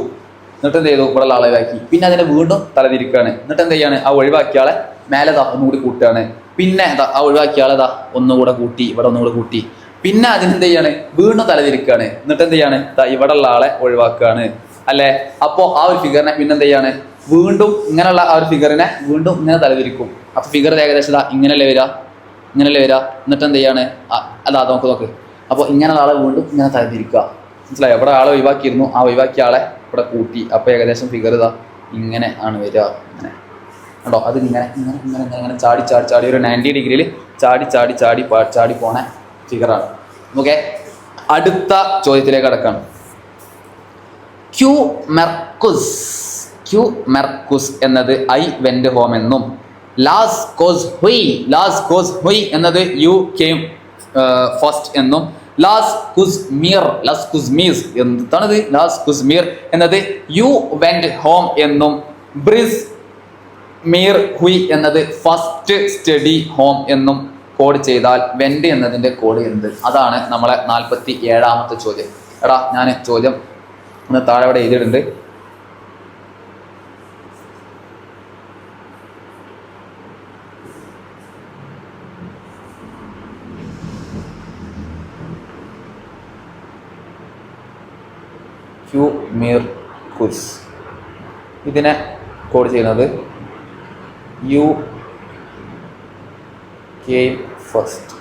എന്നിട്ട് എന്ത് ചെയ്തു? ഇവിടെ ഉള്ള ആളെ ഒഴിവാക്കി. പിന്നെ അതിനെ വീണ്ടും തലതിരിക്കുകയാണ്. എന്നിട്ട് എന്ത് ചെയ്യാണ്? ആ ഒഴിവാക്കിയ ആളെ മേലെ ഒന്നുകൂടി കൂട്ടുകയാണ്. പിന്നെ ആ ഒഴിവാക്കിയ ആളെ ഒന്നുകൂടെ കൂട്ടി, ഇവിടെ ഒന്നുകൂടെ കൂട്ടി. പിന്നെ അതിനെന്ത് ചെയ്യാണ്? വീണ്ടും തലതിരിക്കുകയാണ്. എന്നിട്ട് എന്ത് ചെയ്യാണ്? ഇവിടെ ഉള്ള ആളെ ഒഴിവാക്കുകയാണ് അല്ലേ. അപ്പോൾ ആ ഒരു ഫിഗറിനെ പിന്നെ എന്ത് ചെയ്യാണ്? വീണ്ടും ഇങ്ങനെയുള്ള ആ ഒരു ഫിഗറിനെ വീണ്ടും ഇങ്ങനെ തലതിരിക്കും. അപ്പൊ ഫിഗർ ഏകദേശം ഇങ്ങനെയല്ലേ വരിക. എന്നിട്ട് എന്ത് ചെയ്യാണ്? നോക്ക്. അപ്പോൾ ഇങ്ങനെയുള്ള ആളെ വീണ്ടും ഇങ്ങനെ തലതിരിക്കുക. മനസ്സിലായോ? ഇവിടെ ആളെ ഒഴിവാക്കിയിരുന്നു, ആ ഒഴിവാക്കിയ ആളെ ഇവിടെ കൂട്ടി. അപ്പോൾ ഏകദേശം ഫിഗർ ഇങ്ങനെ ആണ് വരിക. ഇങ്ങനെ കണ്ടോ, അത് ഇങ്ങനെ ചാടി ഒരു 90 ഡിഗ്രിയിൽ ചാടി പോണ ഫിഗറാണ്. ഓക്കെ, അടുത്ത ചോദ്യത്തിലേക്ക് കടക്കാം. ക്യൂ മെർക്കുസ് എന്നത് ഐ വെന്റ് ഹോം എന്നും ലാസ് കോസ് ഹുയ് എന്നത് യു കെയും ഫസ്റ്റ് എന്നും ലാസ് കുസ്മീസ് എന്താണിത് ലാസ് കുസ്മീർ എന്നത് യു വെന്റ് ഹോം എന്നും ബ്രിസ് മീർ ഹുയ് എന്നത് ഫസ്റ്റ് സ്റ്റഡി ഹോം എന്നും കോഡ് ചെയ്താൽ വെന്റ് എന്നതിൻ്റെ കോഡ് എന്ത്? അതാണ് നമ്മളെ 47ാമത്തെ ചോദ്യം. എടാ ഞാൻ ചോദ്യം ഒന്ന് താഴെ ഇവിടെ എഴുതിയിട്ടുണ്ട്. ക്യു മീർ കുസ് ഇതിനെ കോഡ് ചെയ്യുന്നത് you came first.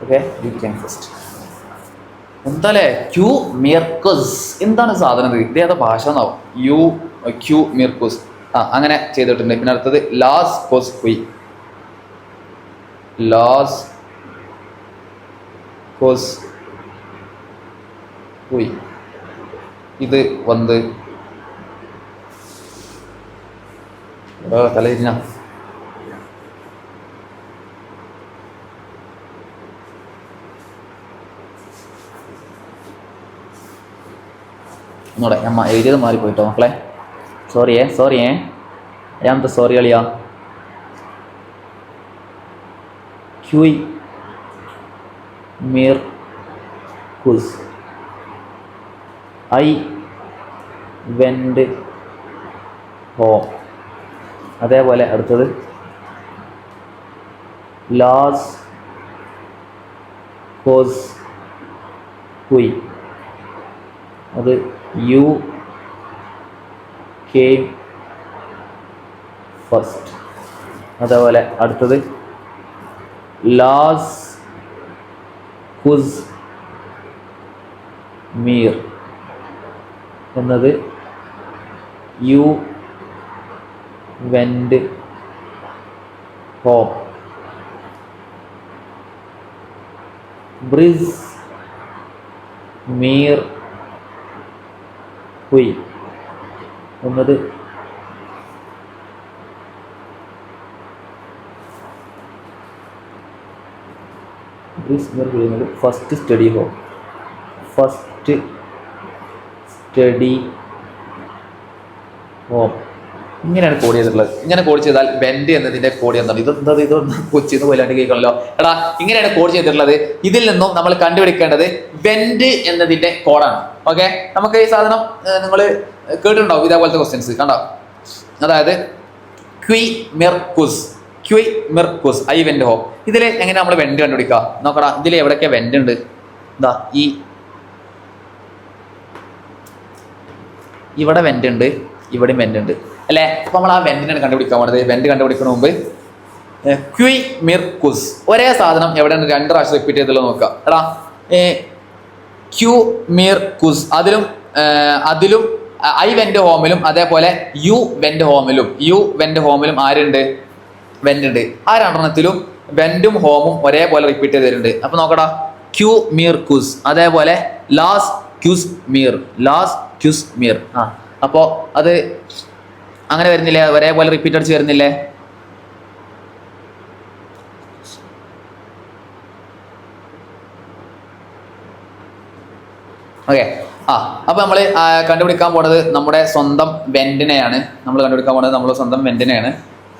Okay, you came first. എന്താല്ലേ ക്യു മിർക്കുസ് എന്താണ് സാധനം? ഇത് ഏതാ ഭാഷ എന്നാവും? ക്യു മിർക്കുസ് അങ്ങനെ ചെയ്തിട്ടുണ്ട്. പിന്നെ അടുത്തത് ലാസ് കോസ് ഹുയ്. ലാസ് കോസ് ഹുയ് ഇത് വന്ന് തലതിരിഞ്ഞ ഒന്നൂടെ ഞാൻ എഴുതിയത് മാറിപ്പോയിട്ടോ മക്കളെ. സോറിയേ ഞാൻ സോറി കളിയാ. Qi Mir കുസ് I went home. അതേപോലെ അടുത്തത് ലാസ് കോസ് ഹുയ് അത് യു കെയിം ഫസ്റ്റ്. അതേപോലെ അടുത്തത് ലാസ് കുസ് മീർ എന്നത് യു വെന്റ് ഹോം. ബ്രിസ് മീർ ഹുയ് എന്നത് first study home. First study home ഇങ്ങനെയാണ് കോഡ് ചെയ്തിട്ടുള്ളത്. ഇങ്ങനെ കോഡ് ചെയ്താൽ വെന്റ് എന്നതിന്റെ കോഡ് എന്താണ്? ഇതൊന്നും കൊച്ചിന്ന് പോലാണ്ട് കേൾക്കണല്ലോ. എടാ ഇങ്ങനെയാണ് കോഡ് ചെയ്തിട്ടുള്ളത്. ഇതിൽ നിന്നും നമ്മൾ കണ്ടുപിടിക്കേണ്ടത് വെന്റ് എന്നതിന്റെ കോഡാണ്. ഓക്കെ, നമുക്ക് ഈ സാധനം നിങ്ങൾ കേട്ടിട്ടുണ്ടാവും ഇതേപോലത്തെ ക്വസ്റ്റ്യൻസ് കണ്ടോ. അതായത് ക്വി മിർ കുസ് ഐ വെന്റ് ഹോം. ഇതിൽ എങ്ങനെ നമ്മൾ വെന്റ് കണ്ടുപിടിക്കുക നോക്കടാ. ഇതിൽ എവിടെയൊക്കെ വെന്റ് ഉണ്ട്? എന്താ ഇവിടെ വെന്റ് ഉണ്ട്, ഇവിടെയും വെന്റ് ഉണ്ട് അല്ലേ. അപ്പോൾ നമ്മൾ ആ വെന്റിനാണ് കണ്ടുപിടിക്കാൻ പോകുന്നത്. വെന്റ് കണ്ടുപിടിക്കുന്ന മുമ്പ് ക്വി മിർ കുസ് ഒരേ സാധനം എവിടെയാണ് 2 പ്രാവശ്യം റിപ്പീറ്റ് ചെയ്തുള്ളത് നോക്കുക. എടാ ക്യു മിർ കുസ് അതിലും ഐ വെന്റ് ഹോമിലും അതേപോലെ യു വെന്റ് ഹോമിലും ആരുണ്ട്? വെന്റ് ഉണ്ട്. ആ 2എണ്ണത്തിലും വെന്റും ഹോമും ഒരേപോലെ റിപ്പീറ്റ് ചെയ്തിട്ടുണ്ട്. അപ്പൊ നോക്കടാ ക്യു മിർ കുസ് അതേപോലെ ലാസ് ക്യുസ് മീർ. അപ്പോ അത് അങ്ങനെ വരുന്നില്ലേ? ഒരേപോലെ റിപ്പീറ്റ് അടിച്ച് വരുന്നില്ലേ? ഓക്കെ. അപ്പൊ നമ്മൾ കണ്ടുപിടിക്കാൻ പോണത് നമ്മുടെ സ്വന്തം വെന്റിനെയാണ്.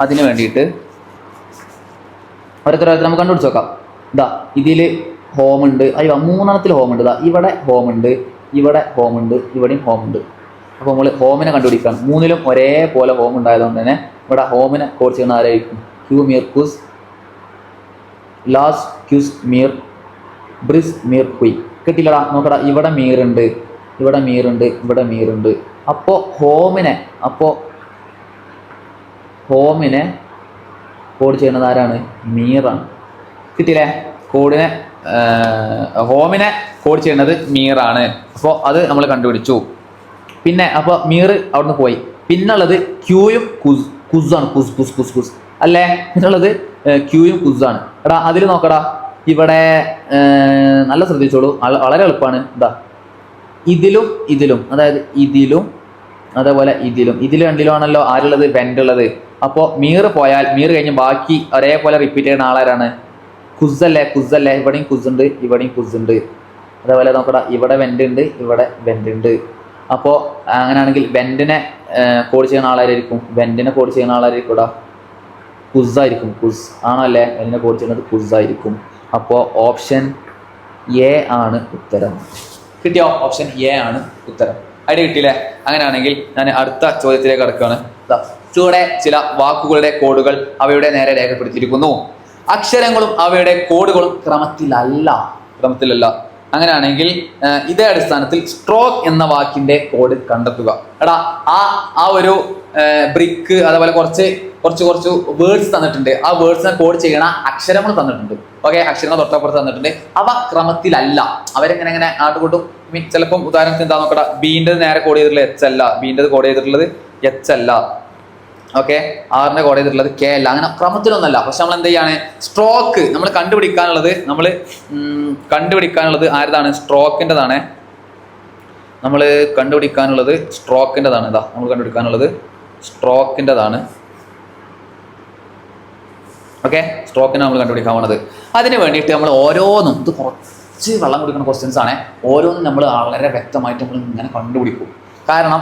അതിന് വേണ്ടിയിട്ട് ഓരോരുത്തർ നമുക്ക് കണ്ടുപിടിച്ച് നോക്കാം. ഇതാ ഇതില് ഹോം ഉണ്ട്. അയ്യോ 3എണ്ണത്തിൽ ഹോം ഉണ്ട്. ഇതാ ഇവിടെ ഹോം ഉണ്ട്, ഇവിടെ ഹോം ഉണ്ട്, ഇവിടെയും ഹോം ഉണ്ട്. അപ്പോൾ നമ്മൾ ഹോമിനെ കണ്ടുപിടിക്കണം. 3ലും ഒരേപോലെ ഹോം ഉണ്ടായതുകൊണ്ട് തന്നെ ഇവിടെ ഹോമിനെ കോഡ് ചെയ്യുന്ന ആരായിരിക്കും? ക്യു മിർ കുസ്, ലാസ് ക്യുസ് മീർ, ബ്രിസ് മീർ ഹുയ്. കിട്ടില്ലടാ? നോക്കടാ, ഇവിടെ മീറുണ്ട്, ഇവിടെ മീറുണ്ട്. അപ്പോൾ ഹോമിനെ കോഡ് ചെയ്യുന്നത് ആരാണ്? മീറാണ്. കിട്ടിയില്ലേ? ഹോമിനെ കോഡ് ചെയ്യുന്നത് മീറാണ്. അപ്പോൾ അത് നമ്മൾ കണ്ടുപിടിച്ചു. പിന്നെ അപ്പോൾ മീർ അവിടുന്ന് പോയി. പിന്നുള്ളത് ക്യൂയും കുസാണ്. കുസ് അല്ലേ? പിന്നുള്ളത് ക്യൂയും കുസാണ്. എടാ അതിൽ നോക്കടാ, ഇവിടെ നല്ല ശ്രദ്ധിച്ചോളൂ, വളരെ എളുപ്പമാണ്. ഇതാ ഇതിലും അതായത് അതേപോലെ ഇതിൽ രണ്ടിലുമാണല്ലോ ആരുള്ളത്? വെന്റ് ഉള്ളത്. അപ്പോൾ മീർ പോയാൽ മീർ കഴിഞ്ഞ് ബാക്കി ഒരേപോലെ റിപ്പീറ്റ് ചെയ്യുന്ന ആളാരാണ്? കുസല്ലേ കുസല്ലേ, ഇവിടെയും കുസുണ്ട് ഇവിടെയും കുസുണ്ട്. അതേപോലെ നോക്കടാ, ഇവിടെ വെൻ്റ് ഉണ്ട് ഇവിടെ വെൻ്റ് ഉണ്ട്. അപ്പോൾ അങ്ങനെയാണെങ്കിൽ വെൻറ്റിനെ കോഡ് ചെയ്യുന്ന ആളായിരിക്കും, വെൻറ്റിനെ കോഡ് ചെയ്യുന്ന ആളായിരിക്കും ഇവിടെ കുസായിരിക്കും. കുസ് ആണല്ലേ, വെൻറ്റിനെ കോഡ് ചെയ്യുന്നത് കുസായിരിക്കും. അപ്പോൾ ഓപ്ഷൻ എ ആണ് ഉത്തരം. കിട്ടിയോ? ഓപ്ഷൻ എ ആണ് ഉത്തരം. ഐഡിയ കിട്ടിയില്ലേ? അങ്ങനെയാണെങ്കിൽ ഞാൻ അടുത്ത ചോദ്യത്തിലേക്ക് കടക്കുകയാണ്. ചുവടെ ചില വാക്കുകളുടെ കോഡുകൾ അവയുടെ നേരെ രേഖപ്പെടുത്തിയിരിക്കുന്നു. അക്ഷരങ്ങളും അവയുടെ കോഡുകളും ക്രമത്തിലല്ല. അങ്ങനെയാണെങ്കിൽ ഇതേ അടിസ്ഥാനത്തിൽ സ്ട്രോക്ക് എന്ന വാക്കിന്റെ കോഡ് കണ്ടെത്തുക. എടാ ആ ഒരു ബ്രിക്ക് അതേപോലെ കുറച്ച് വേർഡ്സ് തന്നിട്ടുണ്ട്. ആ വേർഡ്സിനെ കോഡ് ചെയ്യണ അക്ഷരങ്ങൾ തന്നിട്ടുണ്ട്. ഓക്കെ, അക്ഷരങ്ങൾ തൊട്ടപ്പുറത്ത് തന്നിട്ടുണ്ട്. അവ ക്രമത്തിലല്ല. അവരെങ്ങനെ ആട്ടുകൂട്ടും. ചിലപ്പം ഉദാഹരണത്തിന് എന്താ നോക്കടാ, ബീൻ്റെ നേരെ കോഡ് ചെയ്തിട്ടുള്ളത് എച്ച് അല്ല, ബീൻ്റെ കോഡ് ചെയ്തിട്ടുള്ളത് എച്ച് അല്ല. ഓക്കെ, ആറിന്റെ കോഡ് ചെയ്തിട്ടുള്ളത് കെ അല്ല. അങ്ങനെ ക്രമത്തിലൊന്നല്ല. പക്ഷെ നമ്മൾ എന്ത് ചെയ്യാണ്, സ്ട്രോക്ക് നമ്മൾ കണ്ടുപിടിക്കാനുള്ളത് ആരതാണ്? സ്ട്രോക്കിൻ്റെതാണ്. നമ്മൾ കണ്ടുപിടിക്കാനുള്ളത് സ്ട്രോക്കിൻ്റെതാണ്. ഇതാ നമ്മൾ കണ്ടുപിടിക്കാനുള്ളത് സ്ട്രോക്കിൻ്റെതാണ്. ഓക്കെ, സ്ട്രോക്കിനെ നമ്മൾ കണ്ടുപിടിക്കാൻ പോണത്. അതിന് വേണ്ടിയിട്ട് നമ്മൾ ഓരോന്നും, ഇത് കുറച്ച് വെള്ളം കുടിക്കുന്ന ക്വസ്റ്റ്യൻസ് ആണ്, ഓരോന്നും നമ്മൾ വളരെ വ്യക്തമായിട്ട് നമ്മൾ ഇങ്ങനെ കണ്ടുപിടിക്കും. കാരണം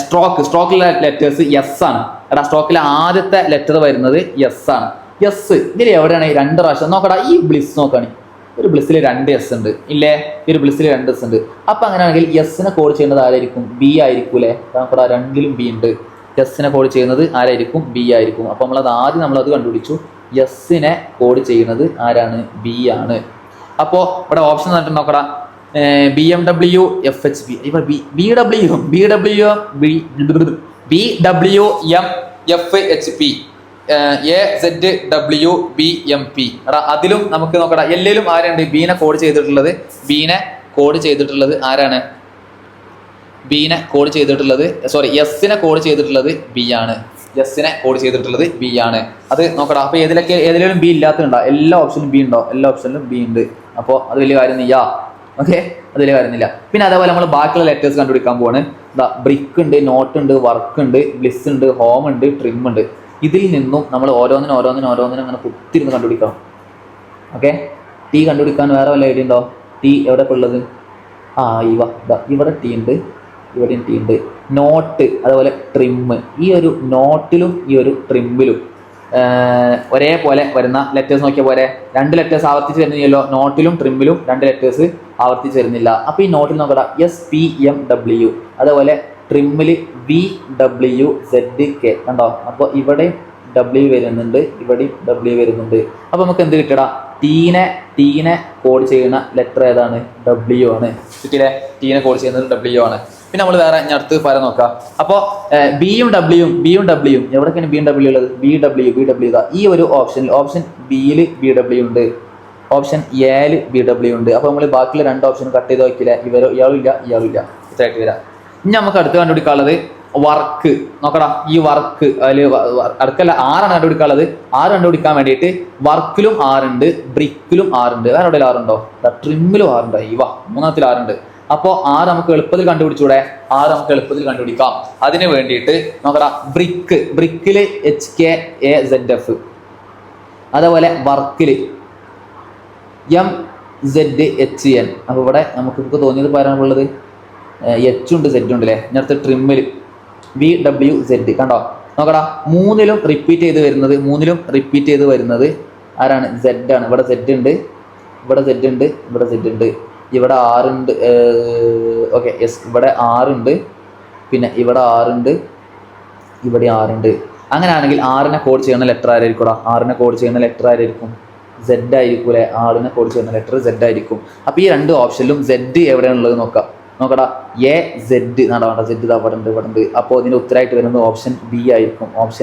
സ്ട്രോക്കിലെ ലെറ്റേഴ്സ് എസ് ആണ്. എടാ, സ്ട്രോക്കിലെ ആദ്യത്തെ ലെറ്റർ വരുന്നത് എസ് ആണ്. എസ് ഇതിൽ എവിടെയാണ് 2 പ്രാവശ്യം നോക്കടാ. ഈ ബ്ലിസ് നോക്കാണ്, ഒരു ബ്ലിസ്സിൽ 2 എസ് ഉണ്ട് ഇല്ലേ? ഈ ഒരു ബ്ലിസ്സിൽ 2 എസ് ഉണ്ട്. അപ്പം അങ്ങനെയാണെങ്കിൽ എസ്സിനെ കോഡ് ചെയ്യുന്നത് ആരായിരിക്കും? ബി ആയിരിക്കൂലേ? നോക്കടാ, 2ലും ബി ഉണ്ട്. എസ്സിനെ കോഡ് ചെയ്യുന്നത് ആരായിരിക്കും? ബി ആയിരിക്കും. അപ്പം നമ്മളത് കണ്ടുപിടിച്ചു. എസ്സിനെ കോഡ് ചെയ്യുന്നത് ആരാണ്? ബി ആണ്. അപ്പോൾ ഇവിടെ ഓപ്ഷൻ തന്നിട്ട് നോക്കടാ, BMW FHP, BWM FHP, AZWBMP. എടാ, അതിലും നമുക്ക് നോക്കടാ, എല്ലാവരും ആരുണ്ട്? ബീനെ കോഡ് ചെയ്തിട്ടുള്ളത് ആരാണ്? ബീനെ കോഡ് ചെയ്തിട്ടുള്ളത് എസ്സിനെ കോഡ് ചെയ്തിട്ടുള്ളത് ബി ആണ്. എസ്സിനെ കോഡ് ചെയ്തിട്ടുള്ളത് ബി ആണ്. അത് നോക്കടാ. അപ്പോൾ ഏതിലും ബി ഇല്ലാത്തതുണ്ടോ? എല്ലാ ഓപ്ഷനിലും ബി ഉണ്ടോ? എല്ലാ ഓപ്ഷനിലും ബി ഉണ്ട്. അപ്പോൾ അത് വലിയ കാര്യമൊന്നുമില്ല. ഓക്കെ, അതിൽ കാര്യമില്ല. പിന്നെ അതേപോലെ നമ്മൾ ബാക്കിയുള്ള ലെറ്റേഴ്സ് കണ്ടുപിടിക്കാൻ പോവാണ്. ബ്രിക്ക് ഉണ്ട്, നോട്ട് ഉണ്ട്, വർക്ക് ഉണ്ട്, ബ്ലിസ് ഉണ്ട്, ഹോം ഉണ്ട്, ട്രിം ഉണ്ട്. ഇതിൽ നിന്നും നമ്മൾ ഓരോന്നിനും അങ്ങനെ കുത്തിരുന്ന് കണ്ടുപിടിക്കണം. ഓക്കെ, ടി കണ്ടുപിടിക്കാൻ വേറെ വല്ല ഐഡിയ ഉണ്ടോ? ടി എവിടെ ഉള്ളത്? ഇവിടെ ടി ഉണ്ട്, ഇവിടെയും ടി ഉണ്ട്. നോട്ട് അതേപോലെ ട്രിം. ഈ ഒരു നോട്ടിലും ഈ ഒരു ട്രിമ്മിലും ഒരേപോലെ വരുന്ന ലെറ്റേഴ്സ് നോക്കിയ പോലെ 2 ലെറ്റേഴ്സ് ആവർത്തിച്ച് വരുന്നില്ലല്ലോ. നോട്ടിലും ട്രിമ്മിലും 2 ലെറ്റേഴ്സ് ആവർത്തിച്ച് വരുന്നില്ല. അപ്പോൾ ഈ നോട്ടിൽ നോക്കടാ, SPMW, അതേപോലെ ട്രിമ്മിൽ VWZK കണ്ടോ? അപ്പോൾ ഇവിടെയും W വരുന്നുണ്ട്, ഇവിടെയും W വരുന്നുണ്ട്. അപ്പോൾ നമുക്ക് എന്ത് കിട്ടടാ? ടീനെ കോഡ് ചെയ്യുന്ന ലെറ്റർ ഏതാണ്? W ആണ്. കിട്ടിയില്ലേ? ടീനെ കോഡ് ചെയ്യുന്നത് W ആണ്. പിന്നെ നമ്മൾ വേറെ അടുത്ത് പറയാൻ നോക്കാം. അപ്പോൾ ബിയും ഡബ്ല്യൂയും എവിടെയൊക്കെയാണ് ബിയും ഡബ്ല്യൂ ഉള്ളത്? BW ഇതാ ഈ ഒരു ഓപ്ഷൻ ബിയിൽ BW ഉണ്ട്, ഓപ്ഷൻ എയിൽ BW ഉണ്ട്. അപ്പോൾ നമ്മൾ ബാക്കിയുള്ള 2 ഓപ്ഷൻ കട്ട് ചെയ്ത് നോക്കിയില്ല, ഇയാളും ഇല്ല ഇത്രയായിട്ട് വരാം. ഇനി നമുക്ക് അടുത്ത് കണ്ടുപിടിക്കാനുള്ളത് വർക്ക്. നോക്കടാ, ഈ വർക്ക് അതിൽ അടുക്കല്ല 6 ആണ് കണ്ടുപിടിക്കാനുള്ളത്. 6 കണ്ടുപിടിക്കാൻ വേണ്ടിയിട്ട് വർക്കിലും 6 ഉണ്ട്, ബ്രിക്കിലും 6 ഉണ്ട്. വേറെ എവിടെയും 6 ഉണ്ടോ? ട്രിമ്മിലും 6 ഉണ്ട്. മൂന്നാമത്തിൽ 6 ഉണ്ട്. അപ്പോൾ 6 നമുക്ക് എളുപ്പത്തിൽ കണ്ടുപിടിച്ചൂടെ? 6 നമുക്ക് എളുപ്പത്തിൽ കണ്ടുപിടിക്കാം. അതിന് വേണ്ടിയിട്ട് നോക്കടാ, ബ്രിക്കിൽ HKAZF, അതേപോലെ വർക്കിൽ MZHN. അപ്പോൾ ഇവിടെ നമുക്ക് തോന്നിയത് പറയാനുള്ളത് H ഉണ്ട്, Z ഉണ്ട് അല്ലേ? ഇതിനടുത്ത് ട്രിമ്മിൽ VWZ കണ്ടോ? നോക്കടാ, 3ലും റിപ്പീറ്റ് ചെയ്ത് വരുന്നത് ആരാണ്? Z ആണ്. ഇവിടെ Z ഉണ്ട്, ഇവിടെ Z ഉണ്ട്, ഇവിടെ Z ഉണ്ട്, ഇവിടെ 6 ഉണ്ട്. ഓക്കെ, യെസ്, ഇവിടെ 6 ഉണ്ട്, പിന്നെ ഇവിടെ 6 ഉണ്ട്, ഇവിടെ 6 ഉണ്ട്. അങ്ങനെയാണെങ്കിൽ 6നെ കോഡ് ചെയ്യുന്ന ലെറ്റർ ആരായിരിക്കും? 6നെ കോഡ് ചെയ്യുന്ന ലെറ്റർ ആരായിരിക്കും? Z ആയിരിക്കും അല്ലേ? 6നെ കോഡ് ചെയ്യുന്ന ലെറ്റർ Z ആയിരിക്കും. അപ്പോൾ ഈ 2 ഓപ്ഷനിലും Z എവിടെയാണുള്ളത് നോക്കടാ, AZ എന്നാണ്. Z ഇവിടെ ഉണ്ട്. അപ്പോൾ ഇതിൻ്റെ ഉത്തരമായിട്ട് വരുന്നത് ഓപ്ഷൻ ബി ആയിരിക്കും. ഓപ്ഷൻ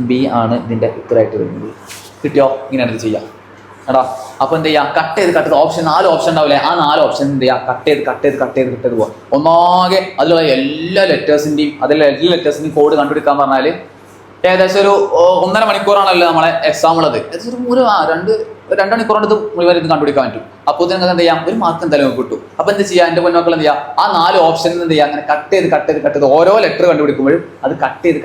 ബി ആണ് ഇതിൻ്റെ ഉത്തരമായിട്ട് വരുന്നത്. കിട്ടിയോ? ഇങ്ങനെയാണ് ഇത് ചെയ്യാം. എടാ, അപ്പോൾ എന്ത് ചെയ്യുക? കട്ട് ചെയ്ത് 4 ഓപ്ഷൻ ഉണ്ടാവില്ലേ? ആ 4 ഓപ്ഷൻ എന്ത് ചെയ്യുക? കട്ട് ചെയ്ത് പോവാം. ഒന്നാകെ അതിലുള്ള എല്ലാ ലെറ്റേഴ്സിൻ്റെയും കോഡ് കണ്ടുപിടിക്കാൻ പറഞ്ഞാൽ ഏകദേശം ഒരു 1.5 മണിക്കൂറാണല്ലോ നമ്മളെ എക്സാം ഉള്ളത്. ഏകദേശം 2 മണിക്കൂർ കൊണ്ട് ഇത് മുഴുവൻ ഇത് കണ്ടുപിടിക്കാൻ പറ്റും. അപ്പോൾ നിങ്ങൾക്ക് എന്ത് ചെയ്യാം, ഒരു മാർക്ക് എന്തായാലും കിട്ടും. അപ്പോൾ എന്ത് ചെയ്യാം, എൻ്റെ പൊന്നമക്കൾ എന്ത് ചെയ്യാം, ആ 4 ഓപ്ഷനിൽ എന്ത് ചെയ്യാം, അങ്ങനെ കട്ട് ചെയ്ത് ഓരോ ലെറ്റർ കണ്ടുപിടിക്കുമ്പോഴും അത് കട്ട് ചെയ്ത്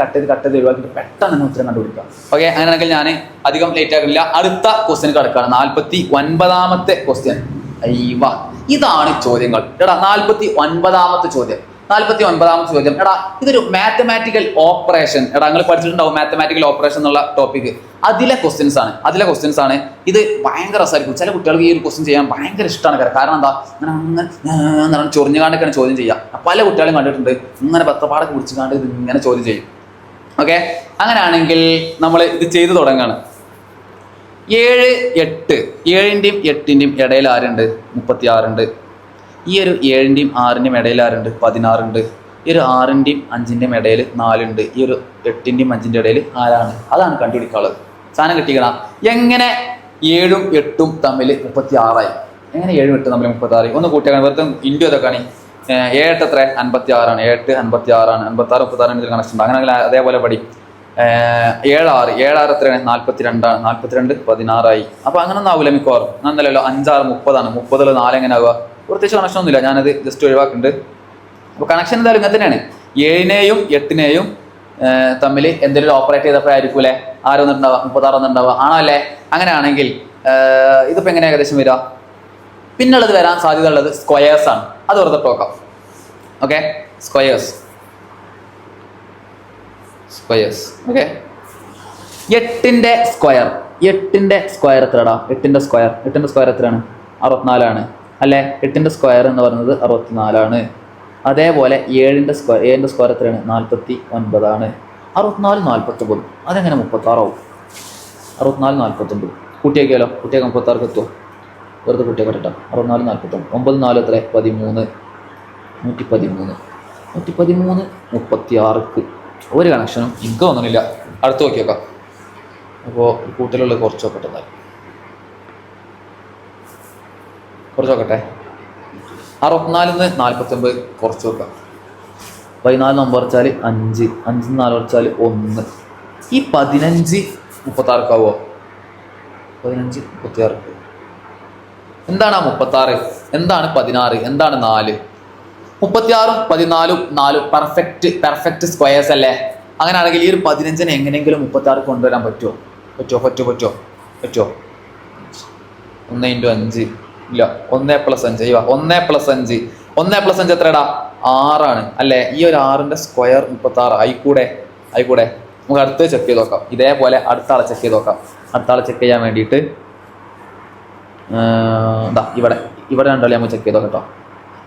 ഒഴിവാക്കിയിട്ട് പെട്ടെന്ന് തന്നെ ഉത്തരം കണ്ടുപിടിക്കാം. ഓക്കെ, അങ്ങനെയാണെങ്കിൽ ഞാൻ അധികം ലേറ്റ് ആക്കില്ല, അടുത്ത ക്വസ്റ്റ്യൻ കിടക്കുകയാണ്. 49ാമത്തെ ക്വസ്റ്റ്യൻ. അയ്യവ, ഇതാണ് ചോദ്യങ്ങൾ. എടാ 49ാമത്തെ ചോദ്യം. 49ാമത്തെ ചോദ്യം. എടാ ഇതൊരു മാത്തമാറ്റിക്കൽ ഓപ്പറേഷൻ. എടാ നിങ്ങൾ പഠിച്ചിട്ടുണ്ടാവും മാത്തമാറ്റിക്കൽ ഓപ്പറേഷൻ എന്നുള്ള ടോപ്പിക്. അതിലെ ക്വസ്റ്റ്യൻസ് ആണ്. ഇത് ഭയങ്കര രസമായിരിക്കും. ചില കുട്ടികൾക്ക് ഈ ഒരു ക്വസ്റ്റ്യൻ ചെയ്യാൻ ഭയങ്കര ഇഷ്ടമാണ്. കാരണം എന്താ, അങ്ങനെ ചൊറിഞ്ഞുകാണ്ടൊക്കെയാണ് ചോദ്യം ചെയ്യുക. പല കുട്ടികളും കണ്ടിട്ടുണ്ട് ഇങ്ങനെ പത്തപ്പാടൊക്കെ കുടിച്ചുകാണ്ട് ഇത് ഇങ്ങനെ ചോദ്യം ചെയ്യും. ഓക്കെ, അങ്ങനെയാണെങ്കിൽ നമ്മൾ ഇത് ചെയ്തു തുടങ്ങുകയാണ്. 7, 8, 7ന്റെയും 8ന്റെയും ഇടയിൽ ആരുണ്ട്? 36 ഉണ്ട്. ഈ ഒരു 7ന്റെയും 6ന്റെയും ഇടയിൽ ആരുണ്ട്? 16 ഉണ്ട്. ഈ ഒരു 6ന്റെയും 5ന്റെയും ഇടയിൽ 4 ഉണ്ട്. ഈ ഒരു 8ന്റെയും 5ന്റെയും ഇടയിൽ ആരാണ്? അതാണ് കണ്ടുപിടിക്കാനുള്ളത്. സാധനം കിട്ടിക്കണം. എങ്ങനെ 7ഉം 8ഉം തമ്മിൽ 36 എങ്ങനെ 7ഉം 8ഉം തമ്മിൽ 36? ഒന്ന് കൂട്ടിയാൽ വെറുതെ ഇന്ത്യ ഇതൊക്കെയാണ്. 7 എത്ര? 56 ആണ്. 7 56 ആണ്. 56 36 ഇതിൽ കണക്ഷൻ ഉണ്ട്. അങ്ങനെ അതേപോലെ പഠി. 7 6 എത്രയാണ്? 42 ആണ്. 42 16 അപ്പൊ അങ്ങനെ ഒന്നും ആവില്ല മിക്കവാറും. എന്നല്ലല്ലോ 5 6 30 ആണ്. 30 4 എങ്ങനെ ആവുക? പ്രത്യേകിച്ച് കണക്ഷൻ ഒന്നുമില്ല, ഞാനത് ജസ്റ്റ് ഒഴിവാക്കുന്നുണ്ട്. അപ്പോൾ കണക്ഷൻ എന്തായാലും ഇങ്ങനെ തന്നെയാണ്. 7നെയും 8നെയും തമ്മിൽ എന്തെങ്കിലും ഓപ്പറേറ്റ് ചെയ്തപ്പോഴായിരിക്കും അല്ലേ ആരൊന്നുണ്ടാവുക? 36 ഒന്നുണ്ടാവുക ആണോ അല്ലേ? അങ്ങനെയാണെങ്കിൽ ഇതിപ്പോൾ എങ്ങനെ ഏകദേശം വരിക? പിന്നുള്ളത് വരാൻ സാധ്യത ഉള്ളത് സ്ക്വയേഴ്സ് ആണ്. അത് വെറുതെ നോക്കാം. Okay, squares. ഓക്കെ, 8ന്റെ സ്ക്വയർ എത്രടാ? 8ന്റെ സ്ക്വയർ എത്രയാണ്? 64 ആണ് അല്ലേ? 8ന്റെ സ്ക്വയർ എന്ന് പറയുന്നത് 64 ആണ്. അതേപോലെ 7ന്റെ സ്ക്വയർ എത്രയാണ്? 49 ആണ്. 64 49 അതെങ്ങനെ 36 ആവും? 64 49 കൂട്ടിയേക്കാലോ? കുട്ടിയൊക്കെ 36 എത്തുമോ? വെറുതെ കുട്ടിയൊക്കെ കേട്ടോ. 64 49 9 4 എത്ര? 13 113 36 ഒരു കണക്ഷനും എനിക്ക് തോന്നുന്നില്ല. അടുത്ത് നോക്കിയേക്കാം. അപ്പോൾ കൂട്ടിലുള്ള കുറച്ച് നോക്കട്ടെ. എന്നാൽ കുറച്ച് നോക്കട്ടെ. 64 49 കുറച്ച് നോക്കാം. 14 നമ്പർ വെച്ചാൽ 5, 5 4 വെച്ചാൽ 1. ഈ 15 36 ആവുമോ? 15 36. എന്താണ് 36? എന്താണ് 16? എന്താണ് 4? 36ഉം 14ഉം 4ഉം പെർഫെക്റ്റ് സ്ക്വയേഴ്സ് അല്ലേ? അങ്ങനെയാണെങ്കിൽ ഈ ഒരു 15നെ എങ്ങനെയെങ്കിലും 36 കൊണ്ടുവരാൻ പറ്റുമോ? 1 × 5 ഇല്ല. 1 + 5 1 + 5 1 + 5 എത്രടാ? 6 ആണ് അല്ലേ? ഈ ഒരു 6ന്റെ സ്ക്വയർ 36 ആയിക്കൂടെ? നമുക്ക് അടുത്ത് ചെക്ക് ചെയ്ത് നോക്കാം. ഇതേപോലെ അടുത്ത ആളെ ചെക്ക് ചെയ്ത് നോക്കാം. അടുത്ത ആളെ ചെക്ക് ചെയ്യാൻ വേണ്ടിയിട്ട് ഇവിടെ രണ്ടാളെ നമുക്ക് ചെക്ക് ചെയ്ത് നോക്കാം.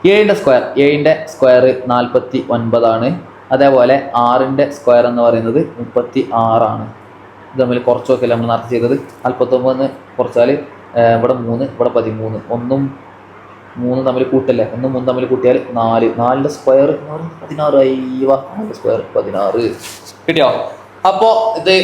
7ന്റെ സ്ക്വയർ 49 ആണ്. അതേപോലെ 6ന്റെ സ്ക്വയർ എന്ന് പറയുന്നത് 36 ആണ്. ഇത് തമ്മിൽ കുറച്ച് നോക്കിയല്ലേ നമ്മൾ നേരത്തെ ചെയ്തത്? 49 കുറച്ചാൽ ഇവിടെ 3 ഇവിടെ 13. 1ഉം 3 തമ്മിൽ കൂട്ടല്ലേ? 1ഉം 3 തമ്മിൽ കൂട്ടിയാൽ 4. 4ന്റെ സ്ക്വയർ 16 4ന്റെ സ്ക്വയർ 16 കിട്ടിയോ? അപ്പോൾ ഇത്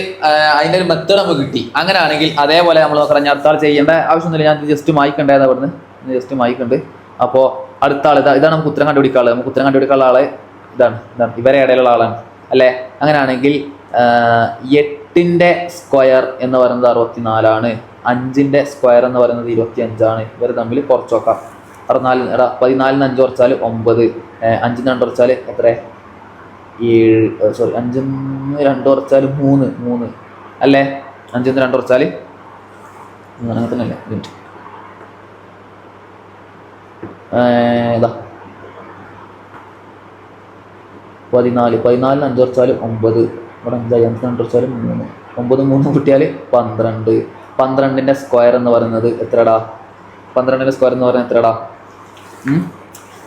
അതിൻ്റെ ഒരു മെത്തേഡ് നമുക്ക് കിട്ടി. അങ്ങനെയാണെങ്കിൽ അതേപോലെ നമ്മൾ നോക്കാം. അടുത്ത ആൾ ചെയ്യേണ്ട ആവശ്യമൊന്നുമില്ല. ഞാൻ ജസ്റ്റ് മായ്ക്കണ്ടേതാണ് ഇവിടുന്ന് ജസ്റ്റ് മായ്ക്കുണ്ട്. അപ്പോൾ അടുത്ത ആൾ ഇതാണ് നമുക്ക് ഉത്തരം കണ്ടുപിടിക്കാനുള്ളത്. നമുക്ക് ഉത്തരം കണ്ടുപിടിക്കാനുള്ള ആളെ ഇതാണ് ഇവരെ ഇടയിലുള്ള ആളാണ് അല്ലേ? അങ്ങനെയാണെങ്കിൽ 8ന്റെ സ്ക്വയർ എന്ന് പറയുന്നത് 64 ആണ്. 5ന്റെ സ്ക്വയർ എന്ന് പറയുന്നത് 25 ആണ്. ഇവർ തമ്മിൽ കുറച്ച് നോക്കാം. 14 14 5 കുറച്ചാൽ 9. 5 2 കുറച്ചാൽ എത്ര? 7. സോറി 5 2 കുറച്ചാൽ 3 അല്ലേ? 5 2 കുറച്ചാൽ അങ്ങനെ തന്നെ അല്ലേ? 14 5 കുറച്ചാൽ 9. ഇവിടെ 5 2 കുറച്ചാൽ 3 9 3 കൂട്ടിയാൽ 12. 12ന്റെ സ്ക്വയർ എന്ന് പറയുന്നത് എത്രടാ? 12ന്റെ സ്ക്വയർ എന്ന് പറയുന്നത് എത്രടാ?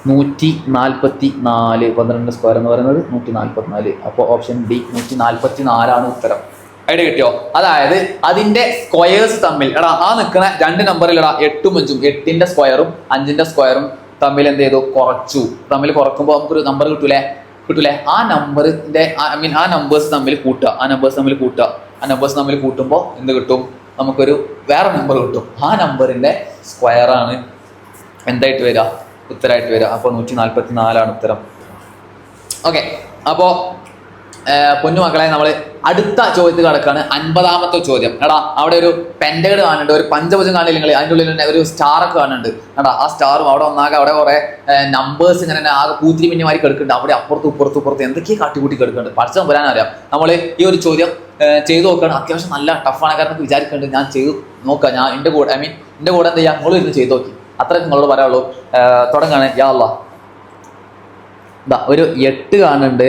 144. 12ന്റെ സ്ക്വയർ എന്ന് പറയുന്നത് 144. അപ്പോൾ ഓപ്ഷൻ ഡി 144 ആണ് ഉത്തരം. ഐഡിയ കിട്ടിയോ? അതായത് അതിന്റെ സ്ക്വയേഴ്സ് തമ്മിൽ ആ നിൽക്കുന്ന 2 നമ്പറിൽ 8ഉം 5ഉം 8ന്റെ സ്ക്വയറും 5ന്റെ സ്ക്വയറും തമ്മിൽ എന്ത് ചെയ്തു? തമ്മിൽ കുറക്കുമ്പോൾ നമുക്കൊരു നമ്പർ കിട്ടൂലേ? ആ നമ്പറിന്റെ ആ നമ്പേഴ്സ് തമ്മിൽ കൂട്ടുക. ആ നമ്പേഴ്സ് തമ്മിൽ കൂട്ടുമ്പോൾ എന്ത് കിട്ടും? നമുക്കൊരു വേറെ നമ്പർ കിട്ടും. ആ നമ്പറിന്റെ സ്ക്വയർ ആണ് എന്തായിട്ട് വരിക? ഉത്തരമായിട്ട് വരിക. അപ്പോൾ 144 ആണ് ഉത്തരം. ഓക്കെ, അപ്പോൾ പൊന്നു മക്കളെ നമ്മൾ അടുത്ത ചോദ്യത്തിൽ കിടക്കാണ്. 50ാമത്തെ ചോദ്യം. എടാ അവിടെ ഒരു പെൻഡഗൺ കാണുന്നുണ്ട്, ഒരു പഞ്ചഭുജം കാണില്ല നിങ്ങൾ, അതിൻ്റെ ഉള്ളിൽ തന്നെ ഒരു സ്റ്റാർ ഒക്കെ കാണുന്നുണ്ട്. എടാ ആ സ്റ്റാറും അവിടെ ഒന്നാകെ അവിടെ കുറെ നമ്പേഴ്സ് ഇങ്ങനെ ആകെ കൂത്തിരി മിന്നിമാരി കിടക്കുന്നുണ്ട്. അവിടെ അപ്പുറത്തും ഇപ്പുറത്തും എന്തൊക്കെയാണ് കാട്ടിക്കൂട്ടി കിടക്കുന്നുണ്ട്. പഠിച്ചു വരാനറിയാം. നമ്മൾ ഈ ഒരു ചോദ്യം ചെയ്തു നോക്കുകയാണ്. അത്യാവശ്യം നല്ല ടഫാണ് കാരണം വിചാരിക്കുന്നുണ്ട്. ഞാൻ ചെയ്തു നോക്കാം. ഞാൻ എൻ്റെ കൂടെ എൻ്റെ കൂടെ എന്ത് ചെയ്യാം, നിങ്ങൾ ഇരുന്ന് ചെയ്തു നോക്കി. അത്രയ്ക്ക് നിങ്ങളോട് പറയാനുള്ളൂ. തുടങ്ങാണ്. യാ അല്ലാ, ഒരു 8 കാണുന്നുണ്ട്,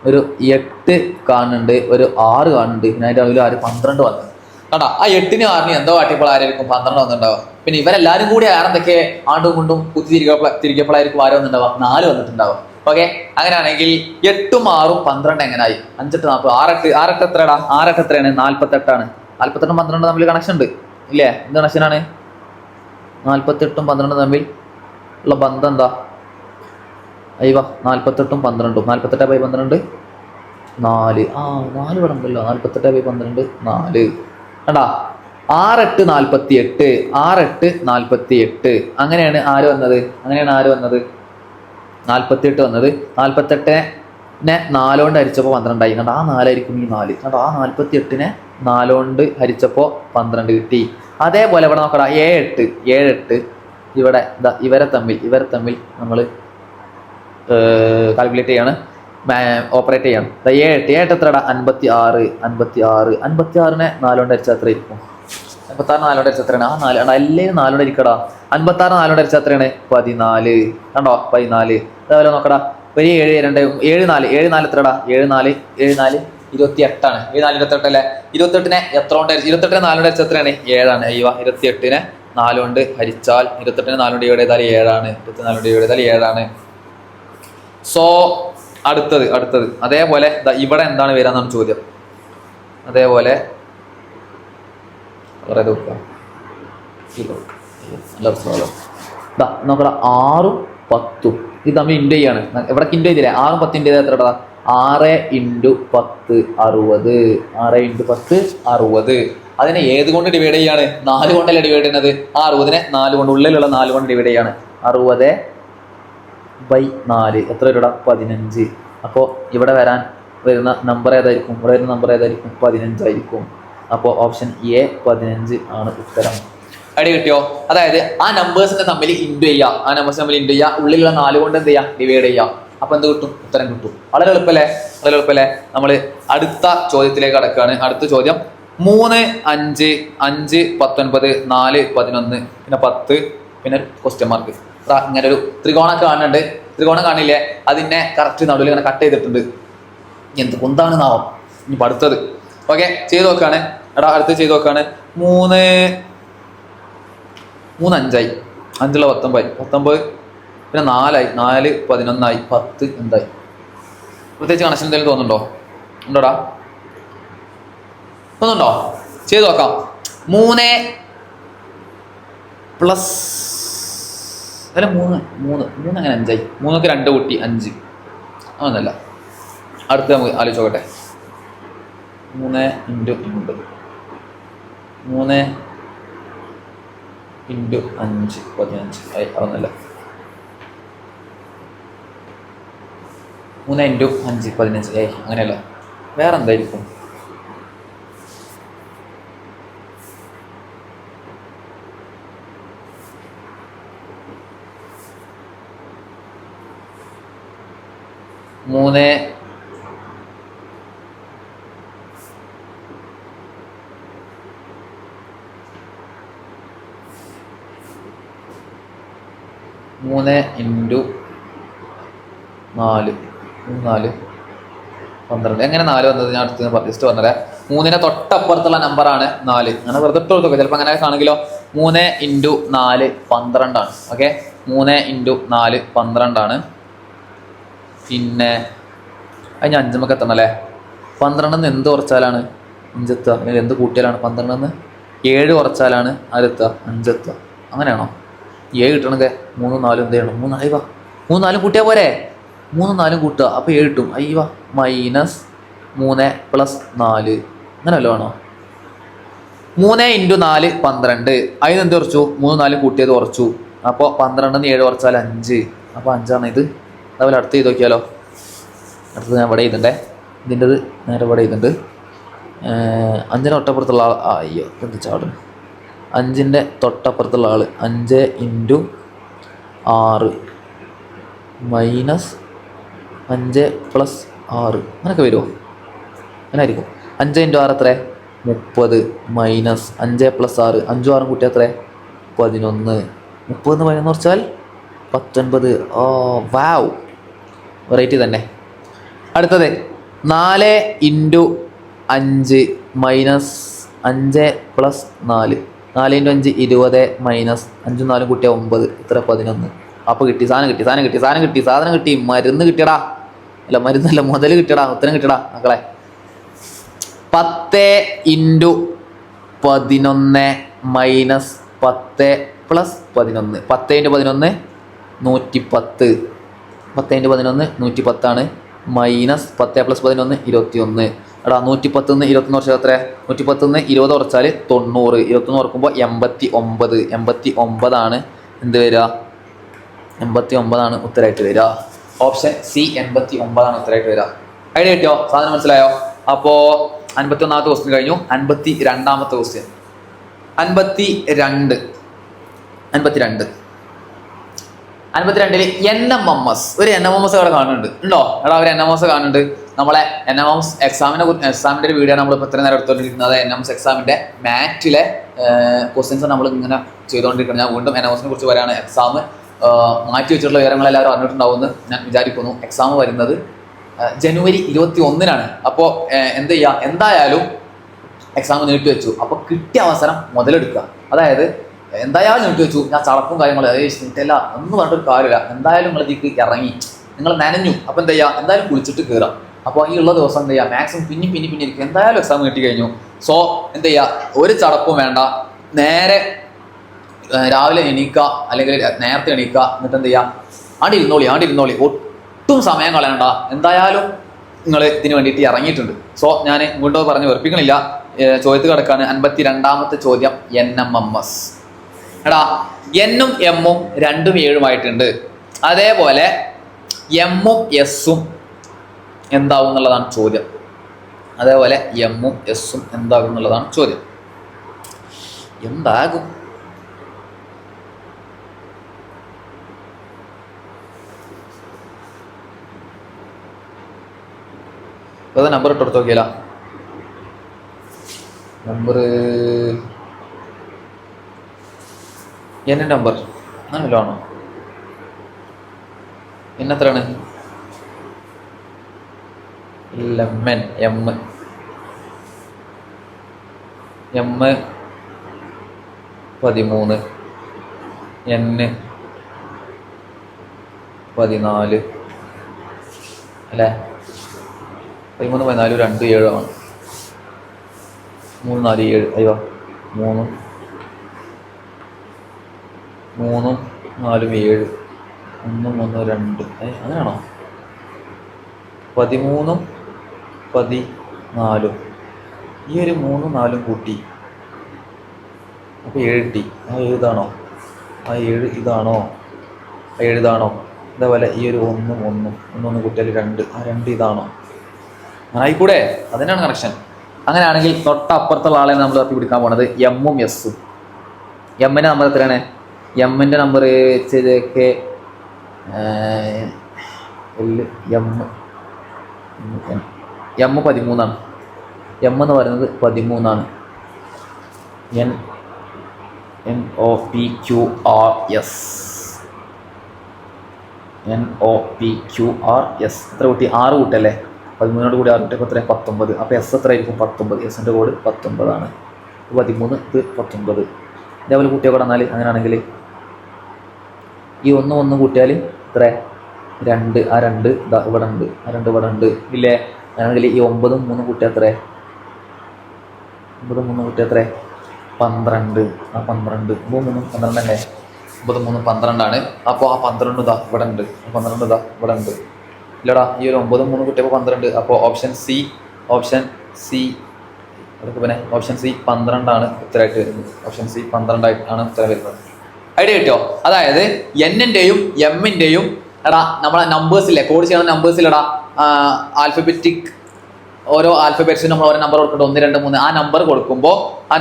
ഒരു 8 കാണുന്നുണ്ട്, ഒരു 6 കാണുന്നുണ്ട്, പിന്നെ അതിൻ്റെ അളവിൽ 12 വന്നത് കേട്ടോ. ആ 8നും 6നും എന്തോ കാട്ടിയപ്പോൾ ആരായിരിക്കും 12 വന്നിട്ടുണ്ടാവുക. പിന്നെ ഇവരെല്ലാവരും കൂടി എന്തൊക്കെ ആണ്ടും കൊണ്ടും കുത്തി തിരികെപ്പോഴായിരിക്കും 6 വന്നിട്ടുണ്ടാവുക, 4 വന്നിട്ടുണ്ടാവുക. ഓക്കെ, അങ്ങനെയാണെങ്കിൽ 8ഉം 6ഉം 12 എങ്ങനായി? 5 8 40, 6 8 എത്രയാടാ? 6 8 എത്രയാണ്? 48ആണ്. 48ഉം 12 തമ്മിൽ കണക്ഷൻ ഉണ്ട് ഇല്ലേ? എന്ത് കണക്ഷനാണ്? 48ഉം 12 തമ്മിൽ ഉള്ള ബന്ധം എന്താ? അയ്യ 48ഉം 12ഉം 48/12 4. 4 ഇവിടെ ഉണ്ടല്ലോ. 48/12 4 കണ്ടാ. 6 8 48, 6 8 48. അങ്ങനെയാണ് ആര് വന്നത്? 48 വന്നത്. 48നെ 4 കൊണ്ട് ഹരിച്ചപ്പോൾ 12 ആയി. കണ്ട ആ 4 ആയിരിക്കും ഈ 4. കണ്ടോ ആ 48നെ 4 കൊണ്ട് ഹരിച്ചപ്പോൾ 12 കിട്ടി. അതേപോലെ ഇവിടെ നോക്കടാ 7 8 ഇവിടെ ഇവരെ തമ്മിൽ നമ്മൾ കാൽക്കുലേറ്റ് ചെയ്യാണ്, ഓപ്പറേറ്റ് ചെയ്യാണ്. 7 എത്രടാ? 56. 56നെ 4 കൊണ്ട് ഹരിച്ചാൽ എത്ര ഇരിക്കും? 56 4 കൊണ്ട് ഹരിച്ചാൽ എത്രയാണ്? ആ 4 എല്ലാവരും 4 കൊണ്ട് ഇരിക്കടാ. 56 4 കൊണ്ട് ഹരിച്ചാൽ എത്രയാണ്? 14. കണ്ടോ 14. അതേപോലെ നോക്കടാ ഒരു 7 2 7 4 എത്രടാ? 7 4 28ആണ്. 7 4 28 അല്ലേ? 28നെ എത്ര കൊണ്ട് ഹരിച്ചു? 28നെ 4 കൊണ്ട് ഹരിച്ചാൽ എത്രയാണ്? 7ആണ്. അയ്യോ 28നെ 4 കൊണ്ട് ഹരിച്ചാൽ 28നെ 4 കൊണ്ട് ഡിവൈഡ് ചെയ്താൽ 7ആണ്. 24 കൊണ്ട് ഡിവൈഡ് ചെയ്താൽ 7ആണ്. സോ അടുത്തത് അതേപോലെ ഇവിടെ എന്താണ് വരാന്നാണ് ചോദ്യം. അതേപോലെ നോക്കടാ 6ഉം 10ഉം ഇത് തമ്മിൽ ഇൻറ്റു ചെയ്യാണ്. ഇവിടെ ഇൻറ്റു ചെയ്തില്ലേ? 6ഉം 10 ഇൻറ്റു ചെയ്താൽ എത്രടാ? 6 × 10 60. 6 × 10 60. അതിനെ ഏത് കൊണ്ട് ഡിവൈഡ് ചെയ്യാണ്? 4 കൊണ്ടല്ലേ ഡിവൈഡ് ചെയ്യുന്നത്. ആ 60നെ 4 കൊണ്ട് ഉള്ളിലുള്ള 4 കൊണ്ട് ഡിവൈഡ് ചെയ്യാണ്. 60/4 എത്ര വരൂടാ? 15. അപ്പോൾ ഇവിടെ വരുന്ന നമ്പർ ഏതായിരിക്കും? 15 ആയിരിക്കും. അപ്പോൾ ഓപ്ഷൻ എ 15 ആണ് ഉത്തരം. ഐഡിയ കിട്ടിയോ? അതായത് ആ നമ്പേഴ്സിനെ തമ്മിൽ ഇൻറ്റു ചെയ്യുക, ഉള്ളിലുള്ള 4 കൊണ്ട് എന്ത് ചെയ്യുക? ഡിവൈഡ് ചെയ്യുക. അപ്പോൾ എന്ത് കിട്ടും? ഉത്തരം കിട്ടും. വളരെ എളുപ്പമല്ലേ? നമ്മൾ അടുത്ത ചോദ്യത്തിലേക്ക് കടക്കുകയാണ്. അടുത്ത ചോദ്യം 3 5 5 19 4 11 പിന്നെ 10 പിന്നെ ക്വസ്റ്റ്യൻ മാർക്ക്. ഇങ്ങനെ ഒരു ത്രികോണം കാണുന്നുണ്ട്. ത്രികോണം കാണില്ലേ? അതിനെ കറക്റ്റ് നടുവിൽ ഇങ്ങനെ കട്ട് ചെയ്തിട്ടുണ്ട്. എന്താണ് നാവം? ഇനി അടുത്തത് ഓക്കെ ചെയ്ത് നോക്കാണ്. അടുത്ത് ചെയ്ത് നോക്കാണ്. 3 5 5 19 പിന്നെ 4 11 10 എന്തായി? പ്രത്യേകിച്ച് കണക്ഷൻ എന്തെങ്കിലും തോന്നുന്നുണ്ടോ? തോന്നുന്നുണ്ടോ? ചെയ്ത് നോക്കാം. 3 പ്ലസ് 3 അങ്ങനെ 5 3ക്ക് 2 കൂട്ടി 5 അങ്ങനല്ല. അടുത്ത് നമുക്ക് ആലോചിച്ചോക്കട്ടെ. 3 × 3 × 5 15 അതൊന്നല്ല. 3 × 5 15 അങ്ങനെയല്ല. വേറെ എന്തായിരിക്കും? 3 × 4 12 എങ്ങനെ 4 വന്നത്? ഞാൻ അടുത്ത് ജസ്റ്റ് പറഞ്ഞേ. 3നെ തൊട്ടപ്പുറത്തുള്ള നമ്പറാണ് 4. അങ്ങനെ വെറുതെ ഇട്ട് കൊടുത്തൊക്കെ ചിലപ്പോൾ അങ്ങനെ കാണെങ്കിലോ. 3 × 4 12 ആണ്. ഓക്കെ 3 × 4 12 ആണ്. പിന്നെ അതിന് 5 എത്തണം അല്ലേ? 12 എന്ത് കുറച്ചാലാണ് 5 എത്തുക? അല്ലെങ്കിൽ എന്ത് കൂട്ടിയാലാണ് 12 7 കുറച്ചാലാണ് ആരെത്തുക? 5 എത്തുക. അങ്ങനെയാണോ? 7 കിട്ടണത് 3 4 എന്ത് ചെയ്യണം? 3 4 കൂട്ടിയാൽ പോരെ? 3 4 കൂട്ടുക അപ്പോൾ 7 കിട്ടും. -3 + 4 അങ്ങനെ വല്ലതും ആണോ? 3 × 4 12. അതിന് എന്ത് കുറച്ചു? 3 4 കൂട്ടിയത് കുറച്ചു. അപ്പോൾ 12 7 കുറച്ചാൽ 5. അപ്പോൾ 5 ആണ് ഇത്. അതുപോലെ അടുത്ത് ചെയ്ത് നോക്കിയാലോ. അടുത്തത് ഞാൻ ഇവിടെ ചെയ്തിട്ടുണ്ടേ. ഇതിൻ്റെത് നേരെ ഇവിടെ ഇതുണ്ട്. 5ൻ്റെ തൊട്ടപ്പുറത്തുള്ള ആൾ അയ്യോ എന്ത് ചാട് 5ൻ്റെ തൊട്ടപ്പുറത്തുള്ള ആൾ 5 × 6 -5 + 6 അങ്ങനെയൊക്കെ വരുമോ? അങ്ങനെ ആയിരിക്കും. 5 × 6 എത്ര? 30 -5 + 6 5ഉം 6ഉം കൂട്ടി എത്ര? 11. 30 × 11 കുറച്ചാൽ 19. ഓ വാവ്, വെറൈറ്റി തന്നെ. അടുത്തത് 4 × 5 - 5 + 4 4 × 5 20 -5ഉം 4ഉം കൂട്ടിയാൽ 9 ഇത്ര 11. അപ്പോൾ കിട്ടി, സാധനം കിട്ടി, മരുന്ന് കിട്ടിയടാ. അല്ല മരുന്നല്ല, മുതൽ കിട്ടിയടാ, ഉത്തരം കിട്ടിയടാ മക്കളെ. 10 × 11 - 10 + 11 10 × 11 110. 10 × 11 110 ആണ്. -10 + 11 21. എടാ 110 നിന്ന് 21 കുറച്ചാൽ എത്ര? 110 നിന്ന് 20 കുറച്ചാൽ 90. 21 കുറക്കുമ്പോൾ 89. 89 ആണ് എന്ത് വരിക? 89 ആണ് ഉത്തരമായിട്ട് വരിക. ഓപ്ഷൻ സി 89 ആണ് ഉത്തരമായിട്ട് വരിക. ഐഡിയ കിട്ടിയോ? സാധനം മനസ്സിലായോ? അപ്പോൾ 51ാമത്തെ ക്വസ്റ്റ്യൻ കഴിഞ്ഞു. 52ാമത്തെ ക്വസ്റ്റ്യൻ 52ൽ NMMS ഒരു NMMS അവിടെ കാണുന്നുണ്ട് ഉണ്ടോ? എടാ ഒരു NMMS കാണുന്നുണ്ട്. നമ്മളെ NMMS എക്സാമിൻ്റെ ഒരു വീഡിയോ നമ്മൾ ഇപ്പോൾ ഇത്ര നേരം എടുത്തുകൊണ്ടിരിക്കുന്നത്. NMMS എക്സാമിൻ്റെ മാറ്റിലെ ക്വസ്റ്റ്യൻസ് നമ്മൾ ഇങ്ങനെ ചെയ്തുകൊണ്ടിരിക്കുന്നത്. ഞാൻ വീണ്ടും NMMSനെ കുറിച്ച് പറയുകയാണ്. എക്സാം മാറ്റി വെച്ചിട്ടുള്ള വിവരങ്ങൾ എല്ലാവരും അറിഞ്ഞിട്ടുണ്ടാവുമെന്ന് ഞാൻ വിചാരിക്കുന്നു. എക്സാം വരുന്നത് ജനുവരി 21-നാണ്. അപ്പോൾ എന്ത് ചെയ്യുക? എന്തായാലും എക്സാം നീട്ടി വെച്ചു. അപ്പോൾ കിട്ടിയ അവസരം മുതലെടുക്കുക. അതായത് എന്തായാലും നീട്ടി വെച്ചു, ഞാൻ ചടപ്പും കാര്യങ്ങളും നീട്ടില്ല ഒന്നും പറഞ്ഞിട്ടൊരു കാര്യമില്ല. എന്തായാലും നിങ്ങൾ ഇതിലേക്ക് ഇറങ്ങി, നിങ്ങൾ നനഞ്ഞു. അപ്പോൾ എന്താ ചെയ്യുക? എന്തായാലും കുളിച്ചിട്ട് കയറാം. അപ്പോൾ ഈ ഉള്ള ദിവസം എന്ത് ചെയ്യുക? മാക്സിമം പിന്നെ ഇരിക്കും. എന്തായാലും എക്സാം നീട്ടി കഴിഞ്ഞു. സോ എന്ത് ചെയ്യുക? ഒരു ചടപ്പും വേണ്ട, നേരെ രാവിലെ എണീക്കുക, അല്ലെങ്കിൽ നേരത്തെ എണീക്കുക. എന്നിട്ട് എന്ത് ചെയ്യുക? ആണ്ടിരുന്നോളി. ഒട്ടും സമയം കളയണ്ട. എന്തായാലും നിങ്ങൾ ഇതിന് വേണ്ടിയിട്ട് ഇറങ്ങിയിട്ടുണ്ട്. സോ ഞാൻ ഇങ്ങോട്ട് പറഞ്ഞ് വെറുപ്പിക്കണില്ല, ചോദ്യത്തിൽ കിടക്കാണ്. 52ാമത്തെ ചോദ്യം NMMS. എടാ എന്നും എമ്മും 2ഉം 7ഉം ആയിട്ടുണ്ട്. അതേപോലെ എമ്മും എസ്സും എന്താവും എന്നുള്ളതാണ് ചോദ്യം. എന്താകും? അത് നമ്പർ ഇട്ട് കൊടുത്ത് നോക്കിയാലോ? നമ്പർ എൻ്റെ നമ്പർ അങ്ങനെ ആണോ? എത്രയാണ്? 11 M 13 N 14 അല്ലേ? 13 14 2 7 ആണ്. 3 4 7 അയ്യോ 3 4 7 1 3 2 അങ്ങനെയാണോ? 13 14 ഈ ഒരു 3 4 കൂട്ടി അപ്പോൾ 7 കിട്ടി. ആ 7 ഇതാണോ? ആ 7 ഇതാണോ? ആ 7 ഇതാണോ? അതേപോലെ ഈ ഒരു 1 കൂട്ടിയാൽ 2, ആ 2 ഇതാണോ? അങ്ങനെ ആയിക്കൂടെ? അതിനാണ് കണക്ഷൻ. അങ്ങനെയാണെങ്കിൽ തൊട്ടപ്പുറത്തുള്ള ആളെ നമ്മൾ തപ്പി പിടിക്കാൻ പോണത് എമ്മും എസ്സും. എമ്മിൻ്റെ നമ്പർ എത്രയാണ്? എമ്മിൻ്റെ നമ്പർ വെച്ചതൊക്കെ എം 13ആണ്. എം എന്ന് പറയുന്നത് 13ആണ്. NOPQRS എത്ര കൂട്ടി? 6 കൂട്ടല്ലേ? 13 കൂടി 6 കൂട്ടിയപ്പോൾ എത്ര? 19. അപ്പോൾ എസ് എത്ര ആയിരിക്കും? 19. എസിൻ്റെ കോഡ് 19 ആണ്. 13 ഇത് 19. ഇതേപോലെ കൂട്ടിയ കൂടെ എന്നാൽ അങ്ങനെയാണെങ്കിൽ ഈ 1 കൂട്ടിയാൽ എത്ര? 2. ആ 2 ഇവിടെ ഉണ്ട്, ആ 2 ഇവിടെ ഉണ്ട് ഇല്ലേ? അങ്ങനെയാണെങ്കിൽ ഈ 9 3 കൂട്ടിയാൽ എത്ര? 9 3 കൂട്ടിയാൽ എത്ര? 12. ആ 12 9 12 അല്ലേ? 9 3 12 ആണ്. അപ്പോൾ ആ 12 ഇതാ ഇവിടെ ഉണ്ട്, 12 ഇതാ ഇവിടെ ഉണ്ട് ഇല്ലടാ? ഈ ഒരു 9 3 കൂട്ടിയപ്പോൾ 12. അപ്പോൾ ഓപ്ഷൻ സി പിന്നെ ഓപ്ഷൻ സി 12 ആണ് ഉത്തരമായിട്ട് വരുന്നത്. ഓപ്ഷൻ സി 12 ആയിട്ടാണ് ഉത്തരം വരുന്നത്. ഐഡിയ കിട്ടിയോ? അതായത് എന്നിൻ്റെയും എമ്മിൻ്റെയും എടാ നമ്മളെ നമ്പേഴ്സില്ലേ, കോഡ് ചെയ്യുന്ന നമ്പേഴ്സിലെടാ ആൽഫബറ്റിക് ഓരോ ആൽഫബറ്റ്സിനും നമ്മൾ ഓരോ നമ്പർ കൊടുക്കുന്നുണ്ട്, 1 2 3. ആ നമ്പർ കൊടുക്കുമ്പോൾ ആ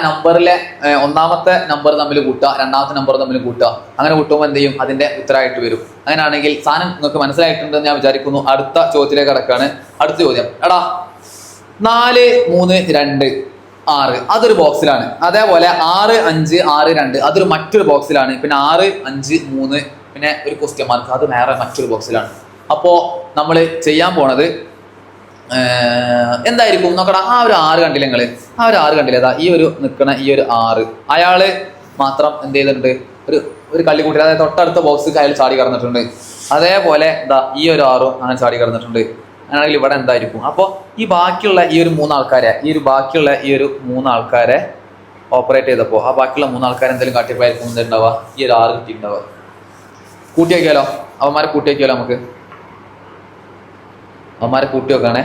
നമ്പറിലെ ഒന്നാമത്തെ നമ്പർ തമ്മിൽ കൂട്ടുക, രണ്ടാമത്തെ നമ്പർ തമ്മിൽ കൂട്ടുക. അങ്ങനെ കൂട്ടുമ്പോൾ എന്ത് ചെയ്യും? അതിന്റെ ഉത്തരമായിട്ട് വരും. അങ്ങനെയാണെങ്കിൽ സാധനം നിങ്ങൾക്ക് മനസ്സിലായിട്ടുണ്ടെന്ന് ഞാൻ വിചാരിക്കുന്നു. അടുത്ത ചോദ്യത്തിലേക്ക് കടക്കാണ്. അടുത്ത ചോദ്യം, എടാ 4 3 2 6 അതൊരു ബോക്സിലാണ്. അതേപോലെ 6 5 6 2 അതൊരു മറ്റൊരു ബോക്സിലാണ്. പിന്നെ 6 5 3 പിന്നെ ഒരു ക്വസ്റ്റ്യൻ മാർക്ക് അത് വേറെ മറ്റൊരു ബോക്സിലാണ്. അപ്പോൾ നമ്മൾ ചെയ്യാൻ പോണത് എന്തായിരിക്കും നോക്കടാ. ആ ഒരു 6 കണ്ടില്ലേ നിങ്ങൾ? ആ ഒരു 6 കണ്ടില്ലേ? അതാ ഈ ഒരു നിൽക്കണ ഈ ഒരു 6 അയാള് മാത്രം എന്ത് ചെയ്തിട്ടുണ്ട്? ഒരു കള്ളി കൂട്ടി, അതായത് തൊട്ടടുത്ത ബോക്സിൽ അയാൾ ചാടി കടന്നിട്ടുണ്ട്. അതേപോലെ എന്താ ഈ ഒരു 6ഉം അങ്ങനെ ചാടി കടന്നിട്ടുണ്ട്. അങ്ങനെയാണെങ്കിൽ ഇവിടെ എന്തായിരിക്കും? അപ്പോൾ ഈ ബാക്കിയുള്ള ഈ ഒരു 3 ആൾക്കാരെ ബാക്കിയുള്ള ഈ ഒരു 3 ആൾക്കാരെ ഓപ്പറേറ്റ് ചെയ്തപ്പോൾ ആ ബാക്കിയുള്ള 3 ആൾക്കാരെ എന്തെങ്കിലും കാട്ടിയപ്പോഴായിരിക്കും എന്തുണ്ടാവുക? ഈ ഒരു 6 കിട്ടിയിട്ടുണ്ടാവുക. കൂട്ടി വയ്ക്കാലോ, അവന്മാരെ കൂട്ടി വയ്ക്കാലോ. നമുക്ക് അവന്മാരെ കൂട്ടി വെക്കാണേ.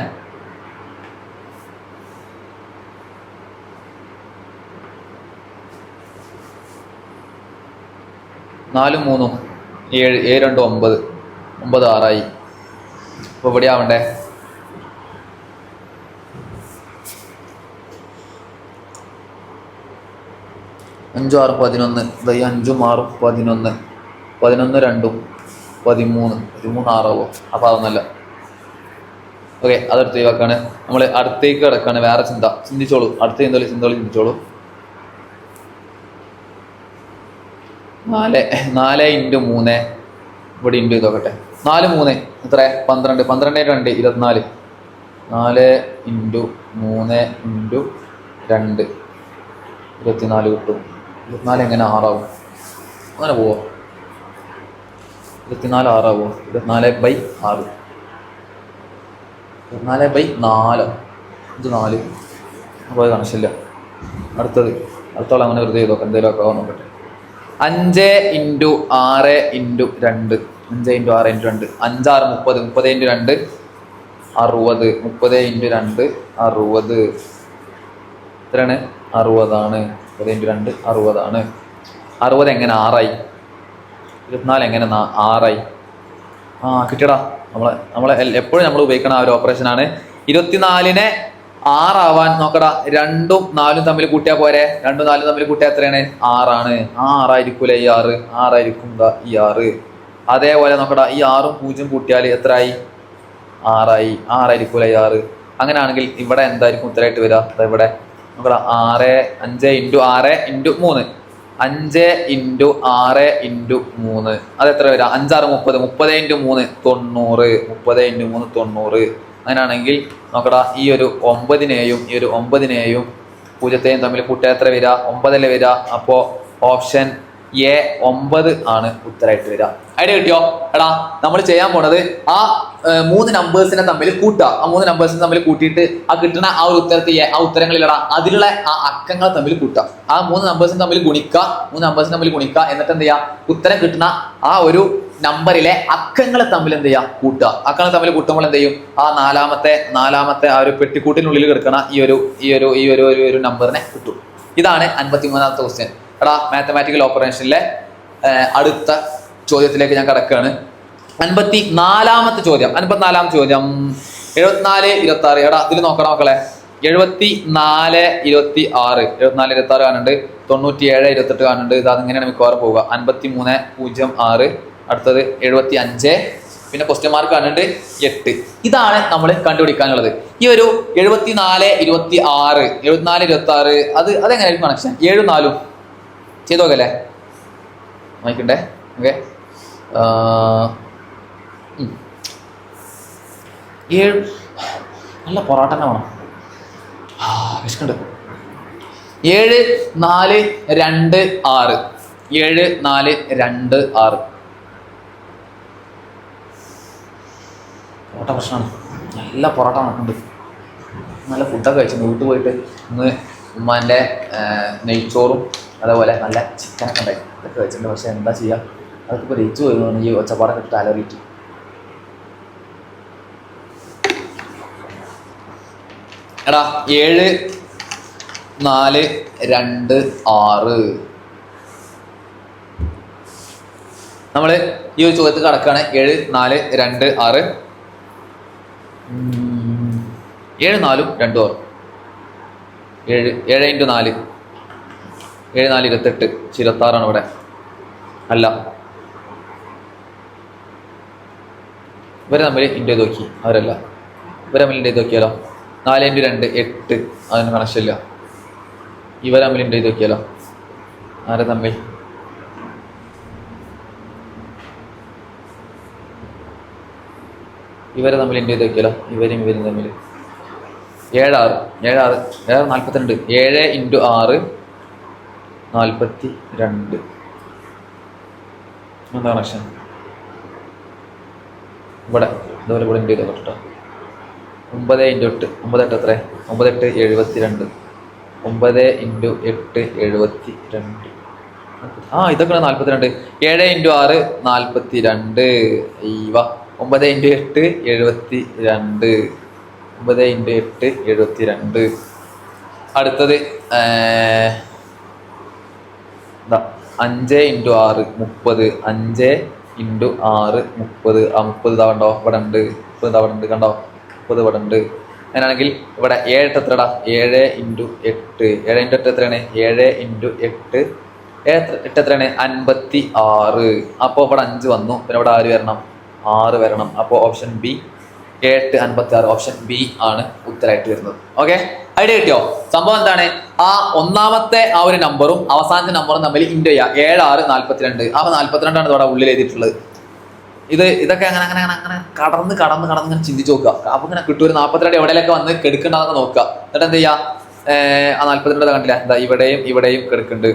നാലും 3 7 7 2 9 9 6 ഇപ്പൊ ഇവിടെ ആവണ്ടേ? അഞ്ചും 6 11 5ഉം 6 11 11 2 13 6 അപ്പൊ അതൊന്നല്ല. ഓക്കെ, അതെടുത്ത് ഒഴിവാക്കാണ്. നമ്മൾ അടുത്തേക്ക് കിടക്കാണ്. വേറെ ചിന്തിച്ചോളൂ. അടുത്ത ചിന്തിച്ചോളൂ. 4 × 3 ഇവിടെ ഇൻറ്റു ചെയ്തോക്കട്ടെ. 4 3 എത്ര? 12 12 2 24. 4 × 3 × 2 24 കിട്ടും. 24 എങ്ങനെ 6 ആവും? അങ്ങനെ പോവോ? 24 6 ആവോ? 24/6 24/4 ഇത് 4 അപ്പോൾ അത് കണക്ഷനില്ല. അടുത്തോളം അങ്ങനെ വെറുതെ ചെയ്തോക്കാം. എന്തെങ്കിലും ഒക്കെ ആവാൻ നോക്കട്ടെ. 5 × 6 × 2 5 × 6 × 2 5 6 30 30 × 2 60 30 × 2 60 എത്രയാണ്? 60 ആണ്. 30 × 2 60 ആണ്. 60 എങ്ങനെ 6 ആയി? 24 എങ്ങനെ 6 ആയി? കിട്ടിയടാ. നമ്മളെ എപ്പോഴും നമ്മൾ ഉപയോഗിക്കണ ആ ഒരു ഓപ്പറേഷനാണ്. 24-നെ 6 ആവാൻ നോക്കടാ. 2ഉം 4ഉം തമ്മിൽ കൂട്ടിയാൽ പോരെ? 2ഉം 4ഉം തമ്മിൽ കൂട്ടിയാൽ എത്രയാണ്? 6 ആണ്. 6 ആയിരിക്കൂലേ ഈ 6? 6 ആയിരിക്കും ഈ 6. അതേപോലെ നോക്കടാ, ഈ 6ഉം 0 കൂട്ടിയാൽ എത്രയായി? 6 ആയി. 6 ആയിരിക്കൂലേ ഈ 6? അങ്ങനെയാണെങ്കിൽ ഇവിടെ എന്തായിരിക്കും ഉത്തരമായിട്ട് വരിക? ഇവിടെ നോക്കടാ, 5 × 6 × 3 5 × 6 × 3 അതെത്ര വരിക? 5 6 30 30 × 3 90 30 × 3 90. അങ്ങനെയാണെങ്കിൽ നോക്കടാ, ഈ ഒരു 9-നെയും ഈ ഒരു 9-നെയും 0-യും തമ്മിൽ കൂട്ടിയാൽ എത്ര വരിക? 9 അല്ലേ വരിക? അപ്പോൾ ഓപ്ഷൻ എ 9 ആണ് ഉത്തരമായിട്ട് വരിക. ഐഡിയ കിട്ടിയോ? എടാ, നമ്മൾ ചെയ്യാൻ പോണത് ആ 3 നമ്പേഴ്സിനെ തമ്മിൽ കൂട്ടുക. ആ 3 നമ്പേഴ്സിനെ തമ്മിൽ കൂട്ടിയിട്ട് ആ കിട്ടുന്ന ആ ഒരു ഉത്തരങ്ങളിലടാ അതിലുള്ള ആ അക്കങ്ങളെ തമ്മിൽ കൂട്ടുക. ആ 3 നമ്പേഴ്സിനെ തമ്മിൽ ഗുണിക്കുക. 3 നമ്പേഴ്സിനെ തമ്മിൽ ഗുണിക്കുക. എന്നിട്ട് എന്ത് ചെയ്യുക? ഉത്തരം കിട്ടുന്ന ആ ഒരു നമ്പറിലെ അക്കങ്ങളെ തമ്മിൽ എന്ത് ചെയ്യുക? കൂട്ടുക. അക്കങ്ങളെ തമ്മിൽ കൂട്ടുമ്പോൾ എന്ത് ചെയ്യും? ആ നാലാമത്തെ ആ ഒരു പെട്ടിക്കൂട്ടിനുള്ളിൽ കിടക്കുന്ന ഈ ഒരു നമ്പറിനെ കിട്ടും. ഇതാണ് 53-ാമത്തെ ക്വസ്റ്റ്യൻ. എടാ, മാത്തമാറ്റിക്കൽ ഓപ്പറേഷനിലെ അടുത്ത ചോദ്യത്തിലേക്ക് ഞാൻ കിടക്കുകയാണ്. 54-ാമത്തെ ചോദ്യം 74 26. എടാ, ഇതിൽ നോക്കണം മക്കളെ. 74 26 കാണുന്നുണ്ട്. 97 28 കാണുന്നുണ്ട്. ഇത് അതിങ്ങനെയാണ് മിക്കവാറും പോവുക. 53 06 അടുത്തത് 75 പിന്നെ ക്വസ്റ്റ്യൻ മാർക്ക് കാണുന്നുണ്ട് 8. ഇതാണ് നമ്മൾ കണ്ടുപിടിക്കാനുള്ളത്. ഈ ഒരു 74 26 അതെങ്ങനെയായിരിക്കും കണക്ഷൻ? 7 4 ചെയ്ത് നോക്കല്ലേ? വായിക്കണ്ടേ? ഓക്കെ, 7 നല്ല പൊറോട്ട തന്നെ വേണം. വിശക്കുണ്ട്. 7 4 2 6 7 4 2 6 പൊറോട്ട പ്രശ്നമാണ്. നല്ല പൊറോട്ട നടക്കുന്നുണ്ട്. നല്ല ഫുഡൊക്കെ കഴിച്ചു. വീട്ടിൽ പോയിട്ട് ഇന്ന് ഉമ്മാൻ്റെ നെയ്ച്ചോറും അതേപോലെ നല്ല ചിക്കനൊക്കെ ഉണ്ടായി. അതൊക്കെ കഴിച്ചിട്ടുണ്ട്. പക്ഷെ എന്താ ചെയ്യുക, അതൊക്കെ ഇപ്പോൾ രയിച്ചു പോയിരുന്നു. ഈ ഒച്ചപ്പാടൊക്കെ ഇട്ട് അലറിയിട്ട്. എടാ, 7 4 2 6 നമ്മൾ ഈ ഒരു ചോദ്യത്തിൽ കിടക്കുകയാണ്. 7 4 2 6 7 4 2 6 7 7 ഇൻറ്റു 4 7 4 28 26 ഇവിടെ. അല്ല, ഇവരെ തമ്മിൽ ഇൻറ്റു ചെയ്ത് നോക്കി, അവരല്ല, ഇവരെ തമ്മിൽ ഇൻറ്റു ചെയ്ത് നോക്കിയാലോ? 4 ഇൻറ്റു 2 8, അതിന് കണക്ഷൻ ഇല്ല. ഇവരെ തമ്മിൽ ഇൻറ്റു ചെയ്ത് നോക്കിയാലോ? ആരെ തമ്മിൽ? ഇവരെ തമ്മിൽ ഇൻറ്റു ചെയ്ത് നോക്കിയാലോ? ഇവരും തമ്മിൽ 7 6 42. 7 ഇൻറ്റു 6 42. എന്താ കണക്ഷൻ? ഇവിടെ ഇതുപോലെ ഇവിടെ ഇൻറ്റു ചെയ്ത് കേട്ടോ. 9 ഇൻറ്റു 8 9 8 എത്ര? 9 8 72. 9 ഇൻറ്റു 8 72. ഇതൊക്കെ 42. 7 ഇൻറ്റു 6 42. 9 ഇൻറ്റു 8 72. 9 ഇൻറ്റു 8 72. അടുത്തത് 5 ഇൻറ്റു 6 30. 5 ഇൻറ്റു 6 30. 30 തവണ്ടോ ഇവിടെ ഉണ്ട്. 30 തവണ ഉണ്ട് കണ്ടോ? 30 ഇവിടെ ഉണ്ട്. അങ്ങനെയാണെങ്കിൽ ഇവിടെ 7 എത്രടാ? 7 ഇൻറ്റു 8. 7 ഇൻറ്റു 8 എത്രയാണ്? 7 ഇൻറ്റു 8 8 എത്രയാണ്? 56. അപ്പോൾ ഇവിടെ 5 വന്നു. പിന്നെ ഇവിടെ 6 വരണം. അപ്പോൾ ഓപ്ഷൻ ബി 7 56. ഓപ്ഷൻ ബി ആണ് ഉത്തരമായിട്ട് വരുന്നത്. ഓക്കെ, ഐഡിയ കിട്ടിയോ? സംഭവം എന്താണ്? ആ ഒന്നാമത്തെ ആ ഒരു നമ്പറും അവസാനത്തെ നമ്പറും തമ്മിൽ ഇൻറ്റു ചെയ്യുക. 7 6 42. അപ്പോൾ 42 ആണ് ഇവിടെ ഉള്ളിൽ എഴുതിയിട്ടുള്ളത്. ഇതൊക്കെ അങ്ങനെ അങ്ങനെ അങ്ങനെ അങ്ങനെ കടന്ന് ഇങ്ങനെ ചിന്തിച്ച് നോക്കുക. അപ്പോൾ ഇങ്ങനെ കിട്ടും. ഒരു 42 എവിടെയൊക്കെ വന്ന് കെടുക്കണ്ടെന്നൊക്കെ നോക്കുക. എന്നിട്ട് എന്ത് ചെയ്യുക? ആ 42 കണ്ടില്ല, എന്താ ഇവിടെയും കെടുക്കുന്നുണ്ട്.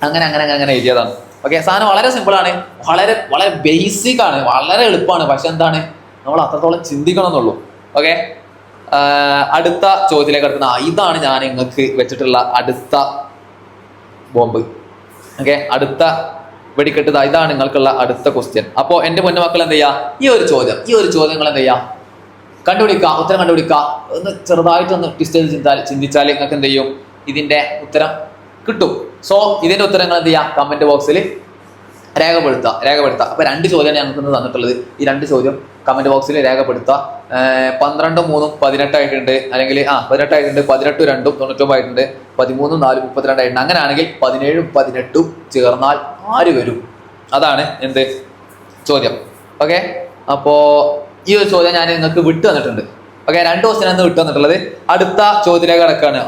അങ്ങനെ അങ്ങനെ അങ്ങനെ അങ്ങനെ എഴുതിയതാണ്. ഓക്കെ, സാധനം വളരെ സിമ്പിളാണ്, വളരെ വളരെ ബേസിക് ആണ്, വളരെ എളുപ്പമാണ്. പക്ഷെ എന്താണ്, നമ്മൾ അത്രത്തോളം ചിന്തിക്കണം എന്നുള്ളൂ. ഓക്കെ, അടുത്ത ചോദ്യത്തിലേക്ക് കിടക്കുന്ന ഇതാണ് ഞാൻ നിങ്ങൾക്ക് വെച്ചിട്ടുള്ള അടുത്ത ബോംബ്. ഓക്കെ, അടുത്ത വെടിക്കെട്ട് ഇതാണ് നിങ്ങൾക്കുള്ള അടുത്ത ക്വസ്റ്റ്യൻ. അപ്പോൾ എൻ്റെ പൊന്നുമക്കൾ എന്ത് ചെയ്യുക? ഈ ഒരു ചോദ്യം നിങ്ങൾ എന്ത് ചെയ്യുക? കണ്ടുപിടിക്കുക, ഉത്തരം കണ്ടുപിടിക്കുക. ഒന്ന് ചെറുതായിട്ടൊന്ന് ട്വിസ്റ്റ് ചെയ്ത് ചിന്തിച്ചാൽ നിങ്ങൾക്ക് എന്ത് ചെയ്യും? ഇതിൻ്റെ ഉത്തരം കിട്ടും. സോ ഇതിൻ്റെ ഉത്തരങ്ങൾ എന്ത് ചെയ്യുക? കമൻറ്റ് ബോക്സിൽ രേഖപ്പെടുത്തുക. അപ്പോൾ 2 ചോദ്യമാണ് ഞങ്ങൾക്ക് തന്നിട്ടുള്ളത്. ഈ 2 ചോദ്യം കമൻറ്റ് ബോക്സിൽ രേഖപ്പെടുത്തുക. 12 3 18 ആയിട്ടുണ്ട്, അല്ലെങ്കിൽ 18 ആയിട്ടുണ്ട്, 18 2 99 ആയിട്ടുണ്ട്, 13 4 32 ആയിട്ടുണ്ട്. അങ്ങനെയാണെങ്കിൽ 17 18 ചേർന്നാൽ ആര് വരും? അതാണ് എന്ത് ചോദ്യം. ഓക്കെ, അപ്പോൾ ഈ ഒരു ചോദ്യം ഞാൻ നിങ്ങൾക്ക് വിട്ടു തന്നിട്ടുണ്ട്. ഓക്കെ, 2 ക്വസ്റ്റ്യനാണ് വിട്ടു തന്നിട്ടുള്ളത്. അടുത്ത ചോദ്യത്തിലേക്ക് കിടക്കാണ്.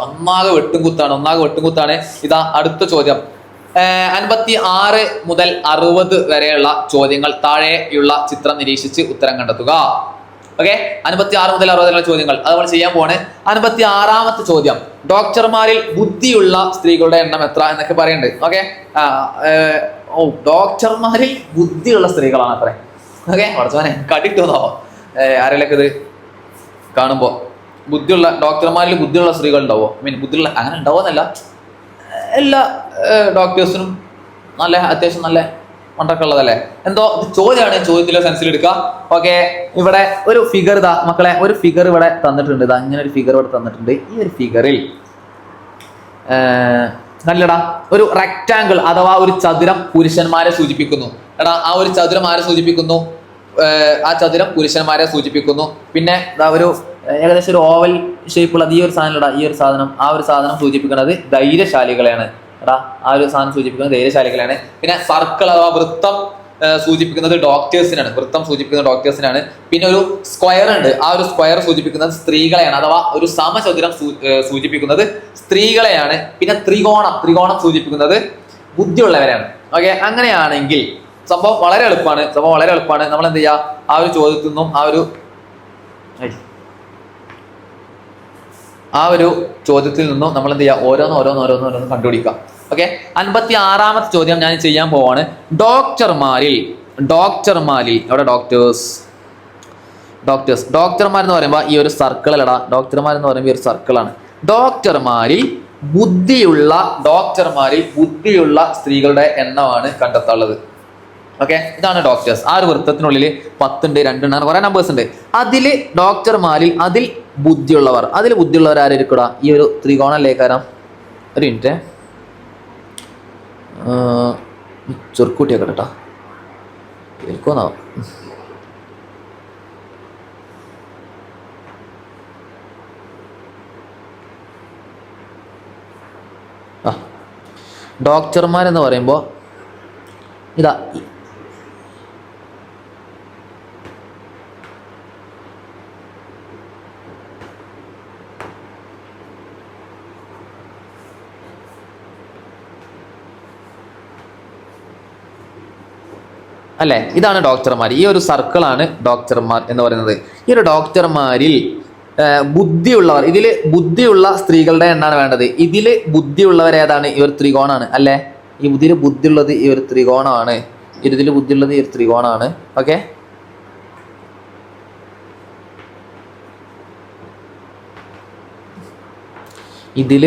ഒന്നാകെ വെട്ടും കുത്താണ്. ഇതാ അടുത്ത ചോദ്യം. 56 മുതൽ 60 വരെയുള്ള ചോദ്യങ്ങൾ. താഴെയുള്ള ചിത്രം നിരീക്ഷിച്ച് ഉത്തരം കണ്ടെത്തുക. ഓക്കെ, 56 മുതൽ 60 വരെയുള്ള ചോദ്യങ്ങൾ അത് നമ്മൾ ചെയ്യാൻ പോണ്. 56ാമത്തെ ചോദ്യം, ഡോക്ടർമാരിൽ ബുദ്ധിയുള്ള സ്ത്രീകളുടെ എണ്ണം എത്ര എന്നൊക്കെ പറയുന്നുണ്ട്. ഓക്കെ, ഡോക്ടർമാരിൽ ബുദ്ധിയുള്ള സ്ത്രീകളാണ് അത്രേ. ഓക്കെ, കുറച്ചോനെ കടിട്ടുന്നോ ആരെങ്കിലൊക്കെ ഇത് കാണുമ്പോൾ? ഡോക്ടർമാരിൽ ബുദ്ധിയുള്ള സ്ത്രീകൾ ഉണ്ടാവോ? ബുദ്ധിയുള്ള അങ്ങനെ ഉണ്ടാവുമെന്നല്ല, എല്ലാ ഡോക്ടേഴ്സിനും അത്യാവശ്യം നല്ല മണ്ടൊക്കെ ഉള്ളതല്ലേ. എന്തോ ചോദ്യമാണ്, ചോദ്യത്തിലെ സെൻസിൽ എടുക്കുക. ഓക്കെ, ഇവിടെ ഒരു ഫിഗർ മക്കളെ, ഒരു ഫിഗർ ഇവിടെ തന്നിട്ടുണ്ട്. അങ്ങനെ ഒരു ഫിഗർ ഇവിടെ തന്നിട്ടുണ്ട്. ഈ ഒരു ഫിഗറിൽ നല്ലടാ ഒരു റെക്റ്റാങ്കിൾ അഥവാ ഒരു ചതുരം പുരുഷന്മാരെ സൂചിപ്പിക്കുന്നു. ആ ഒരു ചതുരം ആരെ സൂചിപ്പിക്കുന്നു? ആ ചതുരം പുരുഷന്മാരെ സൂചിപ്പിക്കുന്നു. പിന്നെ ഒരു ഏകദേശം ഒരു ഓവൽ ഷേപ്പുള്ള ഈ ഒരു സാധനം ആ ഒരു സാധനം സൂചിപ്പിക്കുന്നത് ധൈര്യശാലികളെയാണ്. ആ ഒരു സാധനം സൂചിപ്പിക്കുന്നത് ധൈര്യശാലികളെയാണ്. പിന്നെ സർക്കിൾ അഥവാ വൃത്തം സൂചിപ്പിക്കുന്നത് ഡോക്ടേഴ്സിനാണ്. പിന്നെ ഒരു സ്ക്വയർ ഉണ്ട്. ആ ഒരു സ്ക്വയർ സൂചിപ്പിക്കുന്നത് സ്ത്രീകളെയാണ്, അഥവാ ഒരു സമചതുരം സൂചിപ്പിക്കുന്നത് സ്ത്രീകളെയാണ്. പിന്നെ ത്രികോണം സൂചിപ്പിക്കുന്നത് ബുദ്ധിയുള്ളവരെയാണ്. ഓക്കെ, അങ്ങനെയാണെങ്കിൽ സംഭവം വളരെ എളുപ്പമാണ്. നമ്മൾ എന്ത് ചെയ്യുക? ആ ഒരു ചോദ്യത്തിൽ നിന്നും നമ്മൾ എന്ത് ചെയ്യുക? ഓരോന്ന് കണ്ടുപിടിക്കാം. ഓക്കെ, 56ാമത്തെ ചോദ്യം ഞാൻ ചെയ്യാൻ പോവാണ്. ഡോക്ടർമാരിൽ എവിടെ? ഡോക്ടർമാർ എന്ന് പറയുമ്പോൾ ഈ ഒരു സർക്കിൾ അല്ലടാ. ഡോക്ടർമാർ എന്ന് പറയുമ്പോൾ ഈ ഒരു സർക്കിളാണ്. ഡോക്ടർമാരിൽ ബുദ്ധിയുള്ള സ്ത്രീകളുടെ എണ്ണമാണ് കണ്ടെത്താനുള്ളത്. ഓക്കെ, ഇതാണ് ഡോക്ടേഴ്സ്. ആ ഒരു വൃത്തത്തിനുള്ളിൽ 10 ഉണ്ട്, 2 ഉണ്ട്, കുറെ നമ്പേഴ്സ് ഉണ്ട്. അതിൽ ബുദ്ധിയുള്ളവർ ആരായിരിക്കും? ഈ ഒരു ത്രികോണല്ലേക്കാരം. ഒരു മിനിറ്റ്, ചുരുക്കൂട്ടിയൊക്കെ കേട്ടോ, കേൾക്കുന്നാവും. ഡോക്ടർമാരെന്ന് പറയുമ്പോൾ ഇതാ അല്ലേ, ഇതാണ് ഡോക്ടർമാർ. ഈ ഒരു സർക്കിളാണ് ഡോക്ടർമാർ എന്ന് പറയുന്നത്. ഈ ഒരു ഡോക്ടർമാരിൽ ബുദ്ധിയുള്ളവർ, ഇതിൽ ബുദ്ധിയുള്ള സ്ത്രീകളുടെ എണ്ണാണ് വേണ്ടത്. ഇതിൽ ബുദ്ധിയുള്ളവർ ഏതാണ്? ഈ ഒരു ത്രികോണാണ് അല്ലേ. ഇതിൽ ബുദ്ധിയുള്ളത് ഈ ഒരു ത്രികോണമാണ്. ഇതിൽ ബുദ്ധിയുള്ളത് ഈ ഒരു ത്രികോണമാണ്. ഓക്കെ, ഇതിൽ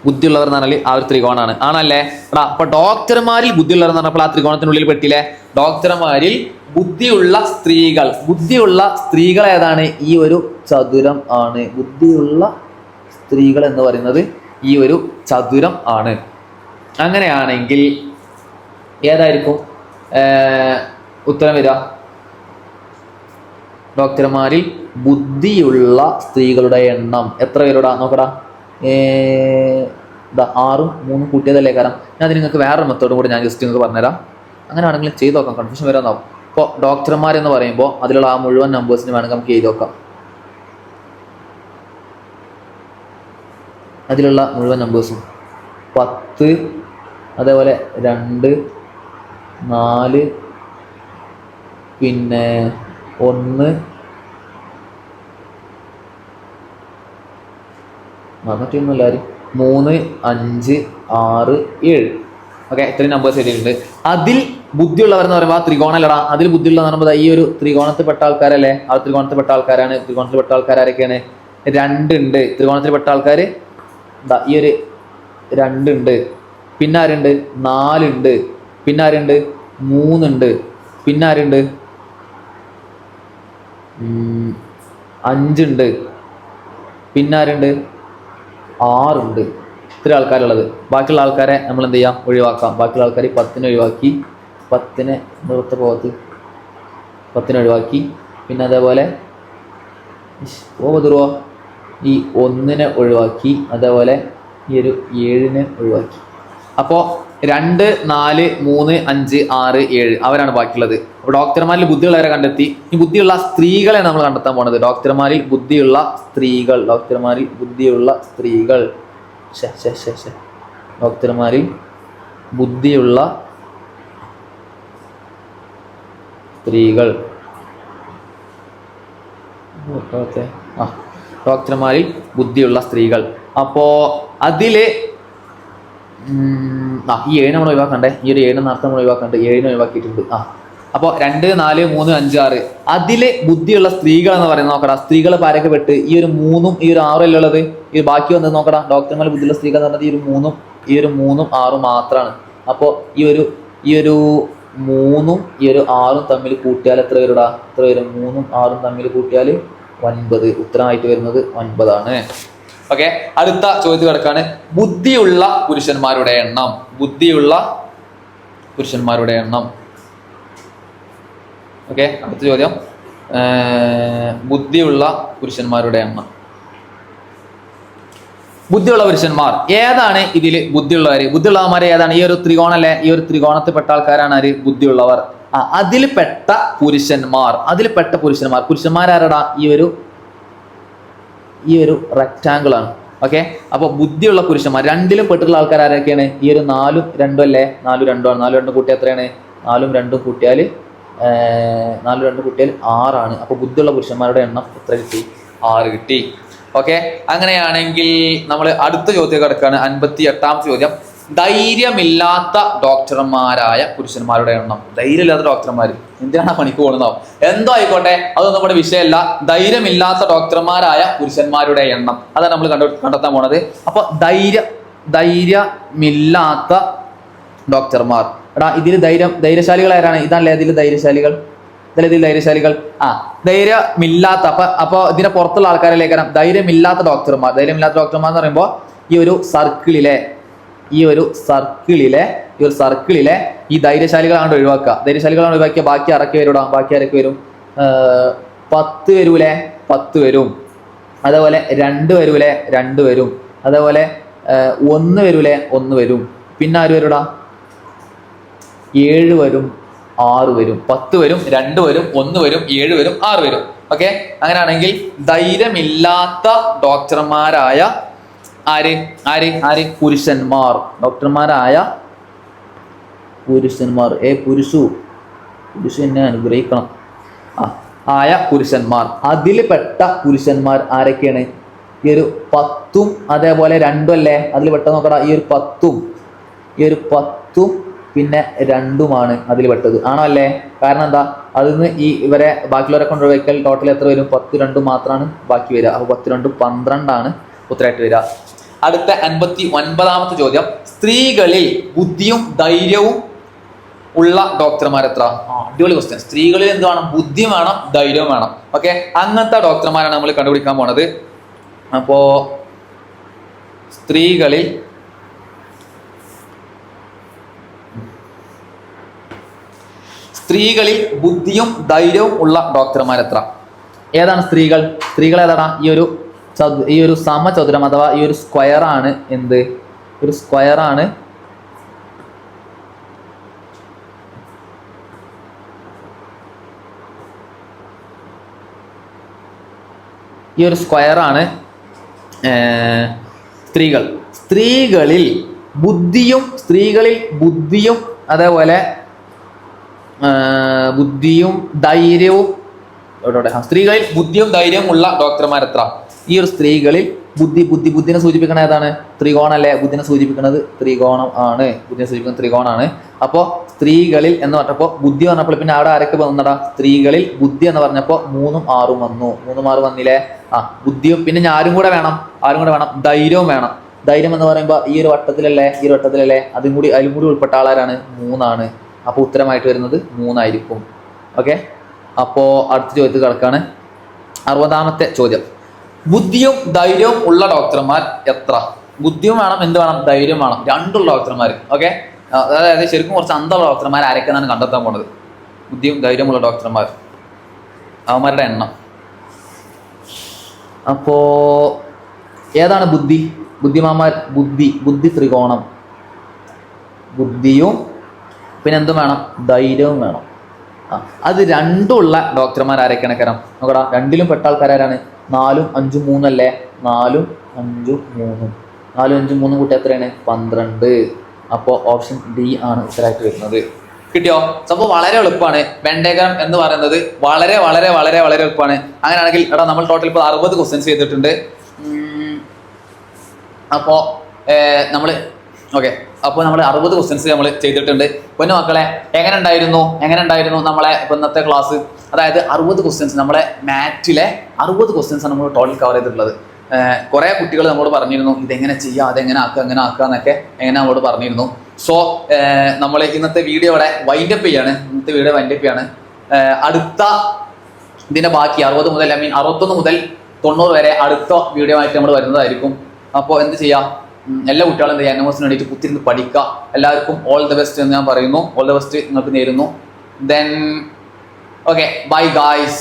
ബുദ്ധിയുള്ളവർ എന്ന് പറഞ്ഞാൽ ആ ഒരു ത്രികോണാണ്. ആണല്ലേ എടാ. അപ്പൊ ഡോക്ടർമാരിൽ ബുദ്ധിയുള്ളവർ എന്ന് പറഞ്ഞപ്പോൾ ആ ത്രികോണത്തിനുള്ളിൽ പെട്ടില്ലേ. ഡോക്ടർമാരിൽ ബുദ്ധിയുള്ള സ്ത്രീകൾ ഏതാണ്? ഈ ഒരു ചതുരം ആണ്. ബുദ്ധിയുള്ള സ്ത്രീകൾ എന്ന് പറയുന്നത് ഈ ഒരു ചതുരം ആണ്. അങ്ങനെയാണെങ്കിൽ ഏതായിരിക്കും ഉത്തരം വരിക? ഡോക്ടർമാരിൽ ബുദ്ധിയുള്ള സ്ത്രീകളുടെ എണ്ണം എത്ര പേരോടാ നോക്കടാ? 6ഉം 3ഉം കൂട്ടിയതല്ലേ. കാരണം ഞാൻ അത് നിങ്ങൾക്ക് വേറൊരു മെത്തേഡും കൂടി ഞാൻ ജസ്റ്റ് നിങ്ങൾക്ക് പറഞ്ഞുതരാം. അങ്ങനെ ആണെങ്കിലും ചെയ്ത് നോക്കാം, കൺഫ്യൂഷൻ വരാനാവും. ഇപ്പോൾ ഡോക്ടർമാരെന്ന് പറയുമ്പോൾ അതിലുള്ള ആ മുഴുവൻ നമ്പേഴ്സിന് വേണമെങ്കിൽ നമുക്ക് എഴുതി നോക്കാം. അതിലുള്ള മുഴുവൻ നമ്പേഴ്സും 10, അതേപോലെ 2, 4, പിന്നെ 1, മറ്റൊന്നും എല്ലാവരും 3, 5, 6, 7. ഓക്കെ, ഇത്രയും നമ്പേഴ്സ് എഴുതിയിട്ടുണ്ട്. അതിൽ ബുദ്ധിയുള്ളവർ എന്ന് പറയുമ്പോൾ ആ ത്രികോണല്ലടാ. അതിൽ ബുദ്ധിയുള്ളവർ എന്ന് പറയുമ്പോൾ ഈ ഒരു ത്രികോണത്തിൽപ്പെട്ട ആൾക്കാരല്ലേ. ആ ത്രികോണത്തിൽപ്പെട്ട ആൾക്കാരാണ്. ത്രികോണത്തിൽപ്പെട്ട ആൾക്കാരൊക്കെയാണ്? 2 ഉണ്ട്. ത്രികോണത്തിൽപ്പെട്ട ആൾക്കാർ ഈ ഒരു 2 ഉണ്ട്. പിന്നെ ആരുണ്ട്? 4 ഉണ്ട്. പിന്നെ ആരുണ്ട്? 3 ഉണ്ട്. പിന്നെ ആരുണ്ട്? 5 ഉണ്ട്. പിന്നെ ആരുണ്ട്? 6 ഉണ്ട്. ഇത്ര ആൾക്കാരുള്ളത്. ബാക്കിയുള്ള ആൾക്കാരെ നമ്മൾ എന്ത് ചെയ്യാം? ഒഴിവാക്കാം. ബാക്കിയുള്ള ആൾക്കാർ 10 ഒഴിവാക്കി. 10 നിർത്ത പോകത്ത് 10 ഒഴിവാക്കി. പിന്നെ അതേപോലെ പോവതുറോ ഈ 1 ഒഴിവാക്കി. അതേപോലെ ഈ ഒരു 7 ഒഴിവാക്കി. അപ്പോൾ 2, 4, 3, 5, 6, 7 അവരാണ് ബാക്കിയുള്ളത്. അപ്പോൾ ഡോക്ടർമാരിൽ ബുദ്ധിയുള്ളവരെ കണ്ടെത്തി. ഈ ബുദ്ധിയുള്ള സ്ത്രീകളെ നമ്മൾ കണ്ടെത്താൻ പോണത്. ഡോക്ടർമാരിൽ ബുദ്ധിയുള്ള സ്ത്രീകൾ. ഡോക്ടർമാരിൽ ബുദ്ധിയുള്ള സ്ത്രീകൾ. ഡോക്ടർമാരിൽ ബുദ്ധിയുള്ള സ്ത്രീകൾ. ഡോക്ടർമാരിൽ ബുദ്ധിയുള്ള സ്ത്രീകൾ. അപ്പോൾ അതില് ഈ 7 നമ്മൾ ഒഴിവാക്കണ്ടേ. ഈ ഒരു 7 നേരത്തെ നമ്മൾ ഒഴിവാക്കണ്ട്. 7 ഒഴിവാക്കിയിട്ടുണ്ട്. അപ്പോൾ 2, 4, 3, 5, 6 അതിലെ ബുദ്ധിയുള്ള സ്ത്രീകൾ എന്ന് പറയുന്നത് നോക്കടാ. സ്ത്രീകൾ പാരൊക്കെ പെട്ട് ഈ ഒരു 3ഉം ഈ ഒരു 6 അല്ലേ ഉള്ളത്. ഈ ബാക്കി വന്നത് നോക്കടാ. ഡോക്ടർമാർ ബുദ്ധിയുള്ള സ്ത്രീകൾ എന്ന് പറഞ്ഞത് ഈ ഒരു 3ഉം 6 മാത്രമാണ്. അപ്പോൾ ഈ ഒരു 3ഉം ഈ ഒരു 6ഉം തമ്മിൽ കൂട്ടിയാൽ എത്ര പേരുടാ? എത്ര വരും? 3ഉം 6ഉം തമ്മിൽ കൂട്ടിയാൽ 9. ഉത്തരമായിട്ട് വരുന്നത് 9 ആണ്. ഓക്കെ, അടുത്ത ചോദ്യത്തിൽ കിടക്കാണ്. ബുദ്ധിയുള്ള പുരുഷന്മാരുടെ എണ്ണം. ബുദ്ധിയുള്ള പുരുഷന്മാരുടെ എണ്ണം. ഓക്കെ, അടുത്ത ചോദ്യം. ബുദ്ധിയുള്ള പുരുഷന്മാരുടെ എണ്ണം. ബുദ്ധിയുള്ള പുരുഷന്മാർ ഏതാണ്? ഇതിൽ ബുദ്ധിയുള്ളവർ. ബുദ്ധിയുള്ളവന്മാരെ ഏതാണ്? ഈ ഒരു ത്രികോണല്ലേ. ഈ ഒരു ത്രികോണത്തിൽപ്പെട്ട ആൾക്കാരാണ് ആര്? ബുദ്ധിയുള്ളവർ. അതിൽപ്പെട്ട പുരുഷന്മാർ. പുരുഷന്മാരാരടാ? ഈ ഒരു റെക്റ്റാങ്കിൾ ആണ്. ഓക്കെ, അപ്പോൾ ബുദ്ധിയുള്ള പുരുഷന്മാർ 2ലും പെട്ടിട്ടുള്ള ആൾക്കാർ ആരൊക്കെയാണ്? ഈ ഒരു 4ഉം 2ഉം അല്ലേ. 4ഉം 2ഉം ആണ്. 4ഉം 2ഉം കൂട്ടിയാൽ എത്രയാണ്? 4ഉം 2ഉം കൂട്ടിയാൽ 6 ആണ്. അപ്പോൾ ബുദ്ധിയുള്ള പുരുഷന്മാരുടെ എണ്ണം എത്ര കിട്ടി? 6 കിട്ടി. ഓക്കെ, അങ്ങനെയാണെങ്കിൽ നമ്മൾ അടുത്ത ചോദ്യം കിടക്കുകയാണ്. 58ാമത്തെ ചോദ്യം. ധൈര്യമില്ലാത്ത ഡോക്ടർമാരായ പുരുഷന്മാരുടെ എണ്ണം. ധൈര്യമില്ലാത്ത ഡോക്ടർമാർ എന്തിനാണ് പണിക്ക് പോകുന്നതാവും? എന്തോ ആയിക്കോട്ടെ, അതൊന്നും നമ്മുടെ വിഷയമല്ല. ധൈര്യമില്ലാത്ത ഡോക്ടർമാരായ പുരുഷന്മാരുടെ എണ്ണം അതാണ് നമ്മൾ കണ്ടെത്താൻ പോണത്. അപ്പൊ ധൈര്യമില്ലാത്ത ഡോക്ടർമാർ. എടാ, ഇതിൽ ധൈര്യശാലികൾ ആരാണ്? ഇതല്ലേ ഇതിൽ ധൈര്യശാലികൾ. ധൈര്യശാലികൾ. ധൈര്യമില്ലാത്ത അപ്പൊ ഇതിനെ പുറത്തുള്ള ആൾക്കാരിലേക്കാണ് ധൈര്യമില്ലാത്ത ഡോക്ടർമാർ. ധൈര്യമില്ലാത്ത ഡോക്ടർമാർ എന്ന് പറയുമ്പോൾ ഈ ഒരു സർക്കിളിലെ ഈ ധൈര്യശാലികളാണ് ഒഴിവാക്കുക. ഒഴിവാക്കിയ ബാക്കി ആരൊക്കെ വരും? 10 വരൂലേ? 10 വരും. അതേപോലെ 2 വരൂലേ? 2 വരും. അതേപോലെ 1 വരൂലേ, 1 വരും. പിന്നെ ആര് വരൂടാ, 7 വരും, 6 വരും, 10 വരും, 2 വരും, 1 വരും, 7 വരും, 6 വരും. ഓക്കെ, അങ്ങനെയാണെങ്കിൽ ധൈര്യമില്ലാത്ത ഡോക്ടർമാരായ ആര് ആര് ആര് പുരുഷന്മാർ, ഡോക്ടർമാരായ പുരുഷന്മാർ, പുരുഷു എന്നെ അനുഗ്രഹിക്കണം, ആയ പുരുഷന്മാർ, അതിൽപ്പെട്ട പുരുഷന്മാർ ആരൊക്കെയാണ്? ഈ ഒരു 10ഉം അതേപോലെ 2ഉം അല്ലേ അതിൽ പെട്ട നോക്കടാ. ഈ ഒരു 10ഉം പിന്നെ 2ഉമാണ് അതിൽ പെട്ടത്, ആണോ അല്ലേ? കാരണം എന്താ, അതിന്ന് ഈ ഇവരെ ബാക്കിയുള്ളവരെ കൊണ്ട് ഒഴിവാക്കിയാൽ ടോട്ടൽ എത്ര വരും? 10 2 മാത്രമാണ് ബാക്കി വരിക. അപ്പോൾ 10 2 12 ഉത്തരമായിട്ട് വരിക. അടുത്ത 59ാമത്തെ ചോദ്യം, സ്ത്രീകളിൽ ബുദ്ധിയും ധൈര്യവും ഉള്ള ഡോക്ടർമാർ എത്ര? അടിപൊളി ക്വസ്റ്റ്യൻ. സ്ത്രീകളിൽ എന്ത് വേണം? ബുദ്ധിയും വേണം, ധൈര്യവും വേണം. ഓക്കെ, അങ്ങനത്തെ ഡോക്ടർമാരാണ് നമ്മൾ കണ്ടുപിടിക്കാൻ പോണത്. അപ്പോ സ്ത്രീകളിൽ ബുദ്ധിയും ധൈര്യവും ഉള്ള ഡോക്ടർമാർ എത്ര? ഏതാണ് സ്ത്രീകൾ? സ്ത്രീകൾ ഏതാടാ? ഈ ഒരു സമചതുരം അഥവാ ഈ ഒരു സ്ക്വയർ ആണ്. എന്ത് ഒരു സ്ക്വയർ ആണ്? ഈ ഒരു സ്ക്വയർ ആണ് സ്ത്രീകളിൽ ബുദ്ധിയും അതേപോലെ ബുദ്ധിയും ധൈര്യവും സ്ത്രീകളിൽ ബുദ്ധിയും ധൈര്യവും ഉള്ള ഡോക്ടർമാർ എത്ര? ഈ ഒരു സ്ത്രീകളിൽ ബുദ്ധിനെ സൂചിപ്പിക്കണ ഏതാണ്? ത്രികോണല്ലേ? ബുദ്ധിനെ സൂചിപ്പിക്കുന്നത് ത്രികോണാണ്. അപ്പോൾ സ്ത്രീകളിൽ എന്ന് പറഞ്ഞപ്പോൾ ബുദ്ധി പറഞ്ഞപ്പോൾ പിന്നെ അവിടെ ആരൊക്കെ വന്നടാ? സ്ത്രീകളിൽ ബുദ്ധി എന്ന് പറഞ്ഞപ്പോൾ 3ഉം 6ഉം വന്നു. 3ഉം 6ഉം വന്നില്ലേ? ബുദ്ധിയും പിന്നെ ആരും കൂടെ വേണം, ധൈര്യവും വേണം. ധൈര്യം എന്ന് പറയുമ്പോൾ ഈ ഒരു വട്ടത്തിലല്ലേ? അതിലും കൂടി ഉൾപ്പെട്ട ആളാരാണ്? 3ആണ്. അപ്പോൾ ഉത്തരമായിട്ട് വരുന്നത് 3 ആയിരിക്കും. ഓക്കെ, അപ്പോൾ അടുത്ത ചോദ്യത്തിൽ കിടക്കാണ്. 60ാമത്തെ ചോദ്യം, ബുദ്ധിയും ധൈര്യവും ഉള്ള ഡോക്ടർമാർ എത്ര? ബുദ്ധിയും വേണം, എന്ത് വേണം? ധൈര്യം വേണം, രണ്ടുള്ള ഡോക്ടർമാർ. ഓക്കെ, അതായത് ശരിക്കും കുറച്ച് അന്തമുള്ള ഡോക്ടർമാർ ആരൊക്കെയാണ് കണ്ടെത്താൻ പോണത്? ബുദ്ധിയും ധൈര്യമുള്ള ഡോക്ടർമാർ, അവന്മാരുടെ എണ്ണം. അപ്പോ ഏതാണ് ബുദ്ധിമാന്മാർ? ബുദ്ധി ത്രികോണം, ബുദ്ധിയും പിന്നെ എന്തും വേണം? ധൈര്യവും വേണം. അത് രണ്ടുമുള്ള ഡോക്ടർമാർ ആരൊക്കെയാണ് കരം നോക്കടാ? രണ്ടിലും പെട്ട ആൾക്കാരാണ്? 4ഉം 5ഉം 3 അല്ലേ? 4ഉം 5ഉം 3 കൂട്ടി എത്രയാണ്? 12. അപ്പോൾ ഓപ്ഷൻ ഡി ആണ് ഉത്തരമായിട്ട് വരുന്നത്. കിട്ടിയോ? സംഭവം വളരെ എളുപ്പമാണ്. വെണ്ടേകരം എന്ന് പറയുന്നത് വളരെ വളരെ വളരെ വളരെ എളുപ്പമാണ്. അങ്ങനെയാണെങ്കിൽ എടാ നമ്മൾ ടോട്ടൽ ഇപ്പോൾ 60 ക്വസ്റ്റ്യൻസ് ചെയ്തിട്ടുണ്ട്. അപ്പോൾ നമ്മൾ 60 ക്വസ്റ്റ്യൻസ് നമ്മൾ ചെയ്തിട്ടുണ്ട്. പൊന്നു മക്കളെ, എങ്ങനെ ഉണ്ടായിരുന്നു നമ്മളെ ഇന്നത്തെ ക്ലാസ്? അതായത് 60 ക്വസ്റ്റ്യൻസ്, നമ്മളെ മാറ്റിലെ 60 ക്വസ്റ്റ്യൻസ് ആണ് നമ്മൾ ടോട്ടൽ കവർ ചെയ്തിട്ടുള്ളത്. കുറേ കുട്ടികൾ നമ്മളോട് പറഞ്ഞിരുന്നു ഇതെങ്ങനെ ചെയ്യുക, അതെങ്ങനെ ആക്കുക, എങ്ങനെ ആക്കുക എന്നൊക്കെ നമ്മളോട് പറഞ്ഞിരുന്നു. സോ നമ്മൾ ഇന്നത്തെ വീഡിയോയുടെ വൈൻഡപ്പ് ചെയ്യാണ്. അടുത്ത ഇതിൻ്റെ ബാക്കി 61 മുതൽ 90 വരെ അടുത്ത വീഡിയോ ആയിട്ട് നമ്മൾ വരുന്നതായിരിക്കും. അപ്പോൾ എന്ത് ചെയ്യാം, എല്ലാ കുട്ടികളും എന്ത് ചെയ്യുക, NMOSന് വേണ്ടിയിട്ട് കുത്തിരുന്ന് പഠിക്കുക. എല്ലാവർക്കും ഓൾ ദ ബെസ്റ്റ് എന്ന് ഞാൻ പറയുന്നു. ഓൾ ദ ബെസ്റ്റ് നിങ്ങൾക്ക് നേരുന്നു. Then okay, bye guys.